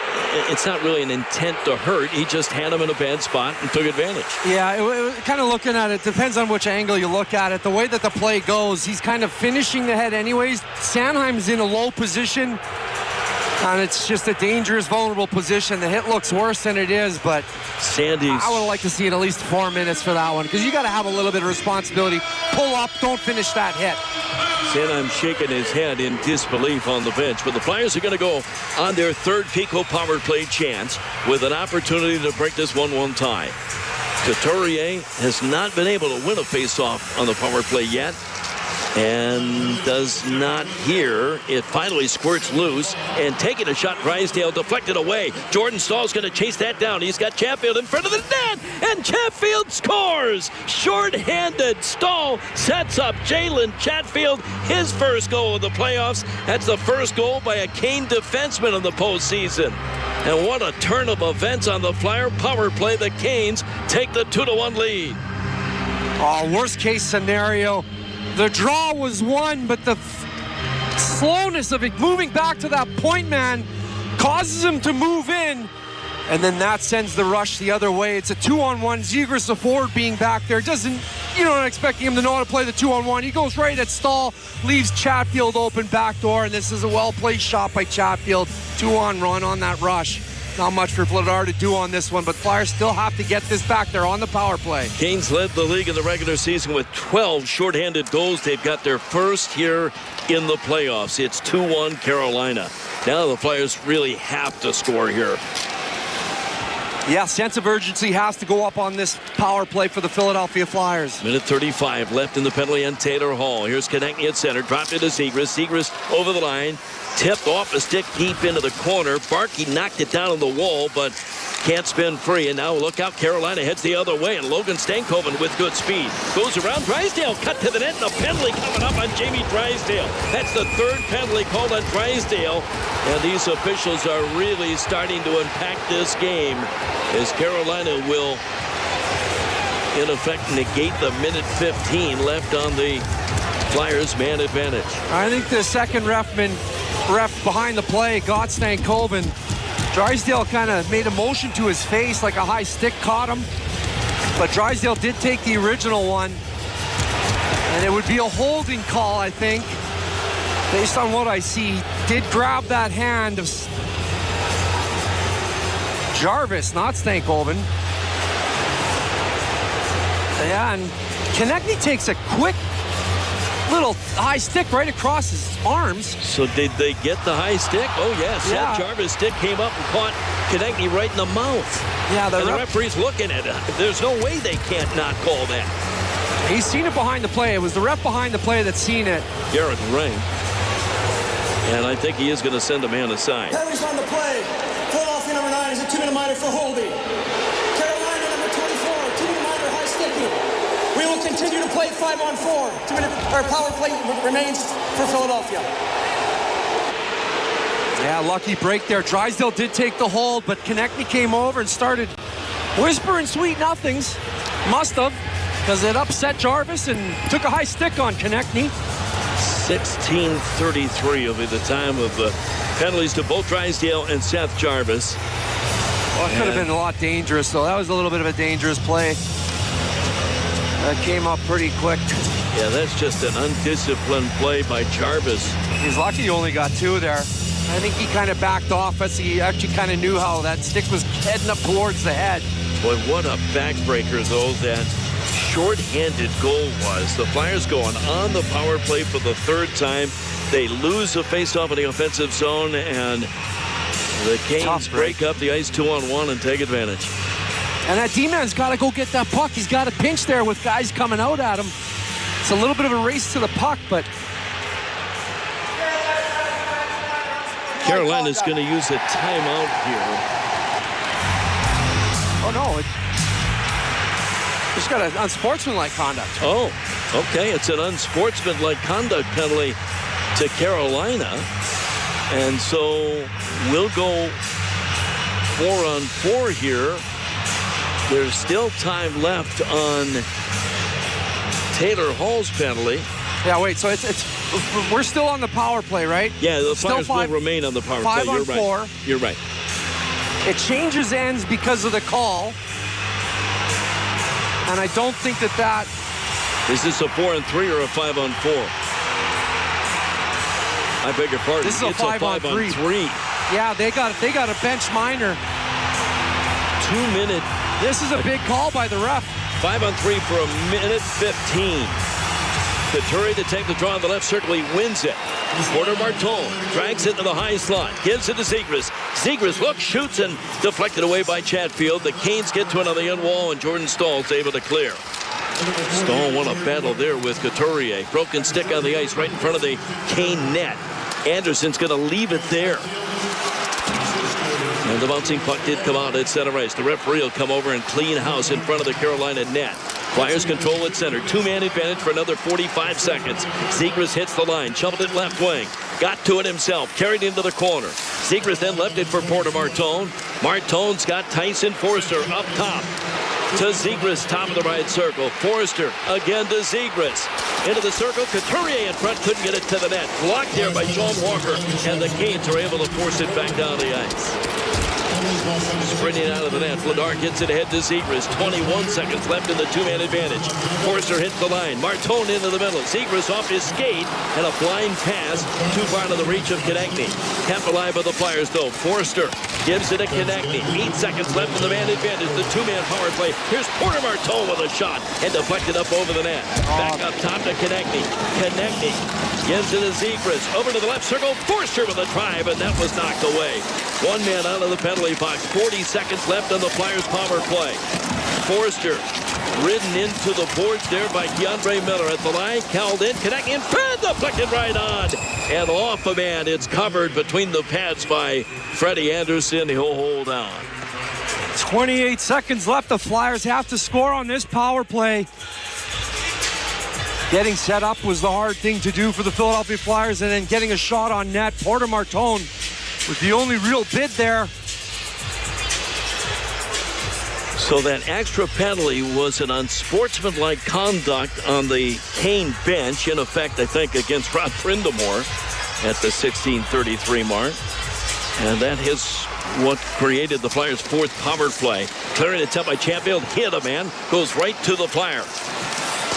S7: not really an intent to hurt. He just had him in a bad spot and took advantage.
S8: Yeah, it kind of looking at it, depends on which angle you look at it. The way that the play goes, he's kind of finishing the head anyways. Sanheim's in a low position, and it's just a dangerous, vulnerable position. The hit looks worse than it is, but I would like to see it at least 4 minutes for that one, because you got to have a little bit of responsibility. Pull up, don't finish that hit.
S7: Sanheim shaking his head in disbelief on the bench. But the Flyers are going to go on their third Pico power play chance with an opportunity to break this 1-1 tie. Couturier has not been able to win a face-off on the power play yet, and does not here. It finally squirts loose, and taking a shot, Drysdale deflected away. Jordan Stahl's going to chase that down. He's got Chatfield in front of the net, and Chatfield scores! Short-handed, Stahl sets up Jalen Chatfield, his first goal of the playoffs. That's the first goal by a Kane defenseman in the postseason. And what a turn of events on the Flyer power play. The Canes take the 2-1 lead.
S8: Oh, worst case scenario. The draw was won, but the slowness of it moving back to that point man causes him to move in, and then that sends the rush the other way. It's a 2-on-1. Zegras, the forward, being back there, you're not expecting him to know how to play the 2-on-1. He goes right at Stahl, leaves Chatfield open back door, and this is a well-played shot by Chatfield. 2-on-run on that rush. Not much for Vladar to do on this one, but Flyers still have to get this back there on the power play.
S7: Canes led the league in the regular season with 12 shorthanded goals. They've got their first here in the playoffs. It's 2-1 Carolina. Now the Flyers really have to score here.
S8: Yeah, sense of urgency has to go up on this power play for the Philadelphia Flyers.
S7: Minute 35 left in the penalty on Taylor Hall. Here's Konechny at center. Dropped into Zegras. Zegras over the line. Tipped off a stick deep into the corner. Barkey knocked it down on the wall, but can't spin free. And now look out, Carolina heads the other way, and Logan Stankoven with good speed. Goes around Drysdale, cut to the net, and a penalty coming up on Jamie Drysdale. That's the third penalty called on Drysdale. And these officials are really starting to impact this game, as Carolina will, in effect, negate the minute 15 left on the Flyers man advantage.
S8: I think the second ref behind the play got Stankoven. Drysdale kind of made a motion to his face like a high stick caught him, but Drysdale did take the original one, and it would be a holding call, I think, based on what I see. Did grab that hand of Jarvis, not Stankoven. Yeah, and Konechny takes a quick little high stick right across his arms.
S7: So did they get the high stick? Oh, yes.
S8: Yeah.
S7: Seth Jarvis' stick came up and caught Konechny right in the mouth.
S8: Yeah,
S7: the referee's looking at it. There's no way they can't not call that.
S8: He's seen it behind the play. It was the ref behind the play that's seen it.
S7: Garrett Ring. And I think he is going to send a man aside.
S14: Penalties on the play. Philadelphia number 9 is a 2-minute minor for holding. Carolina number 24, 2-minute minor high sticking. We will continue to play 5-on-4. 2-minute power play remains for Philadelphia.
S8: Yeah, lucky break there. Drysdale did take the hold, but Konechny came over and started whispering sweet nothings. Must have, because it upset Jarvis and took a high stick on Konechny.
S7: 16:33 will be the time of the penalties to both Drysdale and Seth Jarvis.
S8: Well, it could have been a lot dangerous, though. That was a little bit of a dangerous play. That came up pretty quick.
S7: Yeah, that's just an undisciplined play by Jarvis.
S8: He's lucky he only got 2 there. I think he kind of backed off as he actually kind of knew how that stick was heading up towards the head.
S7: Boy, what a backbreaker, though, that short-handed goal was. The Flyers going on the power play for the third time. They lose the face-off in the offensive zone, and the Canes break up the ice 2-on-1 and take advantage.
S8: And that D-man's got to go get that puck. He's got a pinch there with guys coming out at him. It's a little bit of a race to the puck, but
S7: Carolina's going to use a timeout here.
S8: Oh, no. It's got an unsportsmanlike conduct.
S7: Oh, okay. It's an unsportsmanlike conduct penalty to Carolina. And so we'll go 4-on-4 here. There's still time left on Taylor Hall's penalty.
S8: Yeah, wait, so we're still on the power play, right?
S7: Yeah, the Flyers will remain on the power play. You're right.
S8: 5-on-4.
S7: You're right.
S8: It changes ends because of the call. And I don't think that...
S7: Is this a 4-on-3 or a 5-on-4? I beg your pardon.
S8: This is a 5-on-3. Yeah, they got a bench minor.
S7: 2-minute.
S8: This is a big call by the ref.
S7: 5-on-3 for a minute 15. Couturier to take the draw on the left circle. He wins it. Porter Martone drags it to the high slot. Gives it to Zegras. Zegras looks, shoots, and deflected away by Chatfield. The Canes get to it on the end wall, and Jordan Stahl's able to clear. Stahl won a battle there with Couturier. Broken stick on the ice right in front of the Kane net. Anderson's going to leave it there. And the bouncing puck did come out at center ice. The referee will come over and clean house in front of the Carolina net. Flyers control at center. Two-man advantage for another 45 seconds. Zegras hits the line. Shoveled it left wing. Got to it himself. Carried into the corner. Zegras then left it for Porter Martone. Martone's got Tyson Forster up top. To Zegras, top of the right circle. Forster again to Zegras. Into the circle. Couturier in front. Couldn't get it to the net. Blocked there by Sean Walker. And the Canes are able to force it back down the ice. Sprinting out of the net. Vladar gets it ahead to Zegras. 21 seconds left in the two-man advantage. Forster hits the line. Martone into the middle. Zegras off his skate. And a blind pass too far to the reach of Konechny. Kept alive by the Flyers, though. Forster gives it to Konechny. 8 seconds left in the man advantage. The two-man power play. Here's Porter Martone with a shot. And deflected up over the net. Back up top to Konechny. Konechny gives it to Zegras. Over to the left circle. Forster with a drive. And that was knocked away. One man out of the penalty box. 40 seconds left on the Flyers power play. Forster ridden into the boards there by DeAndre Miller at the line. Cowled in. Konechny in front. Deflected right on. And off a man. It's covered between the pads by Freddie Anderson. He'll hold on.
S8: 28 seconds left. The Flyers have to score on this power play. Getting set up was the hard thing to do for the Philadelphia Flyers, and then getting a shot on net. Porter Martone was the only real bid there.
S7: So that extra penalty was an unsportsmanlike conduct on the Kane bench, in effect, I think, against Rod Brindamore at the 16:33 mark. And that is what created the Flyers' fourth power play. Clearing it up by Chatfield, hit a man, goes right to the Flyer.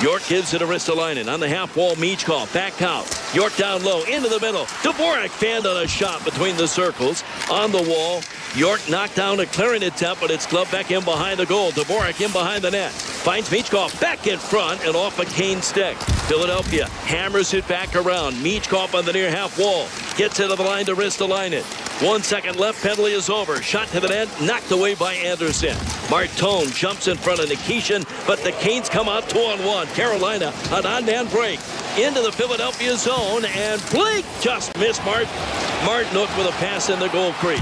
S7: York gives it to Ristolainen on the half wall. Michkov back out. York down low into the middle. Dvorak fanned on a shot between the circles on the wall. York knocked down a clearing attempt, but it's gloved back in behind the goal. Dvorak in behind the net. Finds Michkov back in front and off a Kane stick. Philadelphia hammers it back around. Michkov on the near half wall. Gets it to the line to Ristolainen. 1 second left. Penalty is over. Shot to the net. Knocked away by Anderson. Martone jumps in front of Nikishin, but the Canes come out 2-on-1. Carolina, an on-man break into the Philadelphia zone, and Blake just missed Martinook with a pass in the goal crease.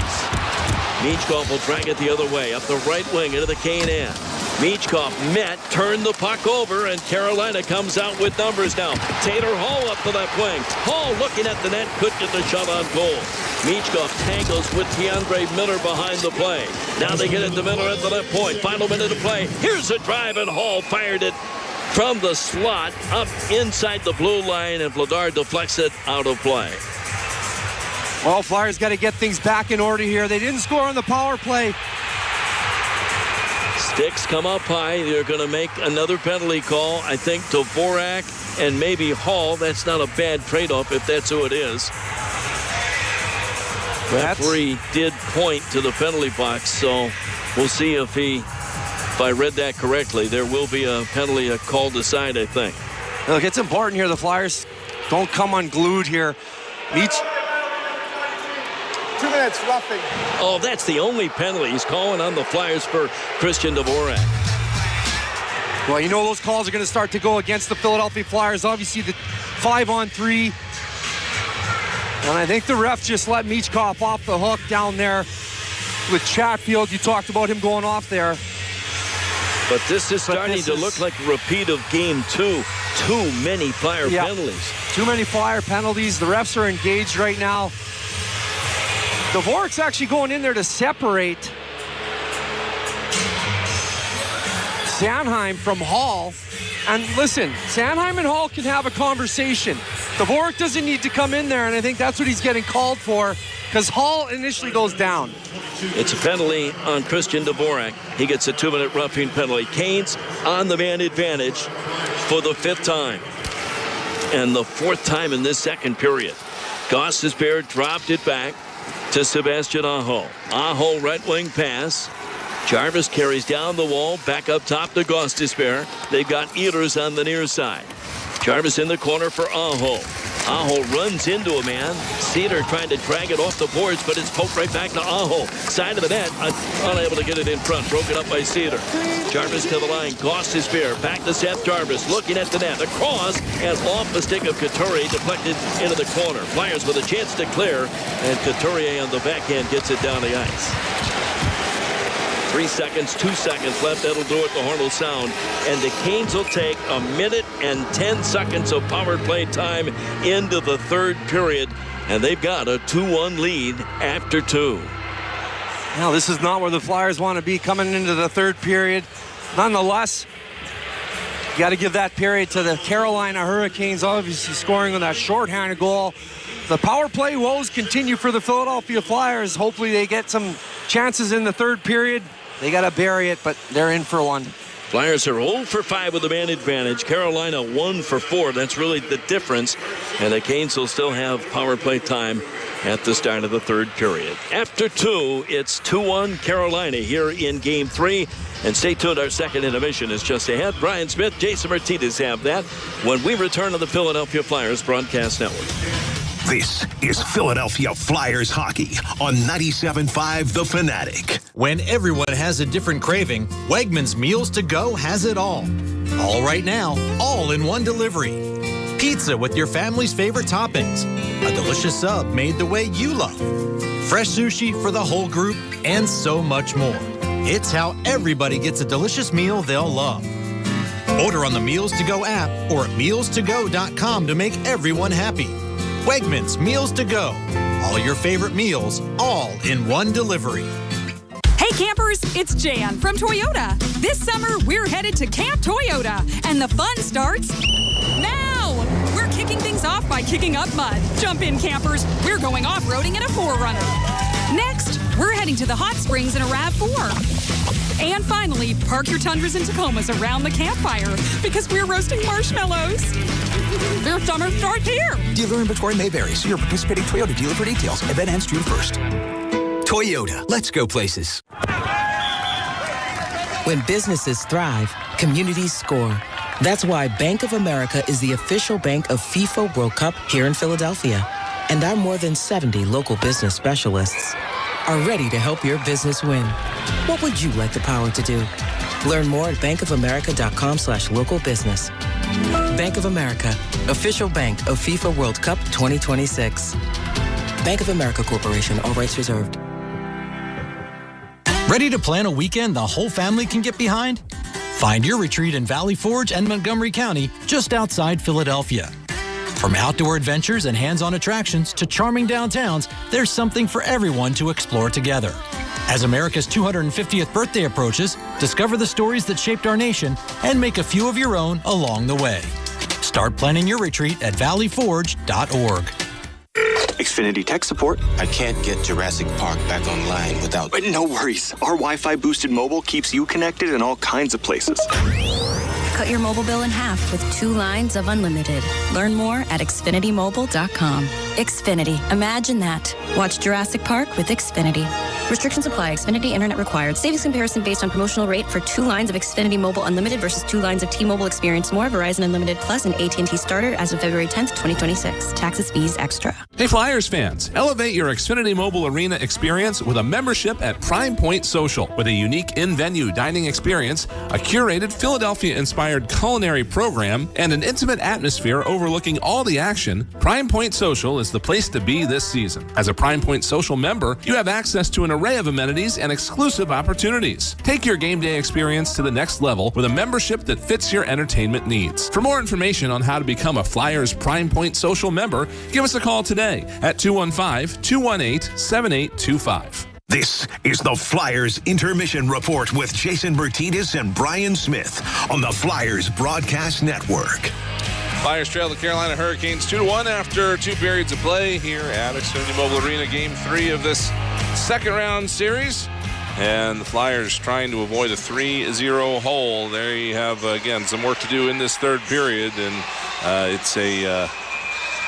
S7: Michkov will drag it the other way, up the right wing into the Kane end. Michkov met, turned the puck over, and Carolina comes out with numbers now. Taylor Hall up the left wing. Hall looking at the net, could get the shot on goal. Michkov tangles with DeAndre Miller behind the play. Now they get it to Miller at the left point. Final minute of play. Here's a drive, and Hall fired it from the slot up inside the blue line, and Vladar deflects it out of play.
S8: Well, Flyers got to get things back in order here. They didn't score on the power play.
S7: Sticks come up high. They're going to make another penalty call. I think Dvorak and maybe Hall. That's not a bad trade-off if that's who it is. Referee did point to the penalty box, so we'll see if I read that correctly. There will be a penalty called aside, I think.
S8: Look, it's important here. The Flyers don't come unglued here.
S16: 2 minutes, roughing.
S7: Oh, that's the only penalty. He's calling on the Flyers for Christian Dvorak.
S8: Well, you know those calls are going to start to go against the Philadelphia Flyers. Obviously, the 5-on-3. And I think the ref just let Michkov off the hook down there with Chatfield. You talked about him going off there.
S7: But this is starting to look like a repeat of game 2. Too many Flyer penalties.
S8: Too many Flyer penalties. The refs are engaged right now. Dvorak's actually going in there to separate Sanheim from Hall. And listen, Sanheim and Hall can have a conversation. Dvorak doesn't need to come in there, and I think that's what he's getting called for, because Hall initially goes down.
S7: It's a penalty on Christian Dvorak. He gets a 2-minute roughing penalty. Canes on the man advantage for the 5th time. And the 4th time in this second period. Gostisbehere dropped it back to Sebastian Aho. Aho right wing pass. Jarvis carries down the wall, back up top to Gostisbehere. They've got Ehlers on the near side. Jarvis in the corner for Aho. Aho runs into a man. Cedar trying to drag it off the boards, but it's poked right back to Aho. Side of the net, unable to get it in front. Broken up by Cedar. Jarvis to the line. Goss his spear. Back to Seth Jarvis. Looking at the net. Across and off the stick of Couturier. Deflected into the corner. Flyers with a chance to clear. And Couturier on the backhand gets it down the ice. 3 seconds, 2 seconds left. That'll do it. The horn will sound. And the Canes will take 1 minute and 10 seconds of power play time into the third period. And they've got a 2-1 lead after 2.
S8: Now, this is not where the Flyers want to be coming into the third period. Nonetheless, you got to give that period to the Carolina Hurricanes, obviously scoring on that shorthanded goal. The power play woes continue for the Philadelphia Flyers. Hopefully they get some chances in the third period. They got to bury it, but they're in for one.
S7: Flyers are 0 for 5 with the man advantage. Carolina 1 for 4. That's really the difference. And the Canes will still have power play time at the start of the third period. After 2, it's 2-1 Carolina here in Game 3. And stay tuned, our second intermission is just ahead. Brian Smith, Jason Martinez have that when we return to the Philadelphia Flyers Broadcast Network.
S6: This is Philadelphia Flyers hockey on 97.5 The Fanatic.
S9: When everyone has a different craving, Wegmans Meals to Go has it all. All right now, all in one delivery. Pizza with your family's favorite toppings. A delicious sub made the way you love. Fresh sushi for the whole group, and so much more. It's how everybody gets a delicious meal they'll love. Order on the Meals to Go app or at mealstogo.com to make everyone happy. Wegmans Meals to Go. All your favorite meals, all in one delivery.
S20: Hey campers, it's Jan from Toyota. This summer, we're headed to Camp Toyota, and the fun starts now. We're kicking things off by kicking up mud. Jump in, campers. We're going off-roading in a 4Runner. Next, we're heading to the hot springs in a RAV4. And finally, park your Tundras and Tacomas around the campfire because we're roasting marshmallows. Their summer starts here.
S21: Dealer inventory may vary. See your participating Toyota dealer for details. Event ends June 1st. Toyota. Let's go places.
S10: When businesses thrive, communities score. That's why Bank of America is the official bank of FIFA World Cup here in Philadelphia. And our more than 70 local business specialists are ready to help your business win. What would you like the power to do? Learn more at bankofamerica.com/local business. Bank of America, official bank of FIFA World Cup 2026. Bank of America Corporation, all rights reserved.
S9: Ready to plan a weekend the whole family can get behind? Find your retreat in Valley Forge and Montgomery County, just outside Philadelphia. From outdoor adventures and hands-on attractions to charming downtowns, there's something for everyone to explore together. As America's 250th birthday approaches, discover the stories that shaped our nation and make a few of your own along the way. Start planning your retreat at valleyforge.org.
S17: Xfinity tech support. I can't get Jurassic Park back online without... But no worries. Our Wi-Fi boosted mobile keeps you connected in all kinds of places.
S18: Cut your mobile bill in half with 2 lines of unlimited. Learn more at xfinitymobile.com. Xfinity. Imagine that. Watch Jurassic Park with Xfinity. Restrictions apply. Xfinity Internet required. Savings comparison based on promotional rate for 2 lines of Xfinity Mobile Unlimited versus 2 lines of T-Mobile Experience More, Verizon Unlimited Plus, and AT&T Starter as of February 10th, 2026. Taxes, fees, extra.
S12: Hey Flyers fans, elevate your Xfinity Mobile Arena experience with a membership at Prime Point Social. With a unique in-venue dining experience, a curated Philadelphia-inspired culinary program, and an intimate atmosphere overlooking all the action, Prime Point Social is the place to be this season. As a Prime Point Social member, you have access to an array of amenities and exclusive opportunities. Take your game day experience to the next level with a membership that fits your entertainment needs. For more information on how to become a Flyers Prime Point Social member, give us a call today at 215-218-7825.
S6: This is the Flyers Intermission Report with Jason Martinez and Brian Smith on the Flyers Broadcast Network.
S12: Flyers trail the Carolina Hurricanes 2-1 after 2 periods of play here at Xfinity Mobile Arena, Game 3 of this second round series. And the Flyers trying to avoid a 3-0 hole. There you have, again, some work to do in this third period. And it's a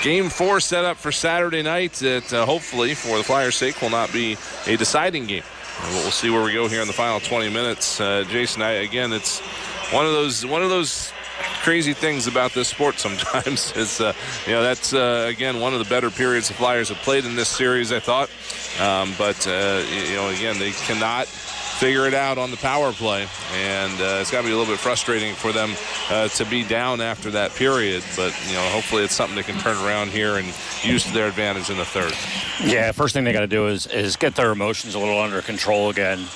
S12: Game 4 set up for Saturday night that hopefully, for the Flyers' sake, will not be a deciding game. And we'll see where we go here in the final 20 minutes. Jason, again, it's one of those crazy things about this sport sometimes. It's that's again one of the better periods the Flyers have played in this series, I thought. But again, they cannot figure it out on the power play, and it's got to be a little bit frustrating for them to be down after that period. But hopefully it's something they can turn around here and use to their advantage in the third.
S1: Yeah, first thing they got to do is get their emotions a little under control again,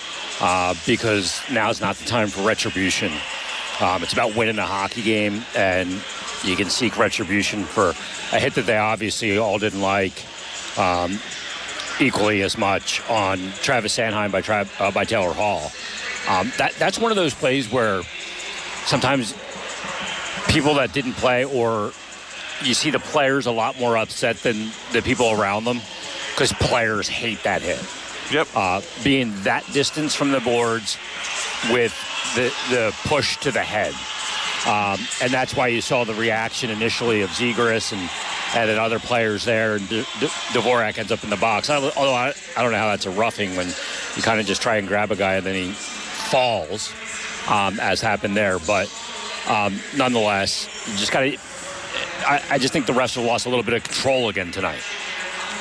S1: because now's not the time for retribution. It's about winning a hockey game, and you can seek retribution for a hit that they obviously all didn't like equally as much on Travis Sanheim by Taylor Hall. That's one of those plays where sometimes people that didn't play, or you see the players a lot more upset than the people around them, because players hate that hit.
S12: Yep.
S1: Being that distance from the boards with the push to the head. And that's why you saw the reaction initially of Zegras and then other players there. And Dvorak ends up in the box. Although I don't know how that's a roughing when you kind of just try and grab a guy and then he falls, as happened there. But nonetheless, you just got to... I just think the refs have lost a little bit of control again tonight.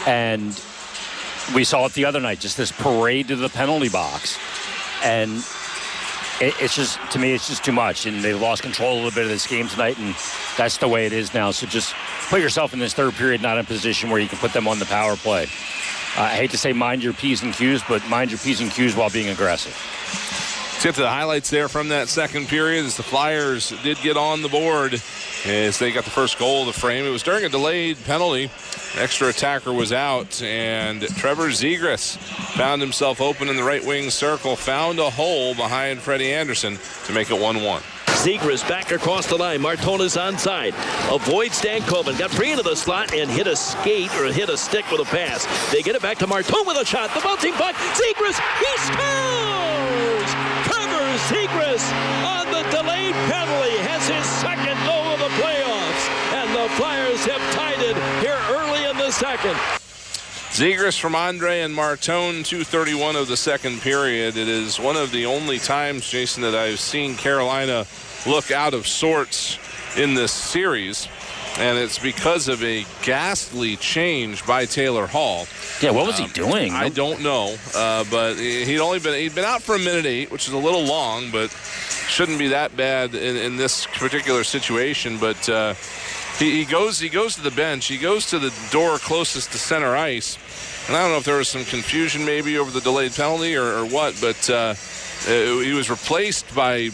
S1: And we saw it the other night, just this parade to the penalty box. And it's just, to me, it's just too much. And they've lost control a little bit of this game tonight, and that's the way it is now. So just put yourself in this third period not in a position where you can put them on the power play. I hate to say mind your P's and Q's, but mind your P's and Q's while being aggressive.
S12: Let's get to the highlights there from that second period as the Flyers did get on the board as they got the first goal of the frame. It was during a delayed penalty. Extra attacker was out, and Trevor Zegras found himself open in the right wing circle, found a hole behind Freddie Anderson to make it 1-1.
S7: Zegras back across the line. Martona's onside. Avoids Stankoven. Got free into the slot and hit a skate or hit a stick with a pass. They get it back to Martone with a shot. The bouncing puck. Zegras, he scores! Trevor Zegras on the delayed penalty has his second goal of the playoffs. And the Flyers have tied it here early in the second.
S12: Zegras from Andre and Martone, 2:31 of the second period. It is one of the only times, Jason, that I've seen Carolina look out of sorts in this series, and it's because of a ghastly change by Taylor Hall.
S1: Yeah, what was he doing?
S12: I don't know, but he'd been out for a minute 8, which is a little long, but shouldn't be that bad in this particular situation. But he goes to the bench. He goes to the door closest to center ice. And I don't know if there was some confusion maybe over the delayed penalty or what, but he was replaced by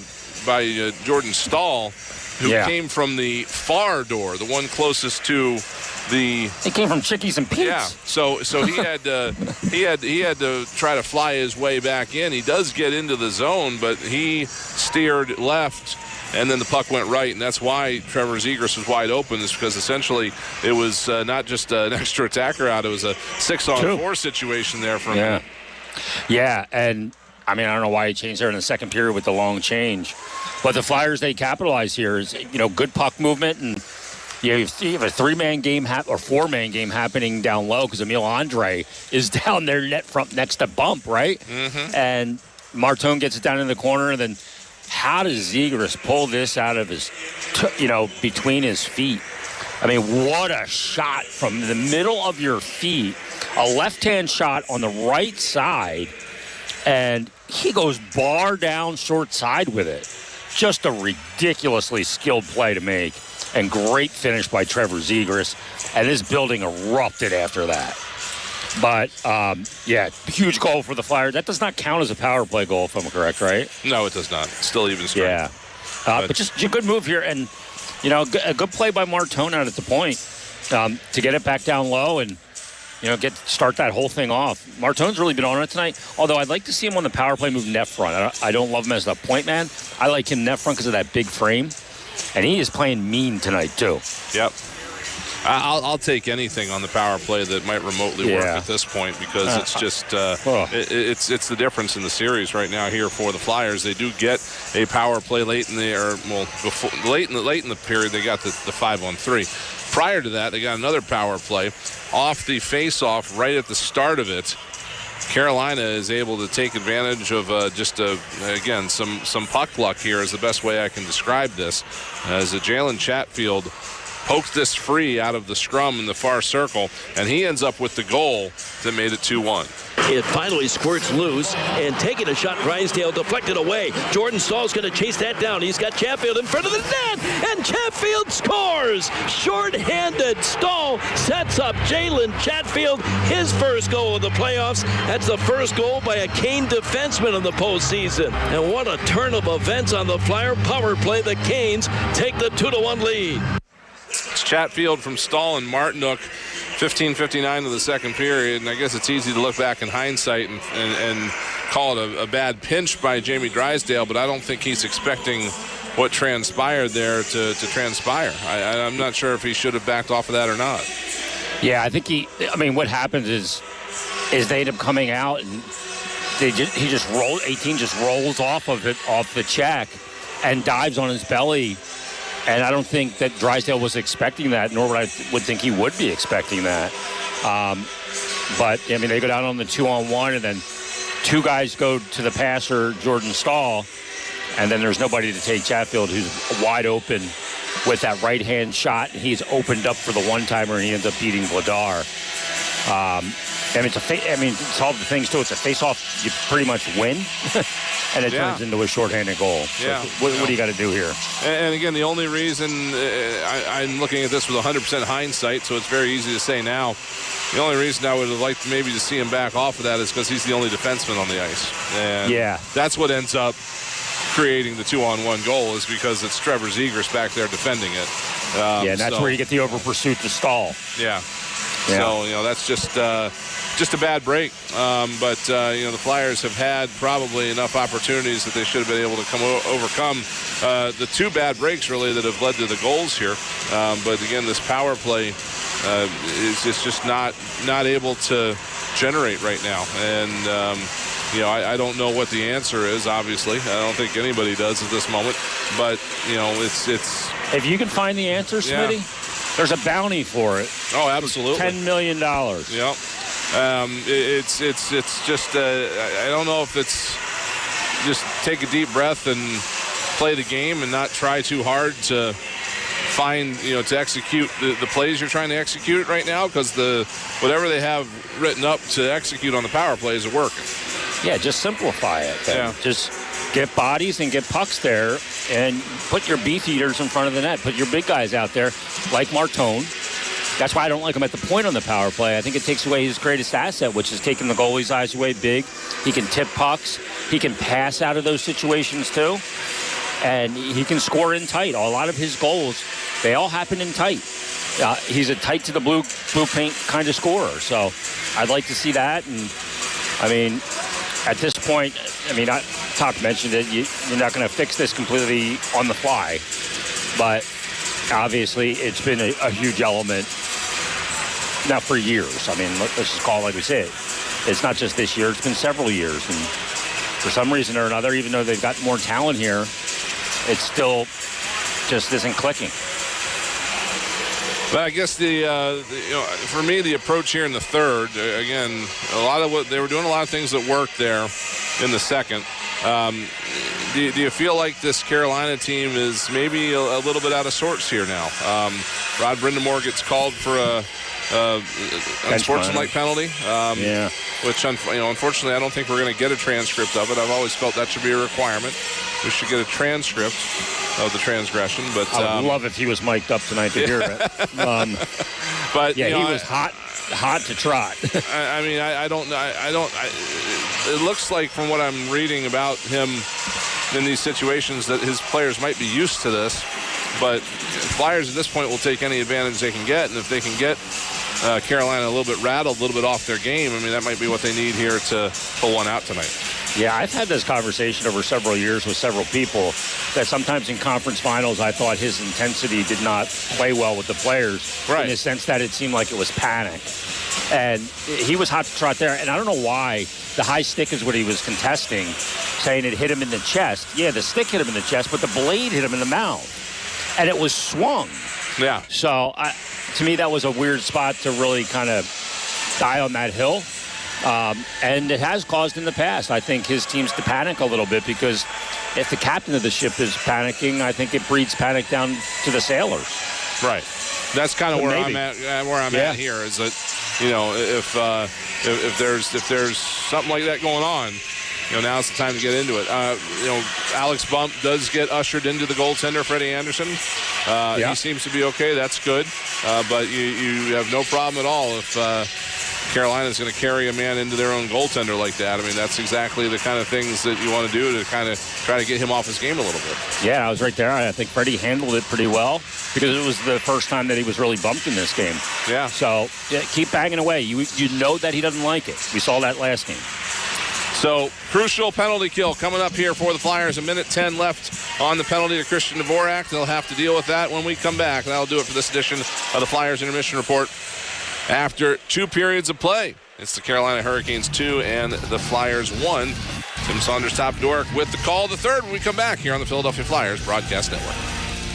S12: Jordan Stahl, who came from the far door, the one closest to the...
S1: He came from Chickies and Pete's.
S12: Yeah, so he had to try to fly his way back in. He does get into the zone, but he steered left, and then the puck went right, and that's why Trevor Zegras was wide open, is because essentially it was not just an extra attacker out, it was a 6-on-4 situation there for him.
S1: Yeah, and I mean, I don't know why he changed there in the second period with the long change, but the Flyers, they capitalize here. Is good puck movement, and you have a 3-man game or 4-man game happening down low because Emil Andre is down there net front next to Bump, right?
S12: Mm-hmm.
S1: And Martone gets it down in the corner, and then how does Zegras pull this out of his, between his feet? I mean, what a shot from the middle of your feet. A left-hand shot on the right side, and he goes bar down short side with it. Just a ridiculously skilled play to make, and great finish by Trevor Zegras. And this building erupted after that. But, huge goal for the Flyers. That does not count as a power play goal, if I'm correct, right?
S12: No, it does not. Still even strength.
S1: Yeah. But just a good move here. And, a good play by Martone out at the point to get it back down low and, start that whole thing off. Martone's really been on it tonight, although I'd like to see him on the power play move net front. I don't love him as a point man. I like him net front because of that big frame. And he is playing mean tonight, too.
S12: Yep. I'll take anything on the power play that might remotely work at this point, because it's just it's the difference in the series right now here for the Flyers. They do get a power play late in late in the period. They got the 5-on-3. Prior to that, they got another power play off the face-off right at the start of it. Carolina is able to take advantage of again, some puck luck here is the best way I can describe this. As Jalen Chatfield poked this free out of the scrum in the far circle, and he ends up with the goal that made it 2-1.
S7: It finally squirts loose, and taking a shot, Drysdale deflected away. Jordan Stahl's going to chase that down. He's got Chatfield in front of the net, and Chatfield scores! Short-handed, Stahl sets up Jalen Chatfield, his first goal of the playoffs. That's the first goal by a Kane defenseman in the postseason. And what a turn of events on the Flyer power play. The Canes take the 2-1 lead.
S12: It's Chatfield from Stahl and Martinook. 15:59 of the second period, and I guess it's easy to look back in hindsight and call it a bad pinch by Jamie Drysdale, but I don't think he's expecting what transpired there to transpire. I'm not sure if he should have backed off of that or not.
S1: Yeah, I think what happens is they end up coming out and 18 just rolls off the check and dives on his belly. And I don't think that Drysdale was expecting that, nor would think he would be expecting that. But they go down on the 2-on-1, and then two guys go to the passer, Jordan Stahl, and then there's nobody to take Chatfield, who's wide open with that right-hand shot. He's opened up for the one-timer, and he ends up beating Vladar. It's all the things, too. It's a face-off. You pretty much win. And it turns into a shorthanded goal.
S12: Yeah.
S1: So what do you got to do here?
S12: And again, the only reason I'm looking at this with 100% hindsight, so it's very easy to say now. The only reason I would have liked maybe to see him back off of that is because he's the only defenseman on the ice. And that's what ends up creating the 2-on-1 goal, is because it's Trevor Zegras back there defending it.
S1: And that's where you get the over pursuit to Stahl.
S12: Yeah. So, that's just a bad break. But the Flyers have had probably enough opportunities that they should have been able to overcome the two bad breaks, really, that have led to the goals here. But, again, this power play is just not able to generate right now. And, I don't know what the answer is, obviously. I don't think anybody does at this moment. But, it's
S1: if you can find the answer, Smitty, there's a bounty for it.
S12: Oh, absolutely.
S1: $10 million.
S12: Yep. It's just I don't know if it's just take a deep breath and play the game and not try too hard to find, to execute the plays you're trying to execute right now, because whatever they have written up to execute on the power plays are working.
S1: Yeah, just simplify it. Yeah. Just get bodies and get pucks there and put your beef eaters in front of the net. Put your big guys out there like Martone. That's why I don't like him at the point on the power play. I think it takes away his greatest asset, which is taking the goalie's eyes away big. He can tip pucks. He can pass out of those situations, too. And he can score in tight. A lot of his goals, they all happen in tight. He's a tight to the blue paint kind of scorer. So I'd like to see that. And, at this point, Top mentioned it, you're not going to fix this completely on the fly. But obviously, it's been a huge element now for years. Let's just call it like we say it. It's not just this year. It's been several years. And for some reason or another, even though they've got more talent here, it still just isn't clicking.
S12: But I guess for me, the approach here in the third, again, a lot of what they were doing, a lot of things that worked there in the second. Do you feel like this Carolina team is maybe a little bit out of sorts here now? Rod Brindamore gets called for a unsportsmanlike penalty. Which, unfortunately, I don't think we're going to get a transcript of it. I've always felt that should be a requirement. We should get a transcript of the transgression. But
S1: I would love if he was mic'd up tonight to hear it.
S12: But
S1: he was hot to trot.
S12: I don't. It looks like, from what I'm reading about him in these situations, that his players might be used to this. But Flyers at this point will take any advantage they can get, and if they can get Carolina a little bit rattled, a little bit off their game, that might be what they need here to pull one out tonight.
S1: Yeah, I've had this conversation over several years with several people that sometimes in conference finals I thought his intensity did not play well with the players, in the sense that it seemed like it was panic. And he was hot to trot there, and I don't know why. The high stick is what he was contesting, saying it hit him in the chest. Yeah, the stick hit him in the chest, but the blade hit him in the mouth. And it was swung.
S12: Yeah.
S1: So, to me, that was a weird spot to really kind of die on that hill. And it has caused in the past, I think, his teams to panic a little bit, because if the captain of the ship is panicking, I think it breeds panic down to the sailors.
S12: Right. That's kind of where
S1: maybe.
S12: I'm at here, is that, if there's something like that going on, now's the time to get into it. Alex Bump does get ushered into the goaltender, Freddie Anderson. He seems to be okay. That's good. But you have no problem at all if Carolina's going to carry a man into their own goaltender like that. I mean, that's exactly the kind of things that you want to do to kind of try to get him off his game a little bit.
S1: Yeah, I was right there. I think Freddie handled it pretty well, because it was the first time that he was really bumped in this game.
S12: Yeah.
S1: So keep banging away. You know that he doesn't like it. We saw that last game.
S12: So, crucial penalty kill coming up here for the Flyers. 1:10 left on the penalty to Christian Dvorak. They'll have to deal with that when we come back. That'll do it for this edition of the Flyers Intermission Report. After 2 periods of play, it's the Carolina Hurricanes 2 and the Flyers 1. Tim Saunders, Top Doric with the call of the third when we come back here on the Philadelphia Flyers Broadcast Network.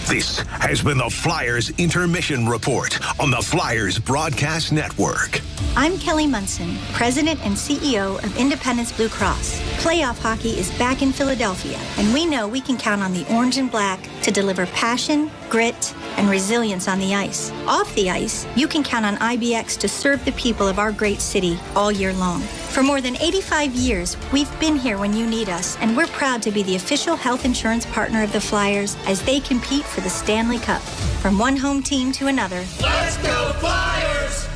S6: This has been the Flyers Intermission Report on the Flyers Broadcast Network.
S11: I'm Kelly Munson, President and CEO of Independence Blue Cross. Playoff hockey is back in Philadelphia, and we know we can count on the orange and black to deliver passion, grit, and resilience on the ice. Off the ice, you can count on IBX to serve the people of our great city all year long. For more than 85 years, we've been here when you need us, and we're proud to be the official health insurance partner of the Flyers as they compete for the Stanley Cup. From one home team to another.
S19: Let's go Flyers!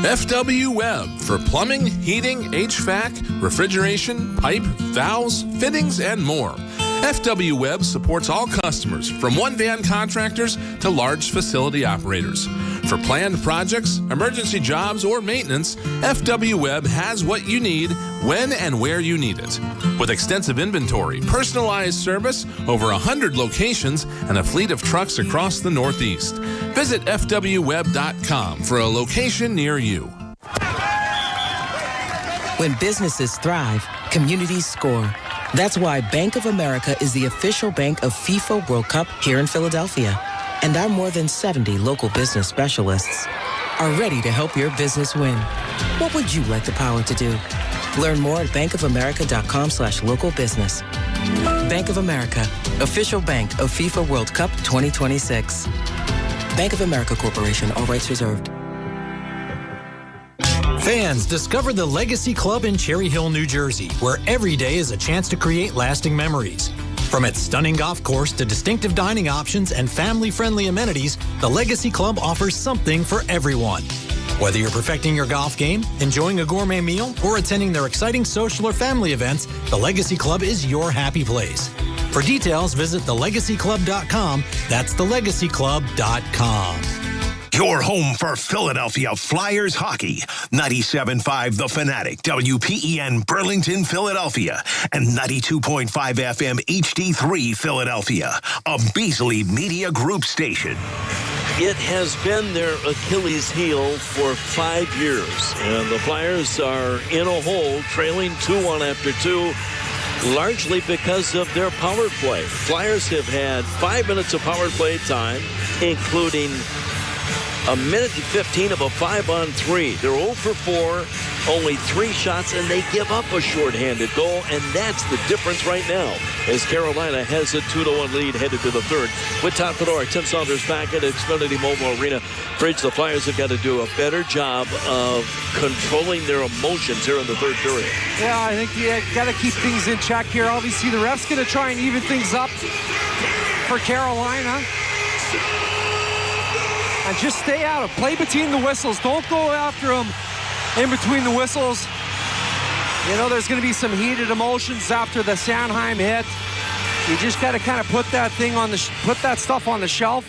S12: FW Webb for plumbing, heating, HVAC, refrigeration, pipe, valves, fittings, and more. FW Webb supports all customers, from one-van contractors to large facility operators. For planned projects, emergency jobs, or maintenance, FW Webb has what you need when and where you need it. With extensive inventory, personalized service, over 100 locations, and a fleet of trucks across the Northeast. Visit FWWeb.com for a location near you.
S10: When businesses thrive, communities score. That's why Bank of America is the official bank of FIFA World Cup here in Philadelphia. And our more than 70 local business specialists are ready to help your business win. What would you like the power to do? Learn more at bankofamerica.com/local business. Bank of America, official bank of FIFA World Cup 2026. Bank of America Corporation, all rights reserved.
S9: Fans, discover the Legacy Club in Cherry Hill, New Jersey, where every day is a chance to create lasting memories. From its stunning golf course to distinctive dining options and family-friendly amenities, the Legacy Club offers something for everyone. Whether you're perfecting your golf game, enjoying a gourmet meal, or attending their exciting social or family events, the Legacy Club is your happy place. For details, visit thelegacyclub.com. That's thelegacyclub.com.
S6: Your home for Philadelphia Flyers hockey. 97.5 The Fanatic, WPEN Burlington, Philadelphia, and 92.5 FM HD3 Philadelphia, a Beasley Media Group station.
S7: It has been their Achilles heel for 5 years, and the Flyers are in a hole, trailing 2-1 after 2, largely because of their power play. Flyers have had 5 minutes of power play time, including a minute and 15 of a 5-on-3. They're 0 for 4, only 3 shots, and they give up a shorthanded goal, and that's the difference right now, as Carolina has a 2-1 lead headed to the third. With Top Fedora, Tim Saunders back at Xfinity Mobile Arena. Bridge, the Flyers have got to do a better job of controlling their emotions here in the third period.
S8: Yeah, I think you got to keep things in check here. Obviously, the ref's going to try and even things up for Carolina. And just stay out of play between the whistles. Don't go after them in between the whistles. You know, there's going to be some heated emotions after the Sanheim hit. You just got to kind of put that thing on put that stuff on the shelf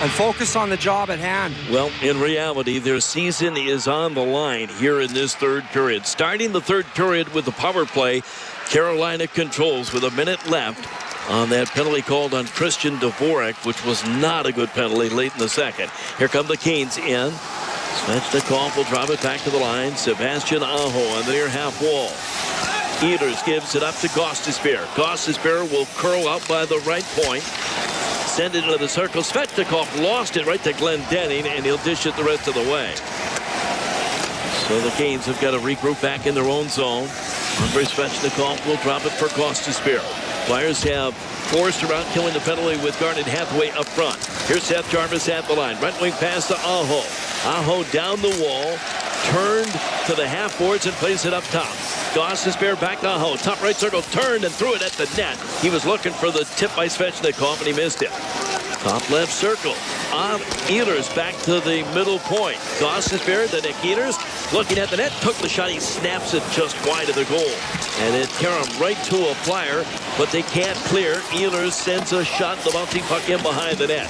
S8: and focus on the job at hand.
S7: Well, in reality, their season is on the line here in this third period. Starting the third period with the power play, Carolina controls with a minute left on that penalty called on Christian Dvorak, which was not a good penalty late in the second. Here come the Canes in. Svechnikov will drop it back to the line. Sebastian Aho on the near half wall. Ehlers gives it up to Gostisbehere. Gostisbehere will curl out by the right point. Send it into the circle. Svechnikov lost it right to Glenn Denning, and he'll dish it the rest of the way. So the Canes have got to regroup back in their own zone. Andrei Svechnikov will drop it for Gostisbehere. Flyers have forced around killing the penalty with Garnet Hathaway up front. Here's Seth Jarvis at the line. Right wing pass to Aho. Aho down the wall. Turned to the half boards and plays it up top. Gostisbehere back to Aho. Top right circle, turned and threw it at the net. He was looking for the tip by Svechnikov and he missed it. Top left circle. Ehlers back to the middle point. Gostisbehere to Nick Ehlers. Looking at the net, took the shot. He snaps it just wide of the goal. And it carried him right to a Flyer, but they can't clear. Ehlers sends a shot, the bouncing puck in behind the net.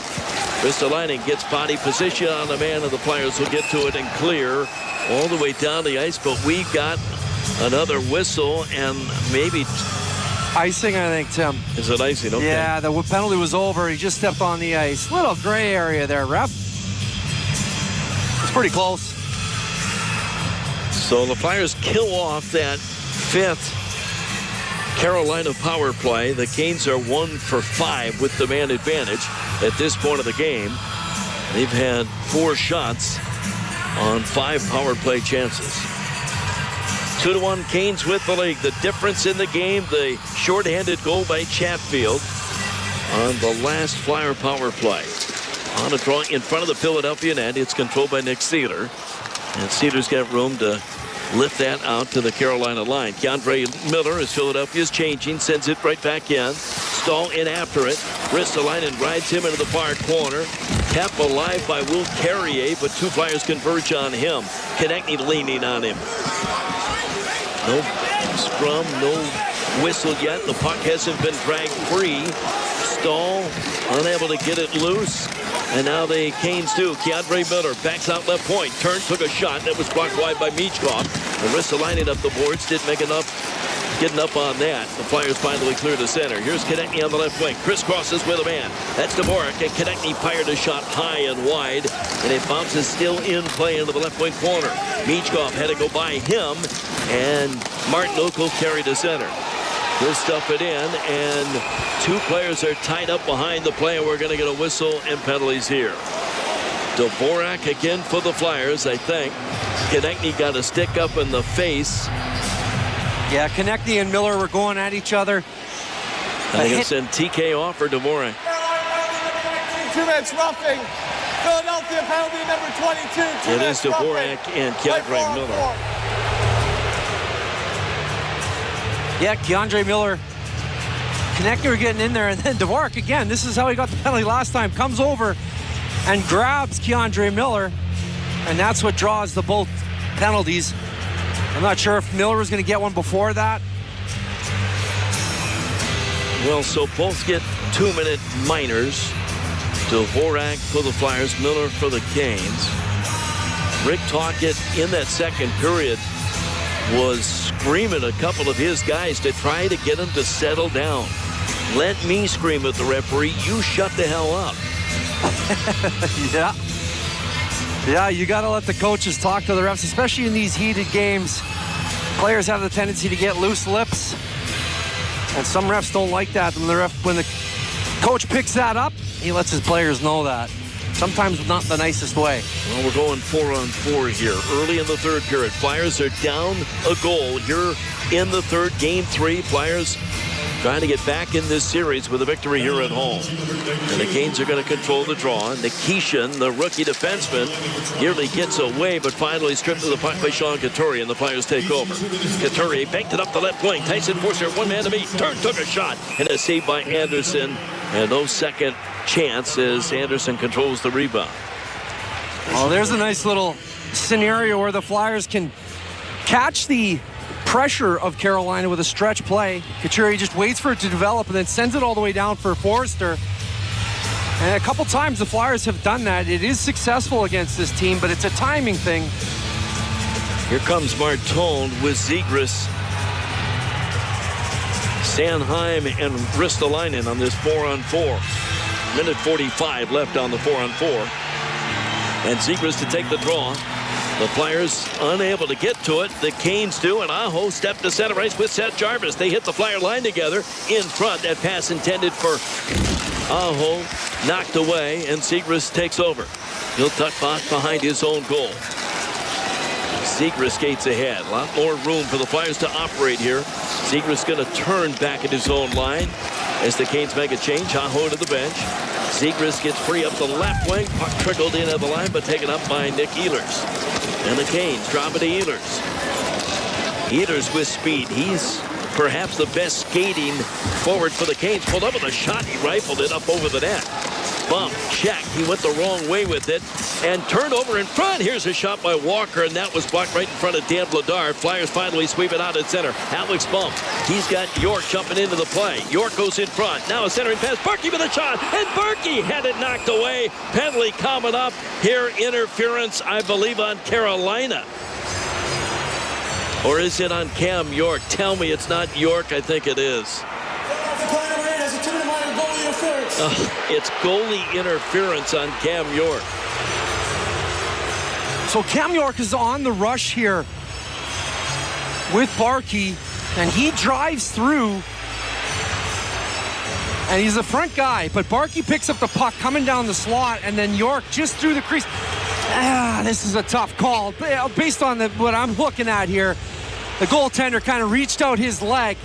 S7: Ristolainen gets body position on the man, and the Flyers will get to it and clear all the way down the ice. But we got another whistle and maybe
S8: icing, I think, Tim.
S7: Is it icing? Okay.
S8: Yeah, the penalty was over. He just stepped on the ice. Little gray area there, ref. It's pretty close.
S7: So the Flyers kill off that fifth Carolina power play. The Canes are 1 for 5 with the man advantage at this point of the game. They've had 4 shots on 5 power play chances. 2-1 Canes with the lead. The difference in the game, the shorthanded goal by Chatfield on the last Flyer power play. On a draw in front of the Philadelphia net. It's controlled by Nick Seeler. And Seeler's got room to lift that out to the Carolina line. Keandre Miller, as Philadelphia's changing, sends it right back in. Stahl in after it. Ristolainen rides him into the far corner. Kept alive by Will Carrier, but 2 Flyers converge on him. Konechny leaning on him. No scrum, no whistle yet. The puck hasn't been dragged free. Stahl unable to get it loose. And now the Canes do. Keandre Miller backs out left point. Turned, took a shot. That was blocked wide by Michkov. And Ristolainen up the boards. Didn't make enough getting up on that. The Flyers finally clear to center. Here's Konechny on the left wing. Crisscrosses with a man. That's Dvorak. And Konechny fired a shot high and wide. And it bounces still in play into the left wing corner. Michkov had to go by him. And Martin Oko carried to center. He'll stuff it in, and 2 players are tied up behind the play, and we're going to get a whistle and penalties here. Dvorak again for the Flyers, I think. Konechny got a stick up in the face.
S8: Yeah, Konechny and Miller were going at each other.
S7: I can send TK off for Dvorak.
S16: 2 minutes roughing. Philadelphia penalty number 22.
S7: It is Dvorak and Keandre Miller.
S8: Yeah, Keandre Miller, Konechny were getting in there, and then Dvorak again. This is how he got the penalty last time. Comes over and grabs Keandre Miller, and that's what draws the both penalties. I'm not sure if Miller was going to get one before that.
S7: Well, so both get 2-minute minors. Dvorak for the Flyers, Miller for the Canes. Rick Tocchet in that second period was screaming a couple of his guys to try to get him to settle down. Let me scream at the referee. You shut the hell up.
S8: Yeah, you got to let the coaches talk to the refs, especially in these heated games. Players have the tendency to get loose lips, and some refs don't like that. When the coach picks that up, he lets his players know that. Sometimes not the nicest way.
S7: Well, we're going 4-on-4 here. Early in the third period. Flyers are down a goal here in the third. Game 3. Flyers trying to get back in this series with a victory here at home. And the Canes are going to control the draw. Nikishin, the rookie defenseman, nearly gets away, but finally stripped of the puck by Sean Couturier, and the Flyers take over. Couturier banked it up the left wing. Tyson Foerster, one man to beat. Turned, took a shot, and a save by Anderson. And no second chance as Anderson controls the rebound.
S8: Well, there's a nice little scenario where the Flyers can catch the pressure of Carolina with a stretch play. Couturier just waits for it to develop and then sends it all the way down for Foerster. And a couple times the Flyers have done that. It is successful against this team, but it's a timing thing.
S7: Here comes Martone with Zegras, Sanheim, and Ristolainen on this 4-on-4. Minute 45 left on the 4-on-4. And Zegras to take the draw. The Flyers unable to get to it. The Canes do, and Aho step to center ice with Seth Jarvis. They hit the Flyer line together in front. That pass intended for Aho knocked away, and Zegras takes over. He'll tuck back behind his own goal. Zegras skates ahead. A lot more room for the Flyers to operate here. Zegras going to turn back at his own line as the Canes make a change. Aho to the bench. Zegras gets free up the left wing. Puck trickled in at the line, but taken up by Nick Ehlers. And the Canes drop it to Ehlers. Ehlers with speed. He's perhaps the best skating forward for the Canes. Pulled up with a shot. He rifled it up over the net. Bump, check. He went the wrong way with it and turned over in front. Here's a shot by Walker, and that was blocked right in front of Dan Vladar. Flyers finally sweep it out at center. Alex Bump. He's got York jumping into the play. York goes in front. Now a centering pass. Berkey with a shot, and Berkey had it knocked away. Penalty coming up here. Interference, I believe, on Carolina. Or is it on Cam York? Tell me it's not York. I think it is. It's goalie interference on Cam York.
S8: So Cam York is on the rush here with Barkey, and he drives through, and he's the front guy, but Barkey picks up the puck coming down the slot, and then York just through the crease. This is a tough call. Based on what I'm looking at here, the goaltender kind of reached out his leg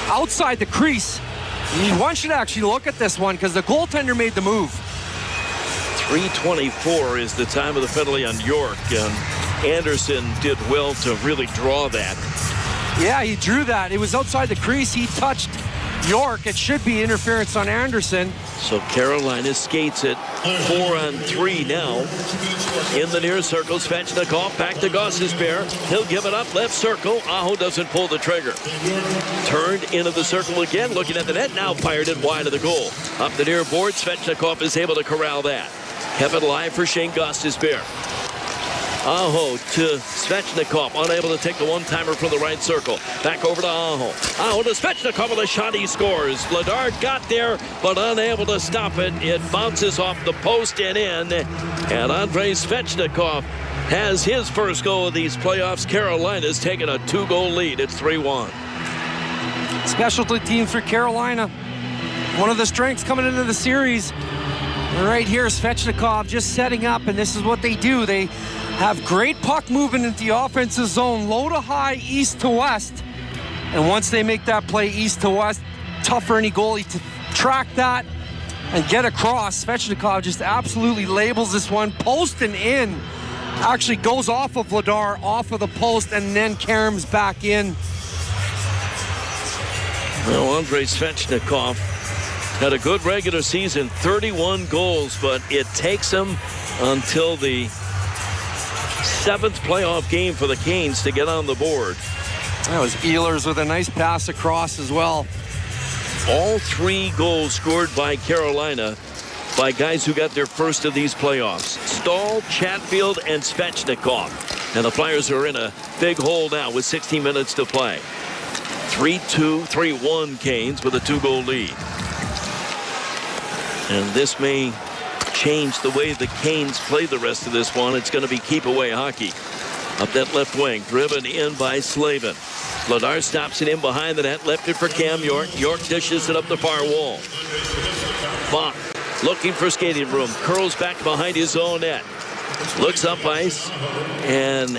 S8: outside the crease. One should actually look at this one because the goaltender made the move.
S7: 3:24 is the time of the penalty on York, and Anderson did well to really draw that.
S8: Yeah, he drew that. It was outside the crease. He touched York. It should be interference on Anderson.
S7: So Carolina skates it 4-on-3 now. In the near circle, Svechnikov back to Gostisbehere. He'll give it up left circle. Aho doesn't pull the trigger. Turned into the circle again, looking at the net. Now fired it wide of the goal. Up the near board, Svechnikov is able to corral that. Kept it alive for Shane Gostisbehere. Aho to Svechnikov, unable to take the one-timer from the right circle. Back over to Aho. Aho to Svechnikov with a shot. He scores. Vladar got there, but unable to stop it. It bounces off the post and in. And Andrei Svechnikov has his first goal of these playoffs. Carolina's taken a 2-goal lead. It's 3-1.
S8: Specialty teams for Carolina. One of the strengths coming into the series. And right here, Svechnikov just setting up, and this is what they do. They have great puck movement into the offensive zone, low to high, east to west. And once they make that play east to west, tough for any goalie to track that and get across. Svechnikov just absolutely labels this one. Post and in. Actually goes off of Vladar, off of the post, and then caroms back in.
S7: Well, Andrei Svechnikov had a good regular season, 31 goals, but it takes him until the 7th playoff game for the Canes to get on the board.
S8: That was Ehlers with a nice pass across as well.
S7: All 3 goals scored by Carolina by guys who got their first of these playoffs. Stahl, Chatfield, and Svechnikov. And the Flyers are in a big hole now with 16 minutes to play. 3-2, 3-1 Canes with a 2-goal lead. And this may change the way the Canes play the rest of this one. It's going to be keep away hockey. Up that left wing, driven in by Slavin. Vladar stops it in behind the net, left it for Cam York. York dishes it up the far wall. Bach looking for skating room, curls back behind his own net. Looks up ice and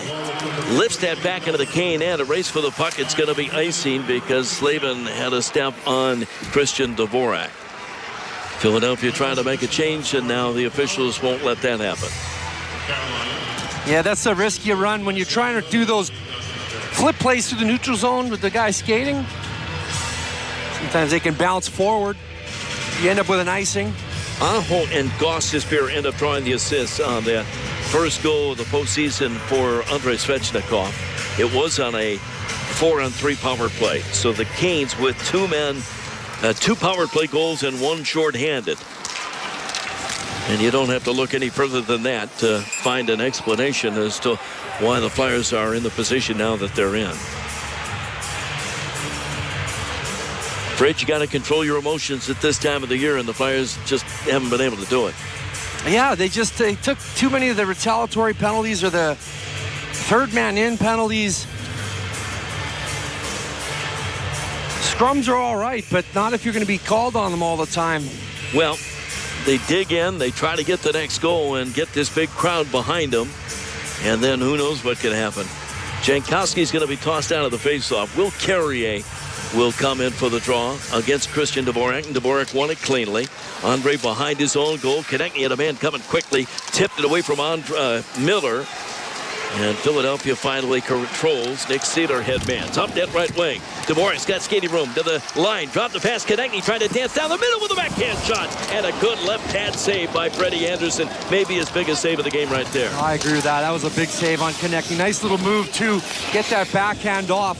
S7: lifts that back into the Cane end. A race for the puck. It's going to be icing because Slavin had a step on Christian Dvorak. Philadelphia trying to make a change, and now the officials won't let that happen.
S8: Yeah, that's a risk you run when you're trying to do those flip plays through the neutral zone with the guy skating. Sometimes they can bounce forward. You end up with an icing.
S7: Aho and Gostisbehere end up drawing the assists on that first goal of the postseason for Andrei Svechnikov. It was on a 4-on-3 power play. So the Canes with 2 men, 2 power play goals and 1 shorthanded. And you don't have to look any further than that to find an explanation as to why the Flyers are in the position now that they're in. Fred, you got to control your emotions at this time of the year, and the Flyers just haven't been able to do it.
S8: Yeah, they took too many of the retaliatory penalties or the third man in penalties. Scrums are all right, but not if you're going to be called on them all the time.
S7: Well, they dig in, they try to get the next goal and get this big crowd behind them. And then who knows what could happen. Jankowski's going to be tossed out of the faceoff. Will Carrier will come in for the draw against Christian Dvorak, and Dvorak won it cleanly. Andre behind his own goal. Konechny had a man coming quickly, tipped it away from Miller. And Philadelphia finally controls. Nick Seeler headmans up that right wing. Dvorak's got skating room to the line. Dropped the pass. Konechny trying to dance down the middle with a backhand shot. And a good left-hand save by Freddie Anderson. Maybe his biggest save of the game right there.
S8: I agree with that. That was a big save on Konechny. Nice little move to get that backhand off.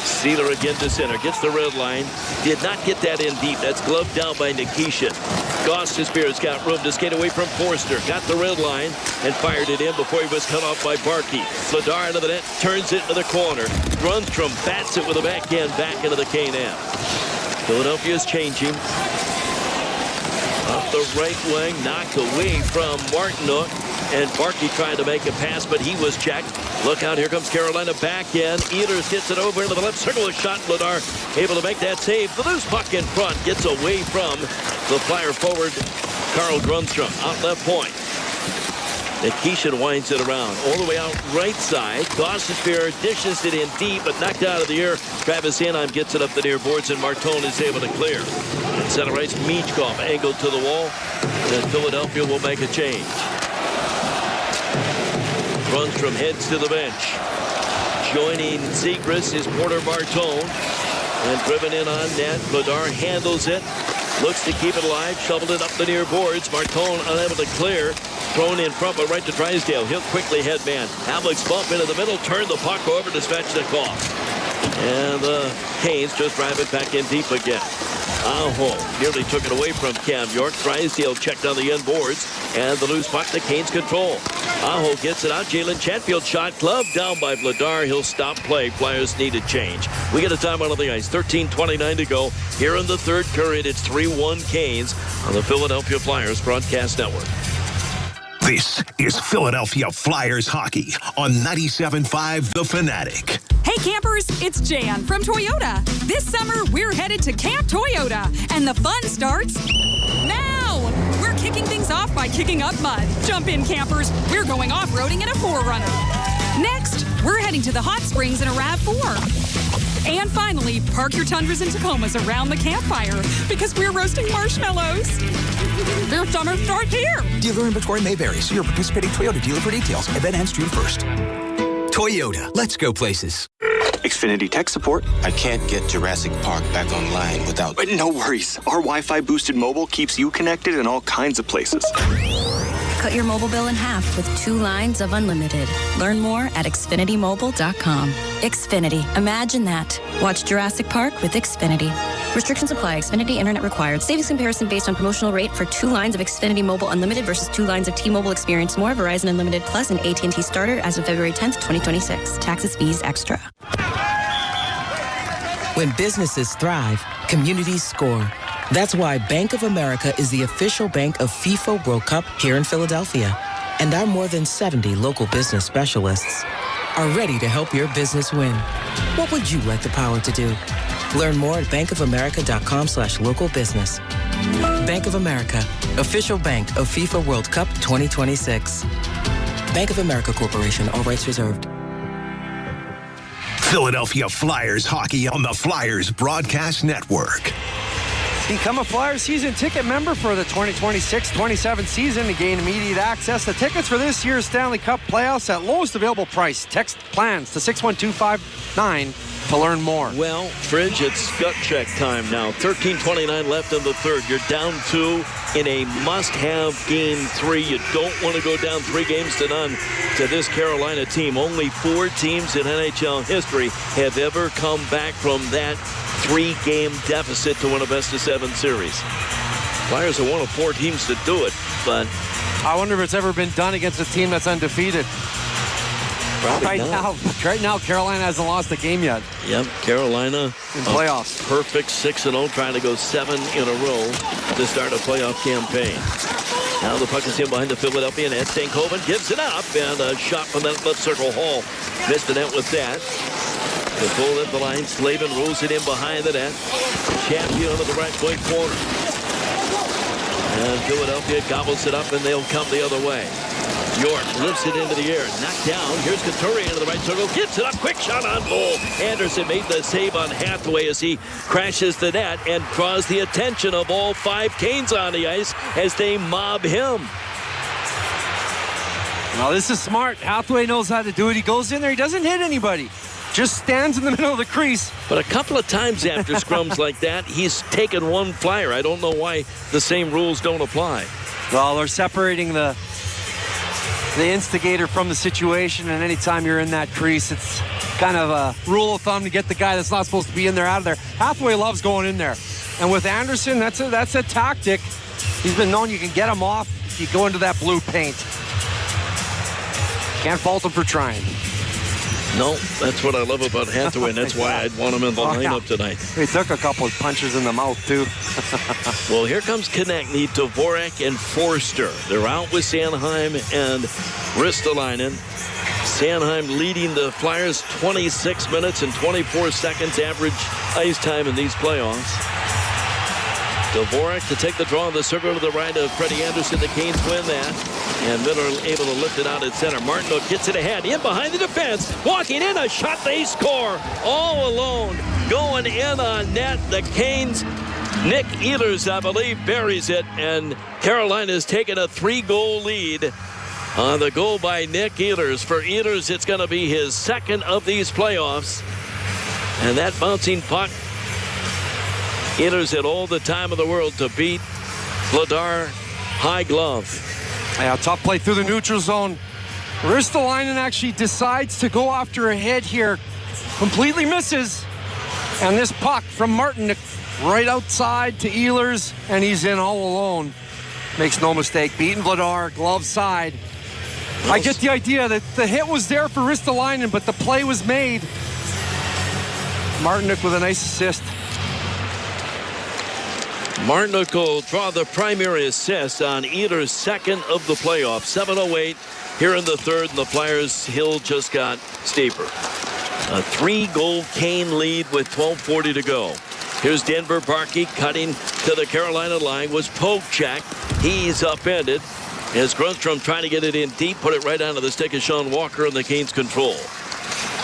S7: Seeler again to center. Gets the red line. Did not get that in deep. That's gloved down by Nikishin. Gostisbehere's got room to skate away from Forster. Got the red line and fired it in before he was cut off by Barkey. Vladar into the net. Turns it into the corner. Grundstrom bats it with a backhand back into the K-net. Philadelphia's changing. Up the right wing. Knocked away from Martinook. And Barkey tried to make a pass, but he was checked. Look out, here comes Carolina back in. Ehlers gets it over into the left circle. A shot. Vladar able to make that save. The loose puck in front gets away from the Flyer forward, Carl Grundstrom. Out left point. Nikishin winds it around. All the way out right side. Gostisbehere dishes it in deep, but knocked out of the air. Travis Sanheim gets it up the near boards, and Martone is able to clear. And center ice, Michkov angled to the wall. And Philadelphia will make a change. Grundstrom heads to the bench. Joining Zegras is Porter Martone. And driven in on net. Vladar handles it. Looks to keep it alive. Shoveled it up the near boards. Martone unable to clear. Thrown in front, but right to Drysdale. He'll quickly headman. Havlic's bump into the middle. Turn the puck over to Svechnikov. And the Canes just drive it back in deep again. Aho nearly took it away from Cam York. Drysdale checked on the end boards. And the loose puck the Canes control. Aho gets it out. Jalen Chatfield shot gloved down by Vladar. He'll stop play. Flyers need a change. We get a timeout on the ice. 13:29 to go. Here in the third period, it's 3-1 Canes on the Philadelphia Flyers Broadcast Network.
S6: This is Philadelphia Flyers hockey on 97.5 The Fanatic.
S20: Hey campers, it's Jan from Toyota. This summer, we're headed to Camp Toyota, and the fun starts now. We're kicking things off by kicking up mud. Jump in, campers. We're going off-roading in a 4Runner. Next, we're heading to the hot springs in a RAV4. And finally, park your Tundras and Tacomas around the campfire because we're roasting marshmallows. Their summer starts here.
S21: Dealer inventory may vary. See your participating Toyota dealer for details. Event ends June 1st. Toyota. Let's go places.
S17: Xfinity tech support. I can't get Jurassic Park back online without... But no worries. Our Wi-Fi boosted mobile keeps you connected in all kinds of places.
S18: Cut your mobile bill in half with 2 lines of unlimited. Learn more at xfinitymobile.com. Xfinity. Imagine that. Watch Jurassic Park with Xfinity. Restrictions apply. Xfinity Internet required. Savings comparison based on promotional rate for 2 lines of Xfinity Mobile Unlimited versus 2 lines of T-Mobile Experience More, Verizon Unlimited Plus, and AT&T Starter as of February 10th, 2026. Taxes, fees, extra.
S10: When businesses thrive, communities score. That's why Bank of America is the official bank of FIFA World Cup here in Philadelphia. And our more than 70 local business specialists are ready to help your business win. What would you like the power to do? Learn more at bankofamerica.com/local business. Bank of America, official bank of FIFA World Cup 2026. Bank of America Corporation, all rights reserved.
S6: Philadelphia Flyers hockey on the Flyers Broadcast Network.
S8: Become a Flyers season ticket member for the 2026-27 season to gain immediate access to tickets for this year's Stanley Cup playoffs at lowest available price. Text plans to 61259 to learn more.
S7: Well, Fridge, it's gut check time now. 13:29 left in the third. You're down 2 in a must-have game 3. You don't want to go down 3 games to none to this Carolina team. Only 4 teams in NHL history have ever come back from that 3-game deficit to win a best-of-7 series. Flyers are one of 4 teams to do it, but
S8: I wonder if it's ever been done against a team that's undefeated.
S7: Right
S8: now, Carolina hasn't lost a game yet.
S7: Yep, Carolina
S8: in playoffs.
S7: Perfect 6-0, trying to go 7 in a row to start a playoff campaign. Now the puck is in behind the Philadelphia net. Stankoven gives it up, and a shot from that left circle. Hall missed the net with that. Control at the line. Slavin rolls it in behind the net. Champion on the right point corner. And Philadelphia gobbles it up, and they'll come the other way. York lifts it into the air. Knocked down. Here's Couturier into the right circle. Gets it up. Quick shot on goal. Anderson made the save on Hathaway as he crashes the net and draws the attention of all 5 Canes on the ice as they mob him.
S8: Now this is smart. Hathaway knows how to do it. He goes in there. He doesn't hit anybody. Just stands in the middle of the crease.
S7: But a couple of times after scrums like that, he's taken one flyer. I don't know why the same rules don't apply.
S8: Well, they're separating the instigator from the situation, and anytime you're in that crease, it's kind of a rule of thumb to get the guy that's not supposed to be in there out of there. Hathaway loves going in there. And with Anderson, that's a tactic. He's been known you can get him off if you go into that blue paint. Can't fault him for trying.
S7: No, that's what I love about Hathaway, and that's why I'd want him in the lineup tonight.
S8: He took a couple of punches in the mouth, too.
S7: Well, here comes Konechny, Dvorak, and Forster. They're out with Sanheim and Ristolainen. Sanheim leading the Flyers 26 minutes and 24 seconds average ice time in these playoffs. Dvorak to take the draw in the circle to the right of Freddie Anderson. The Canes win that. And Miller able to lift it out at center. Martinook gets it ahead. In behind the defense. Walking in. A shot. They score. All alone. Going in on net. The Canes. Nick Ehlers, I believe, buries it. And Carolina's taken a 3-goal lead on the goal by Nick Ehlers. For Ehlers, it's going to be his second of these playoffs. And that bouncing puck, Ehlers had all the time of the world to beat Vladar high glove.
S8: Yeah, tough play through the neutral zone. Ristolainen actually decides to go after a hit here. Completely misses. And this puck from Martinook right outside to Ehlers, and he's in all alone. Makes no mistake. Beating Vladar, glove side. I get the idea that the hit was there for Ristolainen, but the play was made. Martinook with a nice assist.
S7: Martinook will draw the primary assist on Ehlers' second of the playoffs. 7:08 here in the third, and the Flyers' hill just got steeper. A 3-goal Kane lead with 12:40 to go. Here's Denver Barkey cutting to the Carolina line. Was poke check. He's upended as Grundstrom trying to get it in deep, put it right onto the stick of Sean Walker, and the Canes control.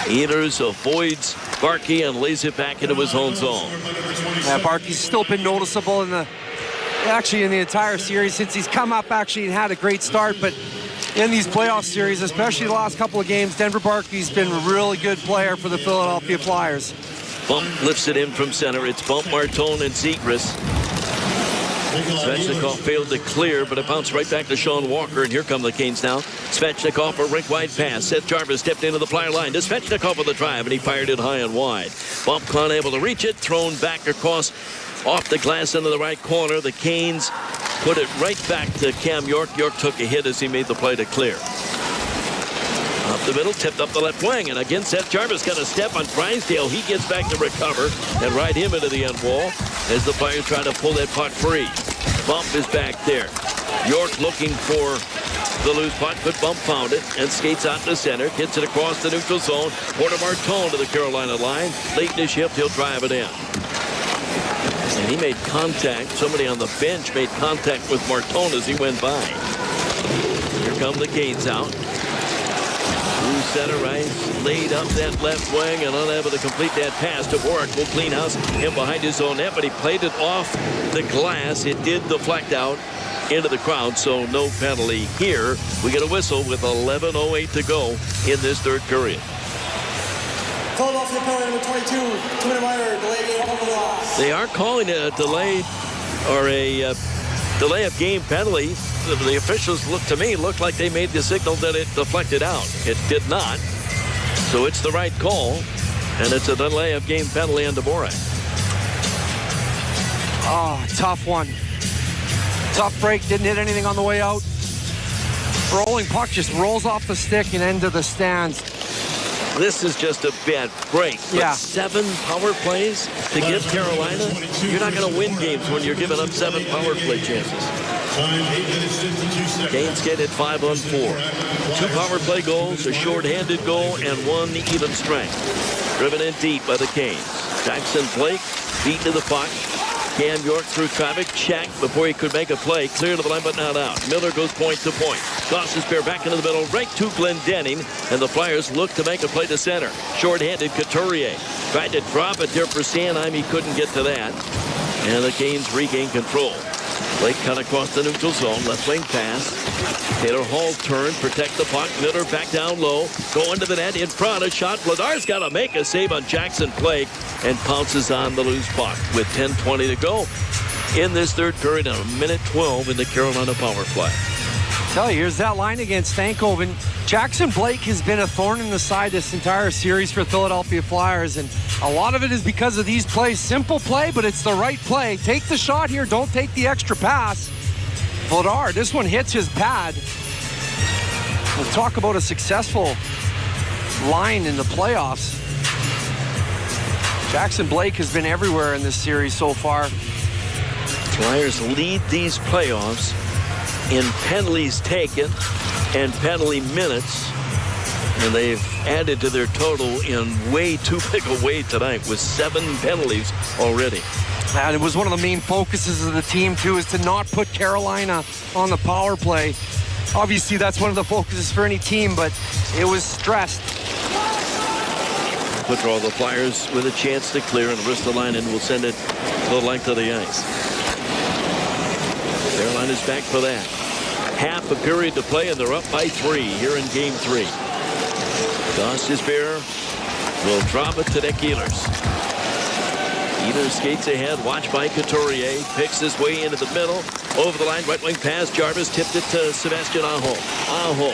S7: Ehlers avoids Barkey and lays it back into his own zone.
S8: Yeah, Barkey's still been noticeable in the entire series since he's come up and had a great start. But in these playoff series, especially the last couple of games, Denver Barkey's been a really good player for the Philadelphia Flyers.
S7: Bump lifts it in from center. It's Bump, Martone, and Zegras. Svechnikov failed to clear, but it bounced right back to Sean Walker, and here come the Canes now. Svechnikov, a rink-wide pass. Seth Jarvis stepped into the Flyer line to Svechnikov with the drive, and he fired it high and wide. Bump unable to reach it, thrown back across off the glass into the right corner. The Canes put it right back to Cam York. York took a hit as he made the play to clear. Up the middle, tipped up the left wing, and again Seth Jarvis got a step on Drysdale. He gets back to recover and ride him into the end wall as the Flyers try to pull that puck free. Bump is back there. York looking for the loose puck, but Bump found it and skates out to center, gets it across the neutral zone. Porter Martone to the Carolina line. Late in his shift, he'll drive it in. And he made contact. Somebody on the bench made contact with Martone as he went by. Here come the Canes out. Through center ice, laid up that left wing and unable to complete that pass. Dvorak will clean house in behind his own net, but he played it off the glass. It did deflect out into the crowd, so no penalty here. We get a whistle with 11:08 to go in this third period.
S14: Philadelphia penalty number 22, 2-minute minor, delay game over the line.
S7: They are calling it a delay or a delay of game penalty. The officials looked like they made the signal that it deflected out. It did not. So it's the right call, and it's a delay of game penalty on Dvorak.
S8: Oh, tough one. Tough break, didn't hit anything on the way out. Rolling puck just rolls off the stick and into the stands.
S7: This is just a bad break. But
S8: yeah.
S7: 7 power plays to give Carolina. You're not going to win games when you're giving up 7 power play chances. Canes get it 5-on-4. 2 power play goals, a short-handed goal, and 1 even strength. Driven in deep by the Canes. Jackson Blake beat to the puck. Cam York through traffic, check before he could make a play. Clear to the line, but not out. Miller goes point to point. Gostisbehere back into the middle, right to Glendenning, and the Flyers look to make a play to center. Short-handed Couturier tried to drop it there for Sanheim. He couldn't get to that, and the Canes regain control. Blake cut across the neutral zone, left wing pass. Taylor Hall turned, protect the puck. Miller back down low, going to the net in front. A shot. Vladar's got to make a save on Jackson Blake and pounces on the loose puck with 10:20 to go in this third period and a minute 12 in the Carolina power play.
S8: Tell you, here's that line against Stankoven. Jackson Blake has been a thorn in the side this entire series for Philadelphia Flyers, and a lot of it is because of these plays. Simple play, but it's the right play. Take the shot here, don't take the extra pass. Vladar, this one hits his pad. We'll talk about a successful line in the playoffs. Jackson Blake has been everywhere in this series so far.
S7: Flyers lead these playoffs in penalties taken and penalty minutes, and they've added to their total in way too big a way tonight with 7 penalties already.
S8: And it was one of the main focuses of the team too, is to not put Carolina on the power play. Obviously that's one of the focuses for any team, but it was stressed.
S7: Control the Flyers with a chance to clear, and Ristolainen will send it to the length of the ice. Carolina's back for that. Half a period to play, and they're up by 3 here in Game 3. Gostisbehere will drop it to Nick Ehlers. Ehlers skates ahead, watched by Couturier, picks his way into the middle, over the line, right wing pass. Jarvis tipped it to Sebastian Aho. Aho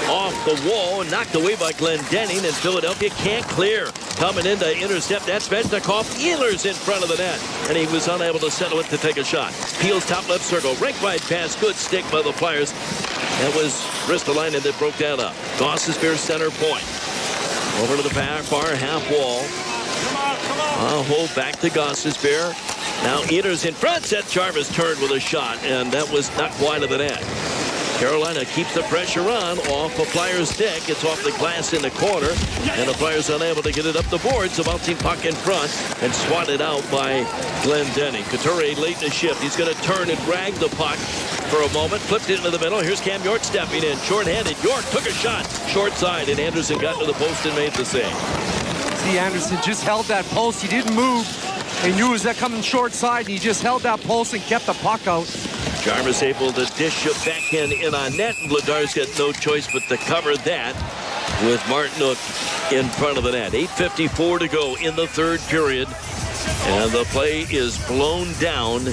S7: off the wall, knocked away by Glendenning, and Philadelphia can't clear. Coming in to intercept that, Svechnikov. Ehlers in front of the net, and he was unable to settle it to take a shot. Peels top left circle, rink wide pass, good stick by the Flyers. That was Ristolainen that broke that up. Gostisbehere center point. Over to the far half wall. Aho back to Gostisbehere. Now Ehlers in front, set Jarvis turned with a shot, and that was not wide of the net. Carolina keeps the pressure on off a Flyers stick. It's off the glass in the corner, and the Flyers unable to get it up the boards. A bouncing puck in front and swatted out by Glendenning. Couturier late in the shift. He's going to turn and drag the puck for a moment. Flipped it into the middle. Here's Cam York stepping in. Short-handed. York took a shot. Short side, and Anderson got to the post and made the save.
S8: See, Anderson just held that post. He didn't move. He knew it was that coming short side, and he just held that post and kept the puck out.
S7: Jarvis able to dish a backhand in on net, and Vladar's got no choice but to cover that with Martinook in front of the net. 8:54 to go in the third period, and the play is blown down.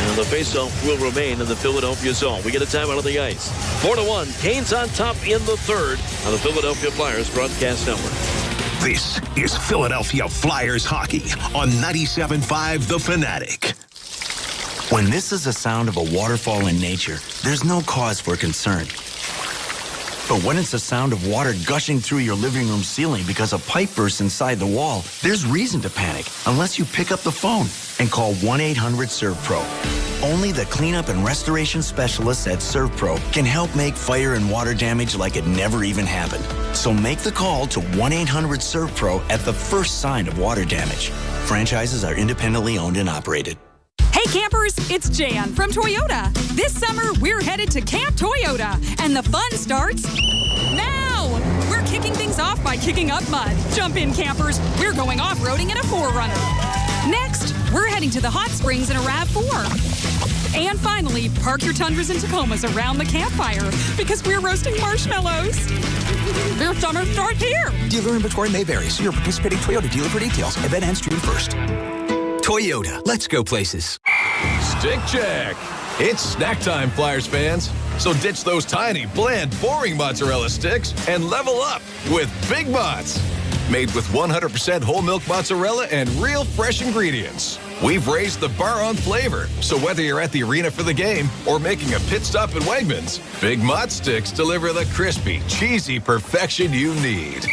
S7: And the faceoff will remain in the Philadelphia zone. We get a timeout on the ice. 4-1, Canes on top in the third on the Philadelphia Flyers broadcast network.
S6: This is Philadelphia Flyers hockey on 97.5 The Fanatic.
S4: When this is the sound of a waterfall in nature, there's no cause for concern. But when it's the sound of water gushing through your living room ceiling because a pipe bursts inside the wall, there's reason to panic unless you pick up the phone and call 1-800-SERVPRO. Only the cleanup and restoration specialists at ServPro can help make fire and water damage like it never even happened. So make the call to 1-800-SERVPRO at the first sign of water damage. Franchises are independently owned and operated.
S20: Hey campers, it's Jan from Toyota. This summer, we're headed to Camp Toyota, and the fun starts now. We're kicking things off by kicking up mud. Jump in, campers. We're going off-roading in a 4Runner. Next, we're heading to the hot springs in a RAV4. And finally, park your Tundras and Tacomas around the campfire because we're roasting marshmallows. Their summer starts here.
S21: Dealer inventory may vary. See your participating Toyota dealer for details. Event ends June 1st. Toyota, let's go places.
S3: Stick check. It's snack time, Flyers fans. So ditch those tiny, bland, boring mozzarella sticks and level up with Big Mott's. Made with 100% whole milk mozzarella and real fresh ingredients. We've raised the bar on flavor, so whether you're at the arena for the game or making a pit stop at Wegmans, Big Mott's sticks deliver the crispy, cheesy perfection you need.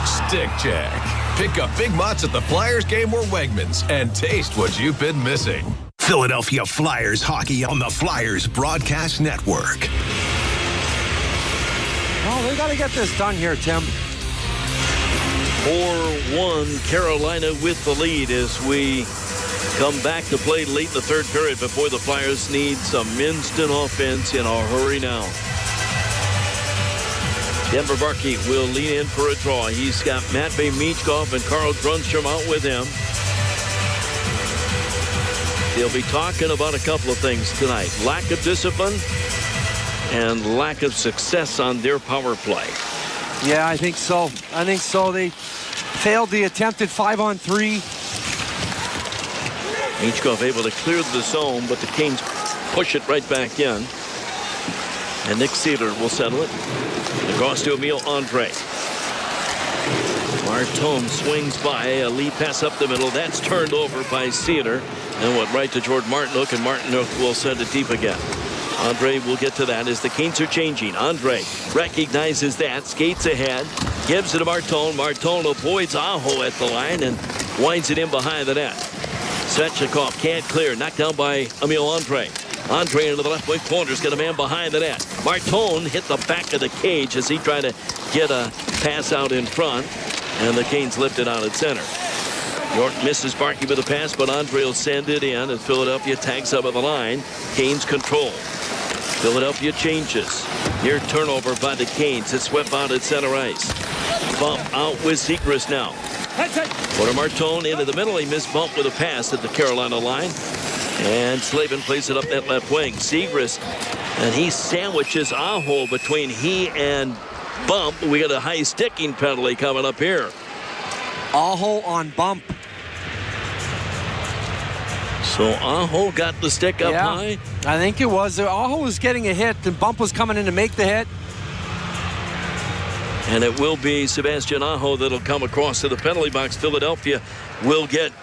S3: Stick check. Pick up Big Mott's at the Flyers game or Wegmans and taste what you've been missing.
S6: Philadelphia Flyers hockey on the Flyers broadcast network.
S8: Well, they got to get this done here, Tim.
S7: 4-1, Carolina with the lead as we come back to play late in the third period before the Flyers need some instant offense in a hurry now. Denver Barkey will lean in for a draw. He's got Matvei Michkov and Carl Grundstrom out with him. They'll be talking about a couple of things tonight. Lack of discipline and lack of success on their power play.
S8: Yeah, I think so. They failed the attempted 5-on-3.
S7: Michkov able to clear the zone, but the Canes push it right back in. And Nick Cedar will settle it. Across to Emil Andre. Martone swings by. A lead pass up the middle. That's turned over by Cedar. And went right to Jordan Martinook, and Martinook will send it deep again. Andre will get to that as the Canes are changing. Andre recognizes that, skates ahead, gives it to Martone. Martone avoids Aho at the line and winds it in behind the net. Svechnikov can't clear. Knocked down by Emil Andre. Andre into the left wing corner. Has got a man behind the net. Martone hit the back of the cage as he tried to get a pass out in front. And the Canes lift it out at center. York misses Barkey with a pass, but Andre will send it in, and Philadelphia tags up at the line. Canes control. Philadelphia changes. Near turnover by the Canes. It's swept out at center ice. Bump out with Zegras now. Porter Martone into the middle. He missed bump with a pass at the Carolina line. And Slavin plays it up that left wing. Zegras, and he sandwiches Aho between he and Bump. We got a high sticking penalty coming up here.
S8: Aho on Bump.
S7: So Aho got the stick up high?
S8: I think it was. Aho was getting a hit, and Bump was coming in to make the hit.
S7: And it will be Sebastian Aho that'll come across to the penalty box. Philadelphia will get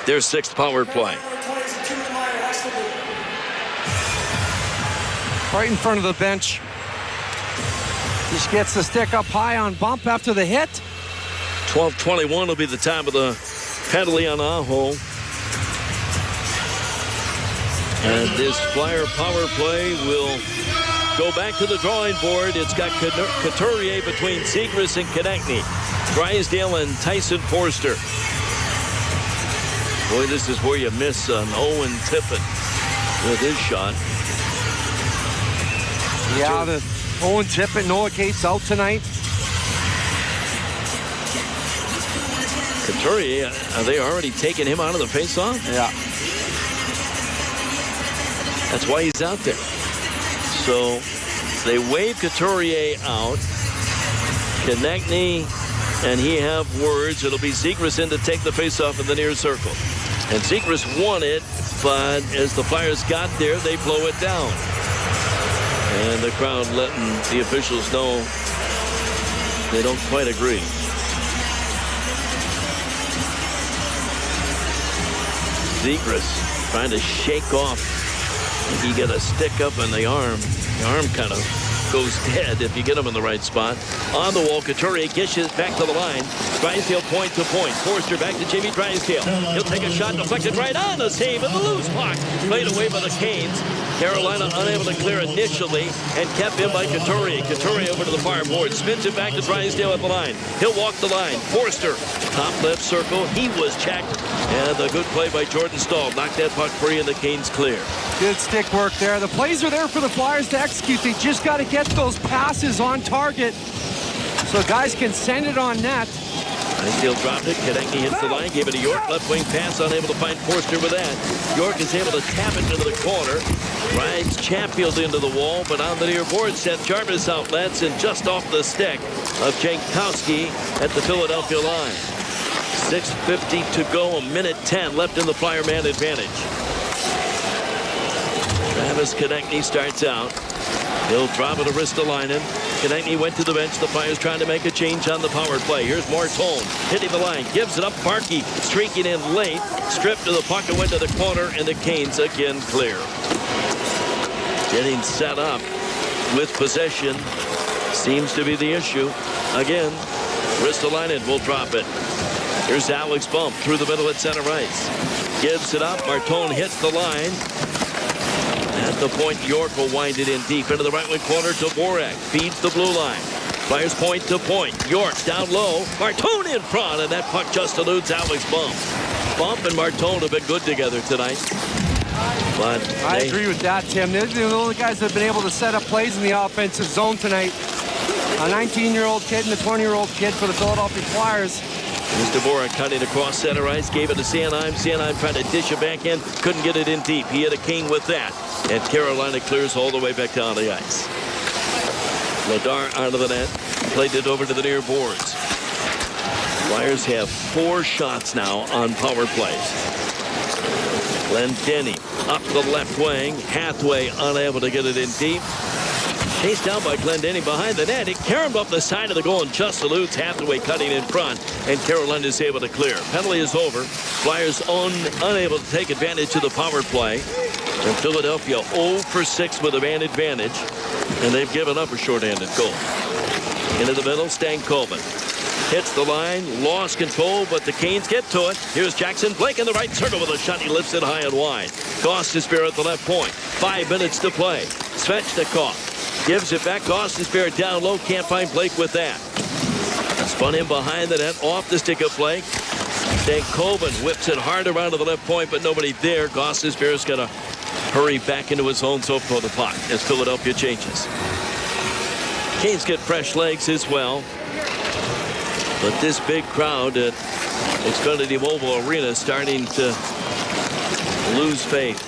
S7: their sixth power play.
S8: Right in front of the bench. Just gets the stick up high on Bump after the hit.
S7: 12:21 will be the time of the penalty on Aho. And this Flyer power play will go back to the drawing board. It's got Couturier between Zegras and Konechny. Drysdale and Tyson Forster. Boy, this is where you miss an Owen Tippett with his shot.
S8: Yeah, the Owen Tippett, Noah Cates out tonight.
S7: Couturier, are they already taking him out of the faceoff?
S8: Yeah.
S7: That's why he's out there. So they wave Couturier out. Konechny and he have words. It'll be Zegras in to take the faceoff in the near circle. And Zegras won it, but as the Flyers got there, they blow it down. And the crowd letting the officials know they don't quite agree. Zegras trying to shake off. He got a stick up in the arm. The arm kind of goes dead if you get him in the right spot. On the wall, Couturier gets it back to the line. Drysdale point to point. Forster back to Jamie Drysdale. He'll take a shot deflected right on the save of the loose puck. Played away by the Canes. Carolina unable to clear initially and kept in by Couturier. Couturier over to the far board. Spins it back to Drysdale at the line. He'll walk the line. Forster, top left circle. He was checked. And a good play by Jordan Stahl. Knocked that puck free and the Canes clear.
S8: Good stick work there. The plays are there for the Flyers to execute. They just got to get those passes on target so guys can send it on net.
S7: Drysdale dropped it. Konechny hits the line. Gave it to York. Left wing pass. Unable to find Forster with that. York is able to tap it into the corner. Rides Chatfield into the wall, but on the near board, Seth Jarvis outlets and just off the stick of Jankowski at the Philadelphia line. 6:50 to go. 1:10 left in the Flyer man advantage. Travis Konechny starts out. He'll drop it to Ristolainen. Konechny went to the bench. The Flyers trying to make a change on the power play. Here's Martone hitting the line. Gives it up. Barkey streaking in late. Stripped to the puck and went to the corner. And the Canes again clear. Getting set up with possession seems to be the issue. Again, Ristolainen will drop it. Here's Alex Bump through the middle at center ice. Gives it up. Martone hits the line. At the point, York will wind it in deep into the right wing corner to Borak. Feeds the blue line. Flyers point to point. York down low. Martone in front, and that puck just eludes Alex Bump. Bump and Martone have been good together tonight. But
S8: I agree with that, Tim. They're the only guys that have been able to set up plays in the offensive zone tonight. A 19-year-old kid and a 20-year-old kid for the Philadelphia Flyers.
S7: Here's Dvorak cutting across center ice, gave it to Sanheim. Sanheim tried to dish it back in, couldn't get it in deep. He hit a king with that. And Carolina clears all the way back down the ice. Vladar out of the net, played it over to the near boards. Flyers have 4 shots now on power plays. Glendening up the left wing. Hathaway unable to get it in deep. Chased down by Glendening behind the net. It carried up the side of the goal and just eludes Hathaway cutting in front. And Carolina is able to clear. Penalty is over. Flyers unable to take advantage of the power play. And Philadelphia 0 for 6 with a man advantage. And they've given up a shorthanded goal. Into the middle, Stankoven. Hits the line, lost control, but the Canes get to it. Here's Jackson Blake in the right circle with a shot. He lifts it high and wide. Gostisbehere at the left point. 5 minutes to play. Svechnikov gives it back. Gostisbehere down low. Can't find Blake with that. Spun him behind the net, off the stick of Blake. Stankoven whips it hard around to the left point, but nobody there. Gostisbehere's going to hurry back into his own zone for the puck as Philadelphia changes. Canes get fresh legs as well. But this big crowd at Xfinity Mobile Arena starting to lose faith.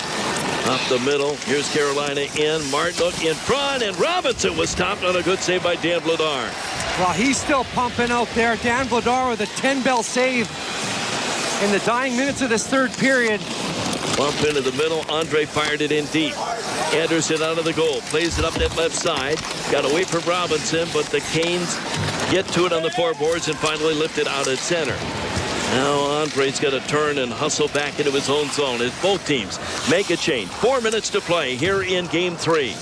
S7: Up the middle. Here's Carolina in. Martinook in front. And Robinson was stopped on a good save by Dan Vladar.
S8: Well, he's still pumping out there. Dan Vladar with a 10-bell save in the dying minutes of this third period.
S7: Bump into the middle. Andre fired it in deep. Anderson out of the goal. Plays it up that left side. Got away from Robinson, but the Canes get to it on the foreboards and finally lift it out at center. Now Andre's got to turn and hustle back into his own zone as both teams make a change. 4 minutes to play here in Game 3.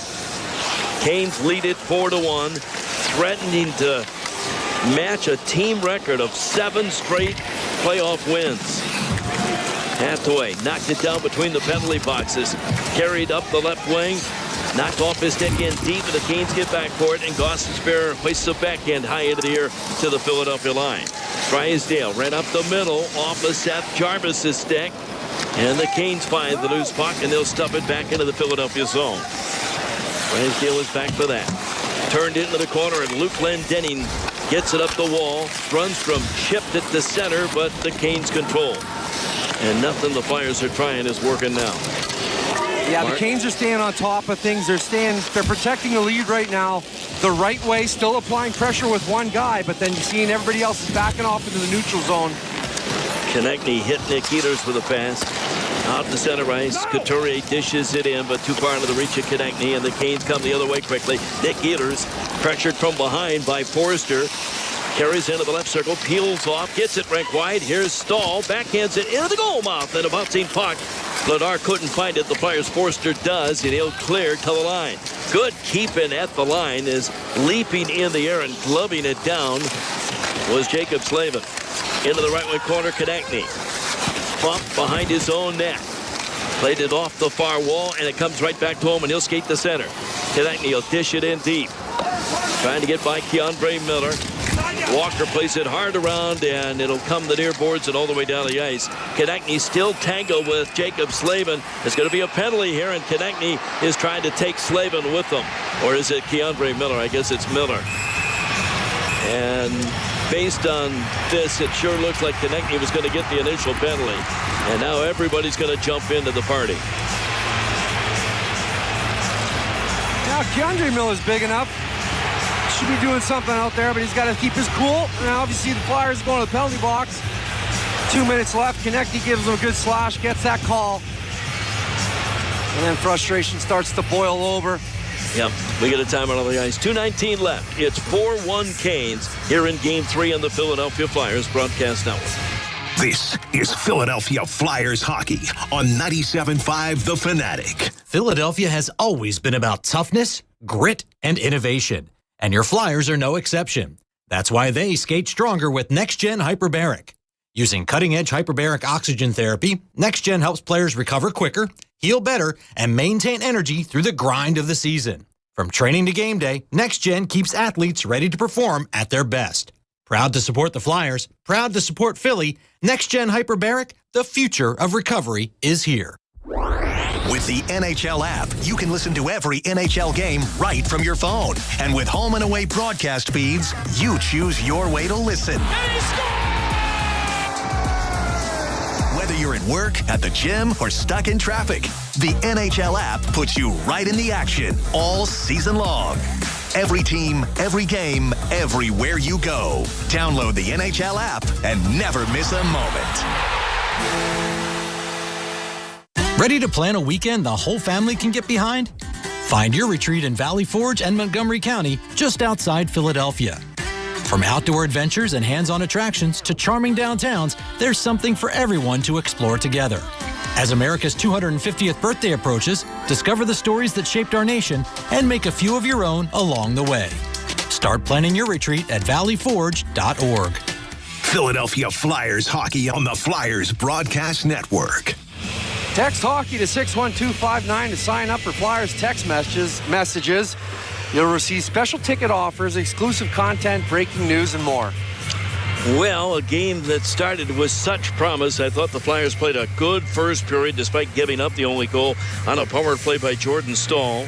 S7: Canes lead it 4-1, threatening to match a team record of 7 straight playoff wins. Hathaway knocked it down between the penalty boxes. Carried up the left wing. Knocked off his stick in deep, and the Canes get back for it, and Gostisbehere hoists the backhand high into the air to the Philadelphia line. Drysdale ran up the middle off of Seth Jarvis's stick, and the Canes find the loose puck, and they'll stuff it back into the Philadelphia zone. Drysdale is back for that. Turned into the corner, and Luke Glendening gets it up the wall. Brunstrom chipped it to center, but the Canes control. And nothing the Flyers are trying is working now.
S8: Yeah, the Canes are staying on top of things. They're protecting the lead right now the right way, still applying pressure with one guy, but then you're seeing everybody else is backing off into the neutral zone.
S7: Konechny hit Nick Ehlers with a pass. Out to center ice. Couturier dishes it in, but too far into the reach of Konechny, and the Canes come the other way quickly. Nick Ehlers pressured from behind by Forster. Carries into the left circle, peels off, gets it rink wide. Here's Stahl, backhands it into the goal mouth, and a bouncing puck. Vladar couldn't find it. The Flyers' Forster does, and he'll clear to the line. Good keeping at the line is leaping in the air and gloving it down was Jacob Slavin. Into the right wing corner, Konechny. Bump behind his own net. Played it off the far wall, and it comes right back to him, and he'll skate to center. Konechny will dish it in deep. Trying to get by Keandre Miller. Walker plays it hard around, and it'll come the near boards and all the way down the ice. Konechny still tangled with Jacob Slavin. There's going to be a penalty here, and Konechny is trying to take Slavin with him. Or is it Keandre Miller? I guess it's Miller. And based on this, it sure looks like Konechny was going to get the initial penalty. And now everybody's going to jump into the party.
S8: Now, Keandre Miller's big enough. Should be doing something out there, but he's got to keep his cool. And obviously the Flyers going to the penalty box. 2 minutes left. Konechny gives him a good slash, gets that call. And then frustration starts to boil over.
S7: Yep, we get a timeout on the ice. 2:19 left. It's 4-1 Canes here in Game 3 on the Philadelphia Flyers Broadcast Network.
S6: This is Philadelphia Flyers hockey on 97.5 The Fanatic.
S9: Philadelphia has always been about toughness, grit, and innovation. And your Flyers are no exception. That's why they skate stronger with NextGen Hyperbaric. Using cutting-edge hyperbaric oxygen therapy, NextGen helps players recover quicker, heal better, and maintain energy through the grind of the season. From training to game day, NextGen keeps athletes ready to perform at their best. Proud to support the Flyers, proud to support Philly. Next Gen Hyperbaric, the future of recovery is here.
S5: With the NHL app, you can listen to every NHL game right from your phone. And with home and away broadcast feeds, you choose your way to listen. Whether you're at work, at the gym, or stuck in traffic, the NHL app puts you right in the action all season long. Every team, every game, everywhere you go. Download the NHL app and never miss a moment.
S9: Ready to plan a weekend the whole family can get behind? Find your retreat in Valley Forge and Montgomery County, just outside Philadelphia. From outdoor adventures and hands-on attractions to charming downtowns, there's something for everyone to explore together. As America's 250th birthday approaches, discover the stories that shaped our nation and make a few of your own along the way. Start planning your retreat at valleyforge.org.
S6: Philadelphia Flyers hockey on the Flyers Broadcast Network.
S8: Text hockey to 61259 to sign up for Flyers text messages. You'll receive special ticket offers, exclusive content, breaking news, and more.
S7: Well, a game that started with such promise. I thought the Flyers played a good first period despite giving up the only goal on a power play by Jordan Staal.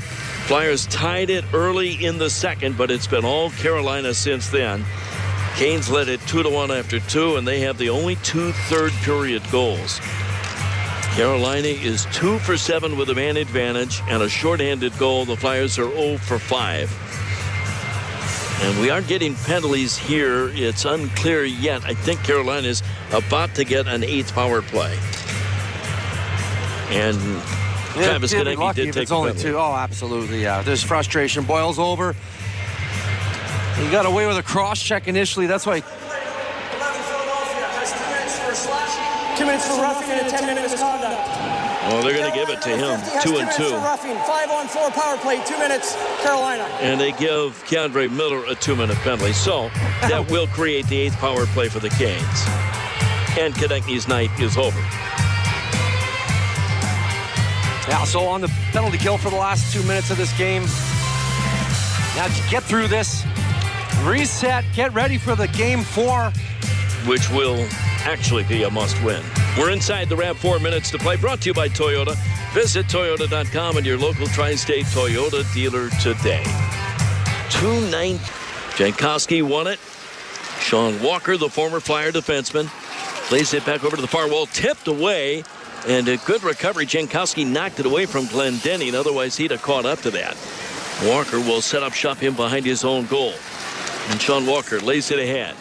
S7: Flyers tied it early in the second, but it's been all Carolina since then. Canes led it 2-1 after 2, and they have the only 2 third-period goals. Carolina is 2 for 7 with a man advantage and a shorthanded goal. The Flyers are 0 for 5. And we aren't getting penalties here. It's unclear yet. I think Carolina is about to get an 8th power play. And Travis Konecny did take a
S8: only
S7: penalty.
S8: 2. Oh, absolutely, yeah. There's frustration. Boils over. He got away with a cross-check initially. That's why...
S14: 2 minutes for roughing and a 10-minute misconduct.
S7: Well, they're going to give it to him. 2 and 2.
S14: Roughing, 5-on-4 power play, 2 minutes, Carolina.
S7: And they give Keandre Miller a 2-minute penalty. So that will create the 8th power play for the Canes. And Konechny's night is over.
S8: Yeah, so on the penalty kill for the last 2 minutes of this game. Now to get through this, reset, get ready for the game 4.
S7: Which will actually be a must-win. We're inside the wrap 4 minutes to play. Brought to you by Toyota. Visit Toyota.com and your local tri-state Toyota dealer today. 2-9. Jankowski won it. Sean Walker, the former Flyer defenseman, plays it back over to the far wall, tipped away, and a good recovery. Jankowski knocked it away from Glendening. Otherwise, he'd have caught up to that. Walker will set up shop in behind his own goal. And Sean Walker lays it ahead.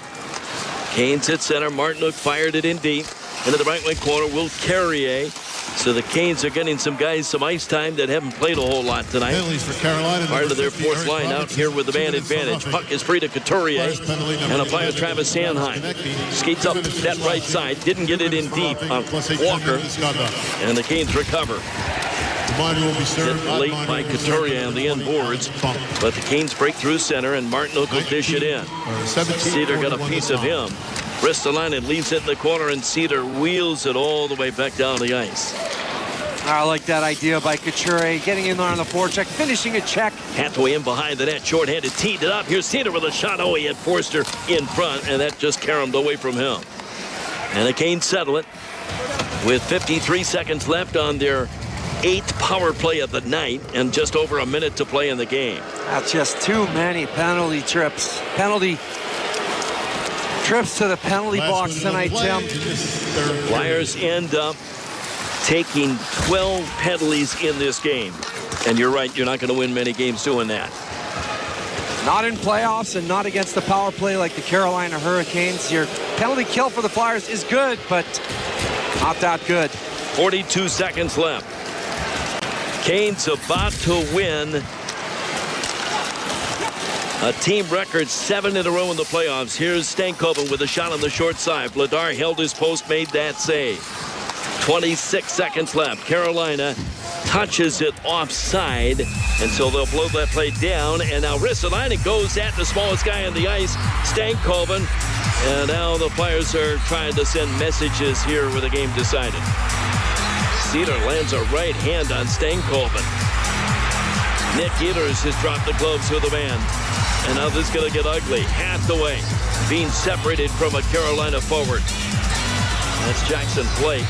S7: Canes at center. Martinook fired it in deep. Into the right wing corner, Will Carrier. So the Canes are getting some guys some ice time that haven't played a whole lot tonight.
S22: For Carolina,
S7: part of their 4th line out here with the man advantage. Puck is free to Couturier. And a player, Travis Sanheim. Skates up that right side. Didn't get it in deep on Walker. And the Canes recover. Hit late by Couturier on the end boards. But the Canes break through center, and Martinook will dish it in. Cedar got a piece of him. Ristolainen leaves it in the corner, and Cedar wheels it all the way back down the ice.
S8: I like that idea by Couturier, getting in there on the forecheck, finishing a check.
S7: Hathaway in behind the net, shorthanded, teed it up. Here's Cedar with a shot. Oh, he had Forster in front, and that just caromed away from him. And the Canes settle it with 53 seconds left on their 8th power play of the night and just over a minute to play in the game.
S8: That's just too many penalty trips. Trips to the penalty box tonight, Tim.
S7: Flyers end up taking 12 penalties in this game. And you're right, you're not going to win many games doing that.
S8: Not in playoffs and not against the power play like the Carolina Hurricanes. Your penalty kill for the Flyers is good, but not that good.
S7: 42 seconds left. Canes about to win a team record 7 in a row in the playoffs. Here's Stankoven with a shot on the short side. Vladar held his post, made that save. 26 seconds left. Carolina touches it offside, and so they'll blow that play down. And now Ristolainen goes at the smallest guy on the ice, Stankoven. And now the Flyers are trying to send messages here with the game decided. Cedar lands a right hand on Stankoven. Nick Ehlers has dropped the gloves with the man. And now this is going to get ugly. Hathaway being separated from a Carolina forward. That's Jackson Blake.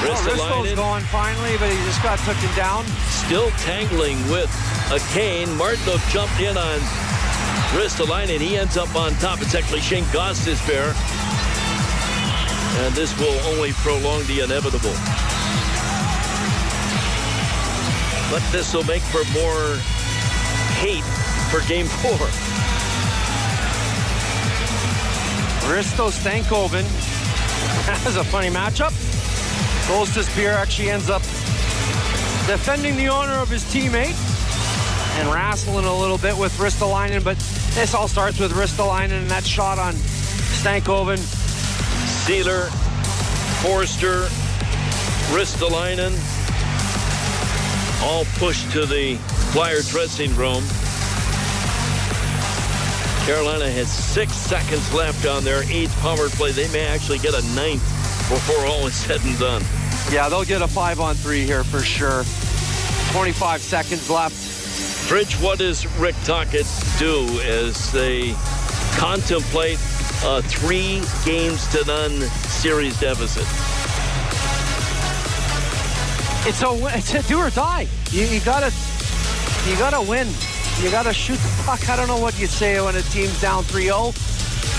S8: Risto's going finally, but he just got taken down.
S7: Still tangling with a Kane. Martinook jumped in on Ristolainen. He ends up on top. It's actually Shane Gostisbehere. And this will only prolong the inevitable. But this will make for more hate for Game 4.
S8: Risto Stankoven has a funny matchup. Gostisbehere actually ends up defending the honor of his teammate and wrestling a little bit with Ristolainen, but this all starts with Ristolainen and that shot on Stankoven.
S7: Sealer, Forster, Ristolainen, all pushed to the Flyer dressing room. Carolina has 6 seconds left on their 8th power play. They may actually get a 9th before all is said and done.
S8: Yeah, they'll get a 5-on-3 here for sure. 25 seconds left.
S7: Bridge, what does Rick Tocchet do as they contemplate a 3-0 series deficit?
S8: It's a do or die. You gotta win. You gotta shoot the puck. I don't know what you say when a team's down 3-0,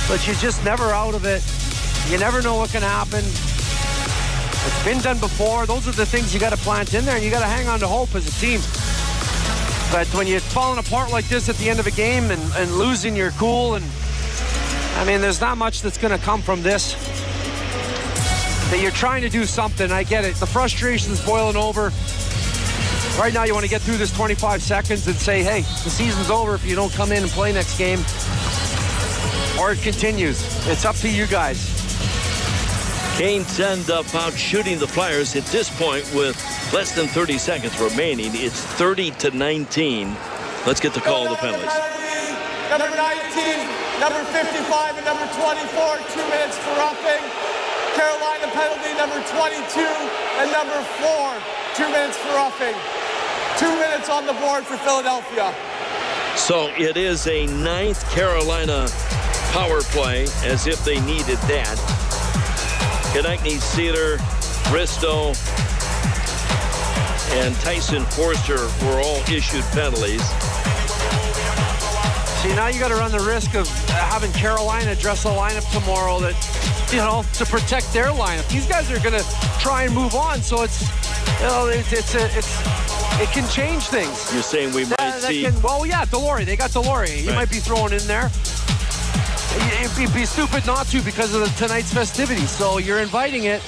S8: but you're just never out of it. You never know what can happen. It's been done before. Those are the things you got to plant in there, and you got to hang on to hope as a team. But when you're falling apart like this at the end of a game and losing your cool, and I mean, there's not much that's going to come from this. That you're trying to do something. I get it. The frustration's boiling over. Right now, you want to get through this 25 seconds and say, hey, the season's over if you don't come in and play next game. Or it continues. It's up to you guys.
S7: Canes end up out shooting the Flyers at this point with less than 30 seconds remaining. It's 30-19. Let's get the call of the penalties.
S16: Number 19, number 55, and number 24, 2 minutes for roughing. Carolina penalty, number 22, and number 4, 2 minutes for roughing. 2 minutes on the board for Philadelphia.
S7: So it is a 9th Carolina power play, as if they needed that. Konechny, Sealer, Risto, and Tyson Forster were all issued penalties.
S8: See, now you got to run the risk of having Carolina dress a lineup tomorrow that, you know, to protect their lineup. These guys are going to try and move on, so it's, you know, it can change things.
S7: You're saying we might see...
S8: Well, yeah, Delory. They got Delory. He might be thrown in there. It'd be stupid not to because of tonight's festivities. So you're inviting it.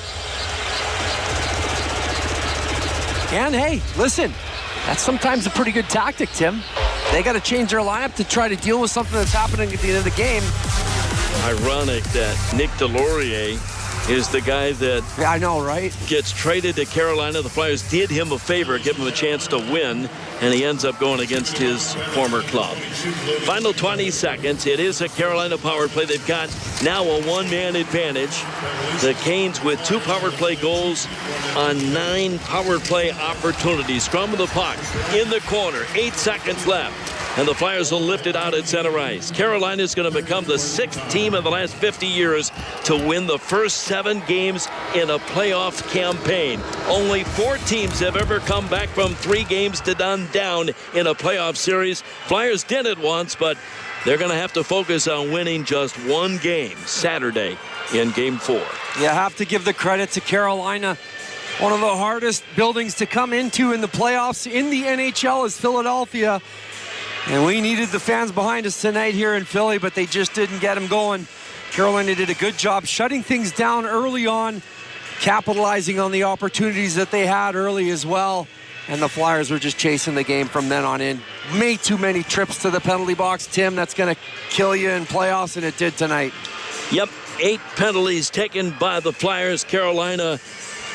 S8: And hey, listen, that's sometimes a pretty good tactic, Tim. They got to change their lineup to try to deal with something that's happening at the end of the game.
S7: Ironic that Nick Delorier is the guy that
S8: I know, right?
S7: Gets traded to Carolina. The Flyers did him a favor, give him a chance to win, and he ends up going against his former club. Final 20 seconds. It is a Carolina power play. They've got now a one-man advantage. The Canes with 2 power play goals on 9 power play opportunities. Scrum of the puck in the corner. 8 seconds left. And the Flyers will lift it out at center ice. Carolina is going to become the 6th team in the last 50 years to win the first 7 games in a playoff campaign. Only 4 teams have ever come back from 3 games to none down in a playoff series. Flyers did it once, but they're going to have to focus on winning just 1 game Saturday in Game 4.
S8: You have to give the credit to Carolina. One of the hardest buildings to come into in the playoffs in the NHL is Philadelphia. And we needed the fans behind us tonight here in Philly, but they just didn't get them going. Carolina did a good job shutting things down early on, capitalizing on the opportunities that they had early as well. And the Flyers were just chasing the game from then on in. Way too many trips to the penalty box, Tim. That's going to kill you in playoffs, and it did tonight.
S7: Yep, 8 penalties taken by the Flyers. Carolina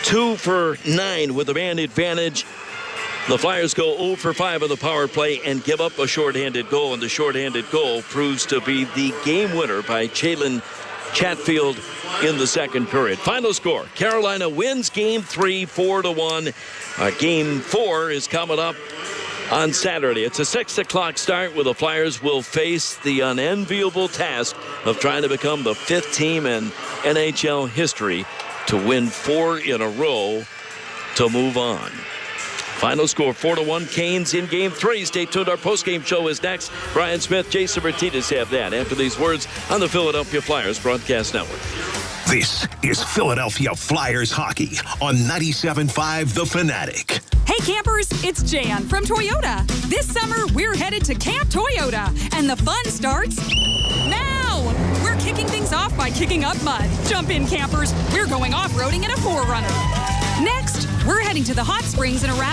S7: 2 for 9 with a man advantage. The Flyers go 0 for 5 on the power play and give up a shorthanded goal, and the shorthanded goal proves to be the game winner by Jalen Chatfield in the second period. Final score, Carolina wins Game 3 4-1. Game 4 is coming up on Saturday. It's a 6 o'clock start where the Flyers will face the unenviable task of trying to become the 5th team in NHL history to win 4 in a row to move on. Final score 4-1 Canes in Game 3. Stay tuned. Our postgame show is next. Brian Smith, Jason Martinez have that after these words on the Philadelphia Flyers Broadcast Network.
S6: This is Philadelphia Flyers hockey on 97.5 The Fanatic.
S20: Hey campers, it's Jan from Toyota. This summer, we're headed to Camp Toyota, and the fun starts now. We're kicking things off by kicking up mud. Jump in, campers. We're going off-roading in a 4Runner. Next, we're heading to the hot springs in a RAV4